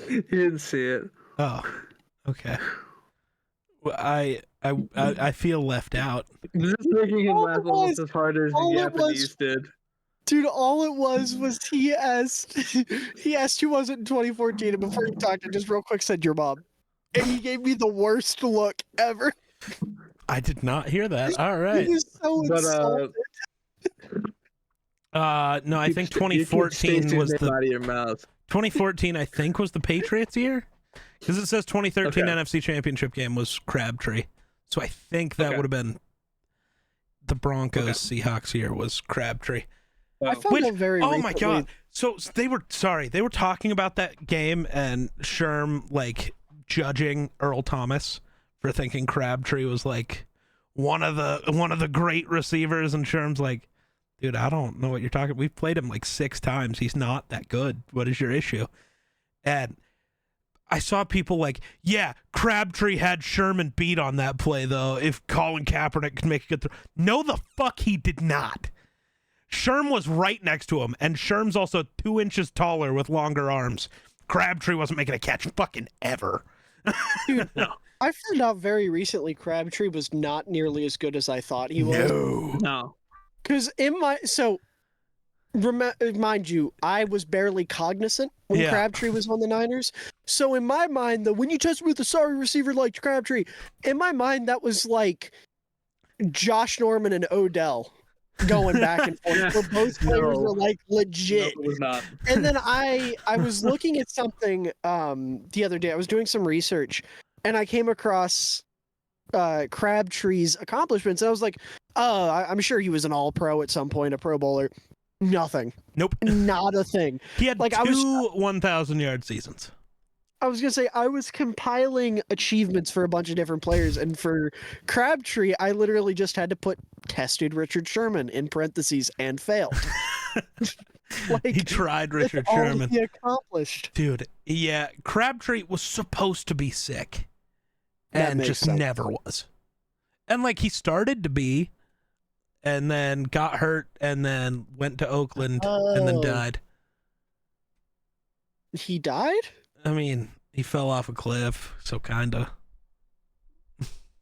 You didn't see it. Oh, okay. Well, I feel left out. This is making him All laugh it almost was- as hard as all the it was- Japanese did. Dude, all it was he asked who was it in 2014, and before he talked, I just real quick said your mom. And he gave me the worst look ever. I did not hear that. All He right. was so But insulted. No, I think You keep 2014 Stacey's was name the out of your mouth. 2014. I think was the Patriots year, because it says 2013 Okay. NFC Championship game was Crabtree. So I think that Okay. would have been the Broncos Seahawks year was Crabtree. I Oh. found out very Oh my recently- god! So they were talking about that game and Sherm like judging Earl Thomas for thinking Crabtree was like one of the great receivers, and Sherm's like, dude, I don't know what you're talking. We've played him like 6 times. He's not that good. What is your issue? And I saw people like, yeah, Crabtree had Sherman beat on that play though. If Colin Kaepernick could make a good throw, no, the fuck he did not. Sherm was right next to him, and Sherm's also 2 inches taller with longer arms. Crabtree wasn't making a catch fucking ever. Dude, I found out very recently Crabtree was not nearly as good as I thought he was. No. Because mind you, I was barely cognizant when Yeah. Crabtree was on the Niners. So in my mind, when you test me with a sorry receiver like Crabtree, in my mind that was like Josh Norman and Odell going back and forth. Where both players No. were like No, legit. it was not. And then I was looking at something the other day. I was doing some research, and I came across Crabtree's accomplishments. And I was like, oh, I'm sure he was an All-Pro at some point, a Pro Bowler. Nothing. Nope. Not a thing. He had Like, I two 1,000-yard seasons. I was gonna say I was compiling achievements for a bunch of different players, and for Crabtree, I literally just had to put tested Richard Sherman in parentheses and failed. Like, He tried that's Richard all Sherman. he accomplished. Dude, yeah, Crabtree was supposed to be sick That and makes just sense. never was. And like he started to be and then got hurt and then went to Oakland and then Oh. died. He died? I mean, he fell off a cliff, so kinda.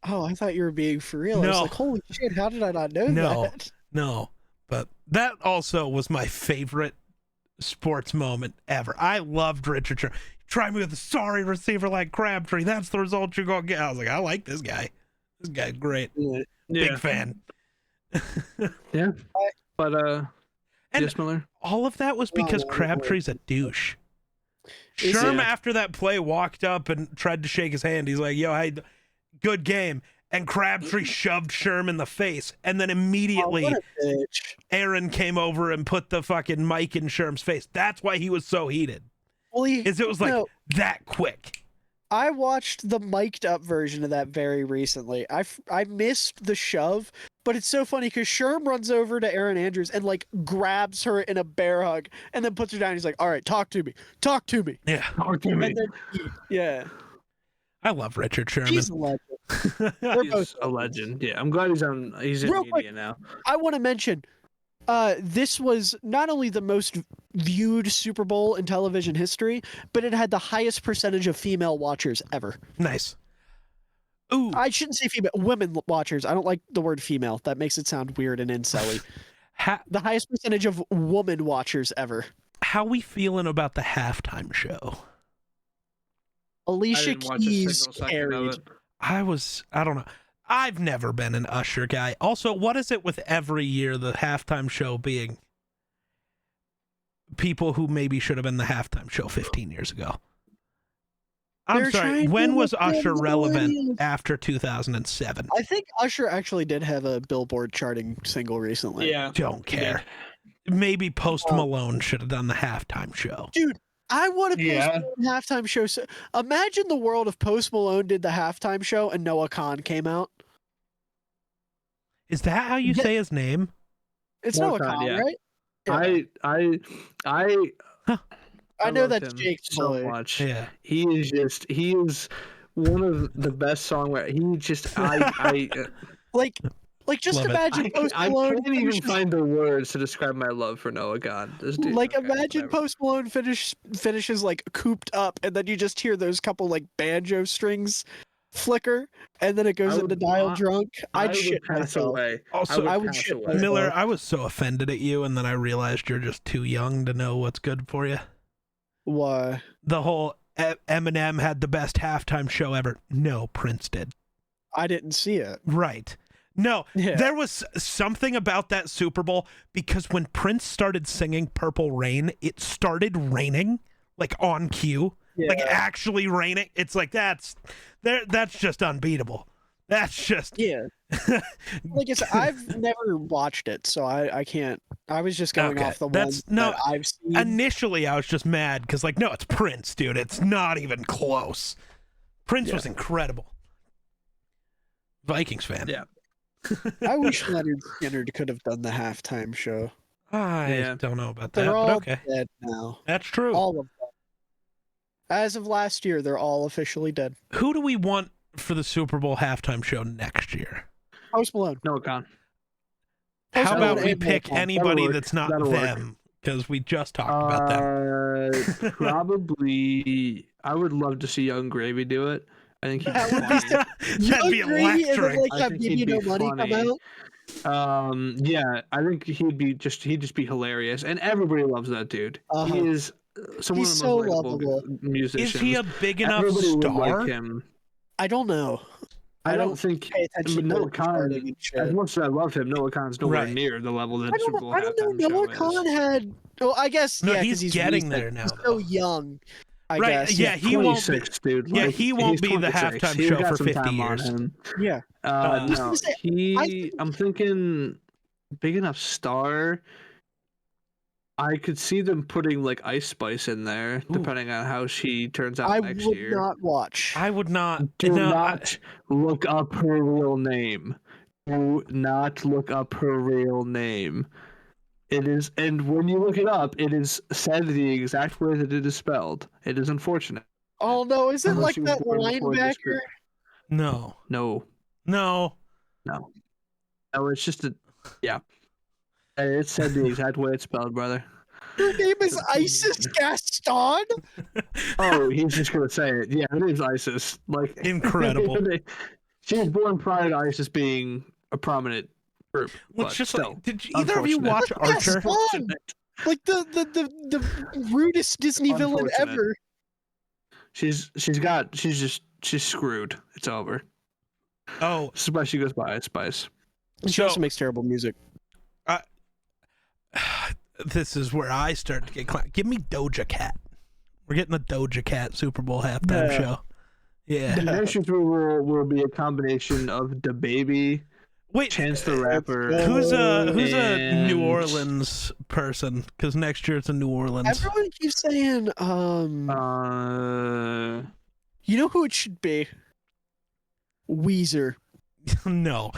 Oh, I thought you were being for real. I was No. like, holy shit, how did I not know No. that? No, but that also was my favorite sports moment ever. I loved Richard Sherman. Try me with a sorry receiver like Crabtree. That's the result you're gonna get. I was like, I like this guy. This guy's great. Yeah. Big fan. Yeah. But And yes, Miller. all of that was because Crabtree's a douche. Is Sherm, he? after that play, walked up and tried to shake his hand. He's like, yo, hey, good game. And Crabtree shoved Sherm in the face. And then Oh, immediately what a bitch. Aaron came over and put the fucking mic in Sherm's face. That's why he was so heated. Well, Is it was like no, that quick. I watched the mic'd up version of that very recently. I missed the shove, but it's so funny because Sherm runs over to Aaron Andrews and like grabs her in a bear hug and then puts her down. He's like, all right, talk to me. Talk to me. Yeah. Talk to And then, yeah, I love Richard Sherman. he's a legend. They're He's both a legend. Yeah, I'm glad he's in Real media quick. now. I want to mention, this was not only the most viewed Super Bowl in television history, but it had the highest percentage of female watchers ever. Nice. Ooh. I shouldn't say female, women watchers. I don't like the word female. That makes it sound weird and incelly. The highest percentage of woman watchers ever. How we feeling about the halftime show? Alicia didn't watch a Keys single second of carried. it. I don't know. I've never been an Usher guy. Also, what is it with every year the halftime show being people who maybe should have been the halftime show 15 years ago? I'm They're sorry. trying to When was look good Usher as relevant millennials. after 2007? I think Usher actually did have a Billboard charting single recently. Yeah. Don't care. Maybe Post Malone should have done the halftime show. Dude, I want to Yeah. Post Malone halftime show. So, imagine the world if Post Malone did the halftime show and Noah Khan came out. Is that how you Yeah. say his name? It's Noah Noah Khan, Khan, yeah. right? Yeah. I I know love that's him Jake's so boy. much. Yeah. He is one of the best songwriters. He just Like just Love it. imagine Post I Malone can't even finishes- find the words to describe my love for Noah Khan. This dude, like okay, imagine whatever. Post Malone finishes like cooped up, and then you just hear those couple like banjo strings flicker, and then it goes I into would dial not- drunk. I I'd would shit pass myself. away. Also, I would pass shit away. myself. Miller, I was so offended at you, and then I realized you're just too young to know what's good for you. Why? The whole Eminem had the best halftime show ever. No, Prince did. I didn't see it. Right. No, Yeah. there was something about that Super Bowl because when Prince started singing Purple Rain, it started raining like on cue, like actually raining. It's like that's just unbeatable. That's just Yeah. Like I said, I've never watched it, so I can't. I was just going Okay, off the that's- ones no, that I've seen. initially I was just mad because like no, it's Prince, dude. It's not even close. Prince was incredible. Vikings fan. Yeah. I wish Leonard Skinner could have done the halftime show. I don't know about They're that, all but okay. dead now. That's true. All of them. As of last year, they're all officially dead. Who do we want for the Super Bowl halftime show next year? Post Malone. Noah Khan. How Post about Malone we and pick Malone. anybody work. that's not That'll work. them? Because we just talked about them. Probably. I would love to see Young Gravy do it. I think he'd be That would be funny. That'd be Young Gravy and then, electric. like, I have think Give he'd You be No Money come funny. out. Yeah, I think he'd just be hilarious, and everybody loves that dude. Uh-huh. He is someone He's of the so most likable lovable. musicians. Is he a big enough Everybody would star? like him. I don't know. I I don't don't think Pay attention Noah to Khan. charting and shit. As much as I love him, Noah Khan's nowhere Right. near the level that I Super Bowl don't halftime know. Noah show Khan is. had. Well, I guess No, yeah, he's 'cause he's getting recent. there now, He's though. so young. I Right, guess. yeah, he won't be. 26, dude. Yeah, Like, he won't he's be the 26. halftime He's show got for some 50 time on years. him. Yeah. I was No, gonna say, I'm thinking big enough star. I could see them putting like Ice Spice in there, Ooh. depending on how she turns out I next would year. not watch. I would not. Do no, not look up her real name. Do not look up her real name. It is, and when you look it up, it is said the exact way that it is spelled. It is unfortunate. Oh no! Is it Unless like she was that born before this linebacker? group. no, No, no. no, it's just a, yeah. It said the exact way it's spelled, brother. Her name is Isis Gaston. Oh, he's just gonna say it. Yeah, her name's Isis. Like Incredible. She was born prior to Isis being a prominent group. Well, but it's just still, like, did either of you watch unfortunate. Archer? Gaston, like the rudest Disney villain Unfortunate. ever. She's screwed. It's over. Oh, Spice, she goes by Spice. She So- also makes terrible music. this is where I start to get give me Doja Cat. We're getting the Doja Cat Super Bowl halftime Yeah. show. Yeah. The next will be a combination of DaBaby, Wait, Chance the Rapper. who's a New and, Orleans person? Because next year it's in New Orleans. Everyone keeps saying, you know who it should be? Weezer. No.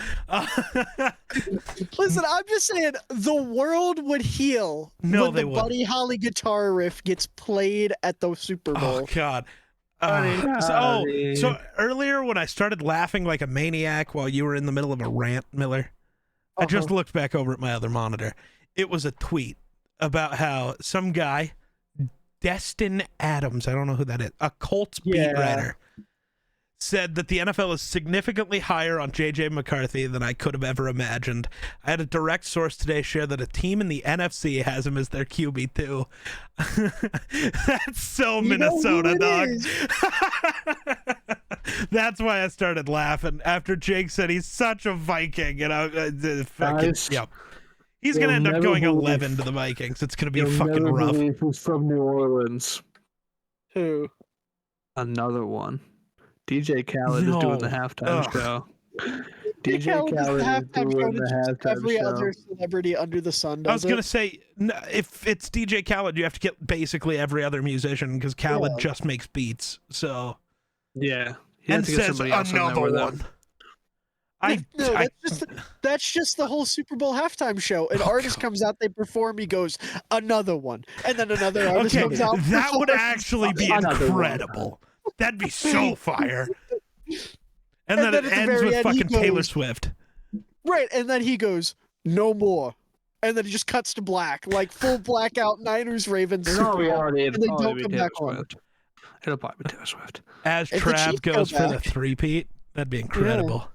Listen, I'm just saying the world would heal No, when they the wouldn't. Buddy Holly guitar riff gets played at the Super Bowl. Oh God. Sorry. So earlier when I started laughing like a maniac while you were in the middle of a rant, Miller, I just looked back over at my other monitor. It was a tweet about how some guy, Destin Adams, I don't know who that is, a Colts beat Yeah. writer, said that the NFL is significantly higher on J.J. McCarthy than I could have ever imagined. I had a direct source today share that a team in the NFC has him as their QB too. That's so You know who Minnesota, it dog. is. That's why I started laughing after Jake said he's such a Viking, and Guys, yep. He's gonna you'll end up never going believe- 11 to the Vikings. It's gonna be You'll fucking never rough. believe who's from New Orleans. Who? Another one. DJ Khaled is doing the No. halftime Ugh. show. DJ Khaled Khaled is is the halftime show doing to the just halftime every show. other celebrity under the sun does I was gonna it. say, if it's DJ Khaled, you have to get basically every other musician because Khaled Yeah. just makes beats. So Yeah. He and has to get says somebody else on there another with him. one. I That's just the whole Super Bowl halftime show. An Oh, artist God. comes out, they perform, he goes, another one. And then another artist okay, comes out. that would performs. actually be Another one. incredible. That'd be so fire. And then And then it at the ends very with end, he fucking Taylor goes- Swift. Right, and then he goes, no more. And then he just cuts to black, like full blackout Niners Ravens. In Super all Bowl. reality, and it'll they probably don't be come Taylor back on. Swift. It'll probably be Taylor Swift. As If the Trav Chiefs go goes for the back- three-peat, that'd be incredible.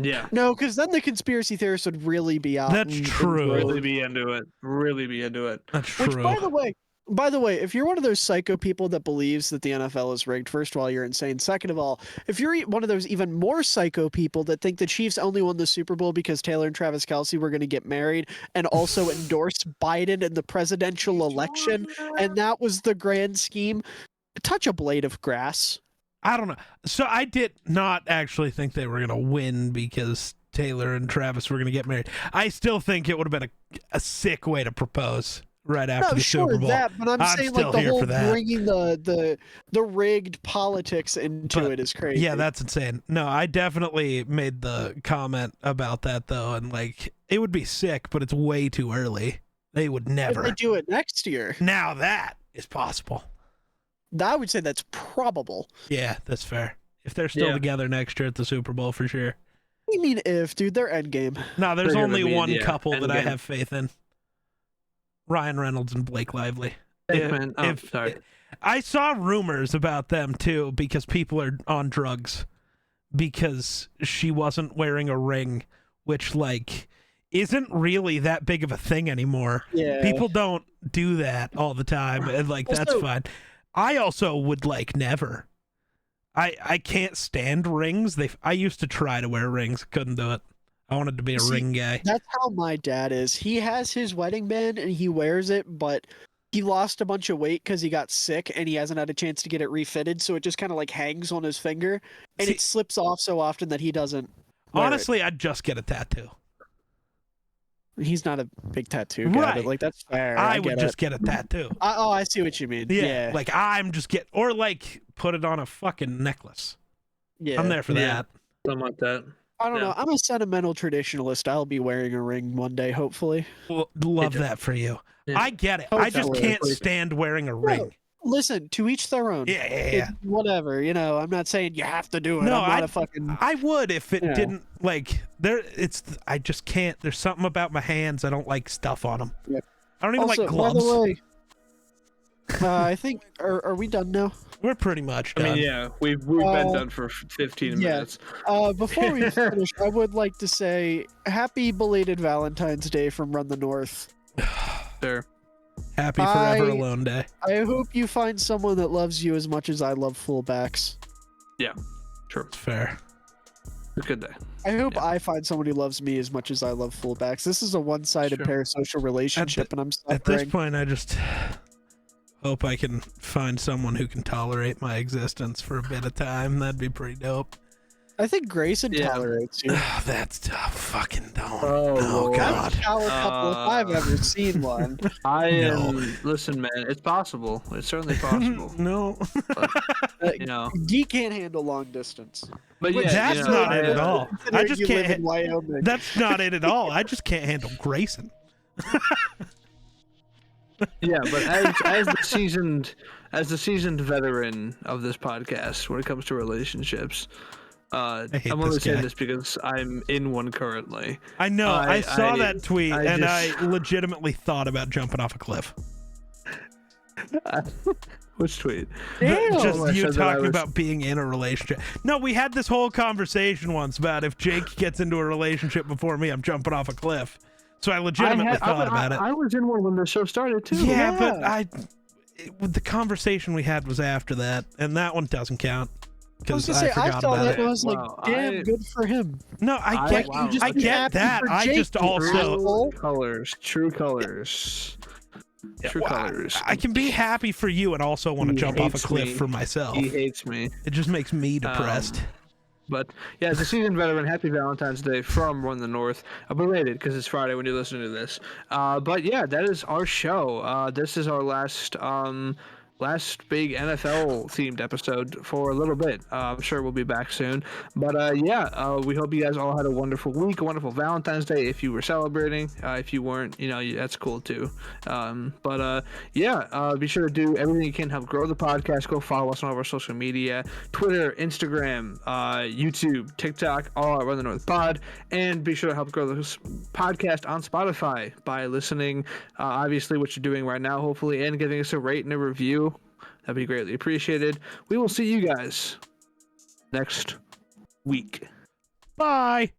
Yeah. No, because then the conspiracy theorists would really be out. That's and- true. Really be into it. Really be into it. That's Which, true. by the way, By the way, if you're one of those psycho people that believes that the NFL is rigged, first of all, you're insane. Second of all, if you're one of those even more psycho people that think the Chiefs only won the Super Bowl because Taylor and Travis Kelce were going to get married and also endorsed Biden in the presidential election, and that was the grand scheme, touch a blade of grass. I don't know. So I did not actually think they were going to win because Taylor and Travis were going to get married. I still think it would have been a sick way to propose right after the Super Bowl. That, but I'm saying like the whole bringing the rigged politics into it is crazy. Yeah, that's insane. No, I definitely made the comment about that though, and like it would be sick, but it's way too early. They would never. If they do it next year. Now that is possible. I would say that's probable. Yeah, that's fair. If they're still together next year at the Super Bowl, for sure. I mean, if, dude, they're endgame. No, there's only one couple that I have faith in. Ryan Reynolds and Blake Lively. Sorry. I saw rumors about them too because people are on drugs because she wasn't wearing a ring, which like isn't really that big of a thing anymore. Yeah. People don't do that all the time, and like that's fine. I also would like never. I can't stand rings. I used to try to wear rings, couldn't do it. I wanted to be a ring guy. That's how my dad is. He has his wedding band and he wears it, but he lost a bunch of weight because he got sick and he hasn't had a chance to get it refitted, so it just kind of like hangs on his finger and it slips off so often that he doesn't. Honestly, I'd just get a tattoo. He's not a big tattoo guy, but like that's fair. I would just get a tattoo. I see what you mean. Yeah. Like I'm just or like put it on a fucking necklace. Yeah. I'm there for that. Something like that. I don't know. I'm a sentimental traditionalist. I'll be wearing a ring one day, hopefully. Well, love that for you. Yeah. I get it. I just can't stand wearing a ring. Listen, to each their own. Yeah. Whatever, I'm not saying you have to do it. No, I would if it didn't like I just can't. There's something about my hands. I don't like stuff on them. Yep. I don't even also, like gloves. By the way, I think are we done now? We're pretty much done. I mean, yeah, we've been done for 15 minutes. Before we finish, I would like to say happy belated Valentine's Day from Run the North. Sure. Happy Forever Alone Day. I hope you find someone that loves you as much as I love fullbacks. Yeah, sure. It's fair. It's a good day. I hope I find someone who loves me as much as I love fullbacks. This is a one-sided parasocial relationship, and I'm suffering. At this point, I just hope I can find someone who can tolerate my existence for a bit of time. That'd be pretty dope. I think Grayson tolerates you. That's fucking dumb. Oh God. That's a power couple if I've ever seen one. Listen, man, it's possible. It's certainly possible. No. But, Geek can't handle long distance. But yeah, that's not it at all. I just can't. Wyoming. That's not it at all. I just can't handle Grayson. Yeah, but as the seasoned veteran of this podcast when it comes to relationships, I'm only saying this because I'm in one currently. I know. I saw that tweet and I legitimately thought about jumping off a cliff. Which tweet? Just you talking about being in a relationship. No, we had this whole conversation once about if Jake gets into a relationship before me, I'm jumping off a cliff. So I legitimately thought about it. I was in one when the show started too. Yeah, but the conversation we had was after that, and that one doesn't count. Because I forgot saw about that it. And I was like, damn, good for him. No, I get that. I just also true colors. I can be happy for you and also want to jump off a cliff for myself. He hates me. It just makes me depressed. But yeah, as a seasoned veteran, happy Valentine's Day from Run the North. Belated because it's Friday when you listen to this. But yeah, that is our show. This is our last big NFL themed episode for a little bit. I'm sure we'll be back soon. But we hope you guys all had a wonderful week, a wonderful Valentine's Day if you were celebrating. If you weren't, that's cool too. Be sure to do everything you can to help grow the podcast. Go follow us on all of our social media, Twitter, Instagram, YouTube, TikTok, all at Run the North Pod. And be sure to help grow this podcast on Spotify by listening, obviously, what you're doing right now, hopefully, and giving us a rate and a review. That'd be greatly appreciated. We will see you guys next week. Bye.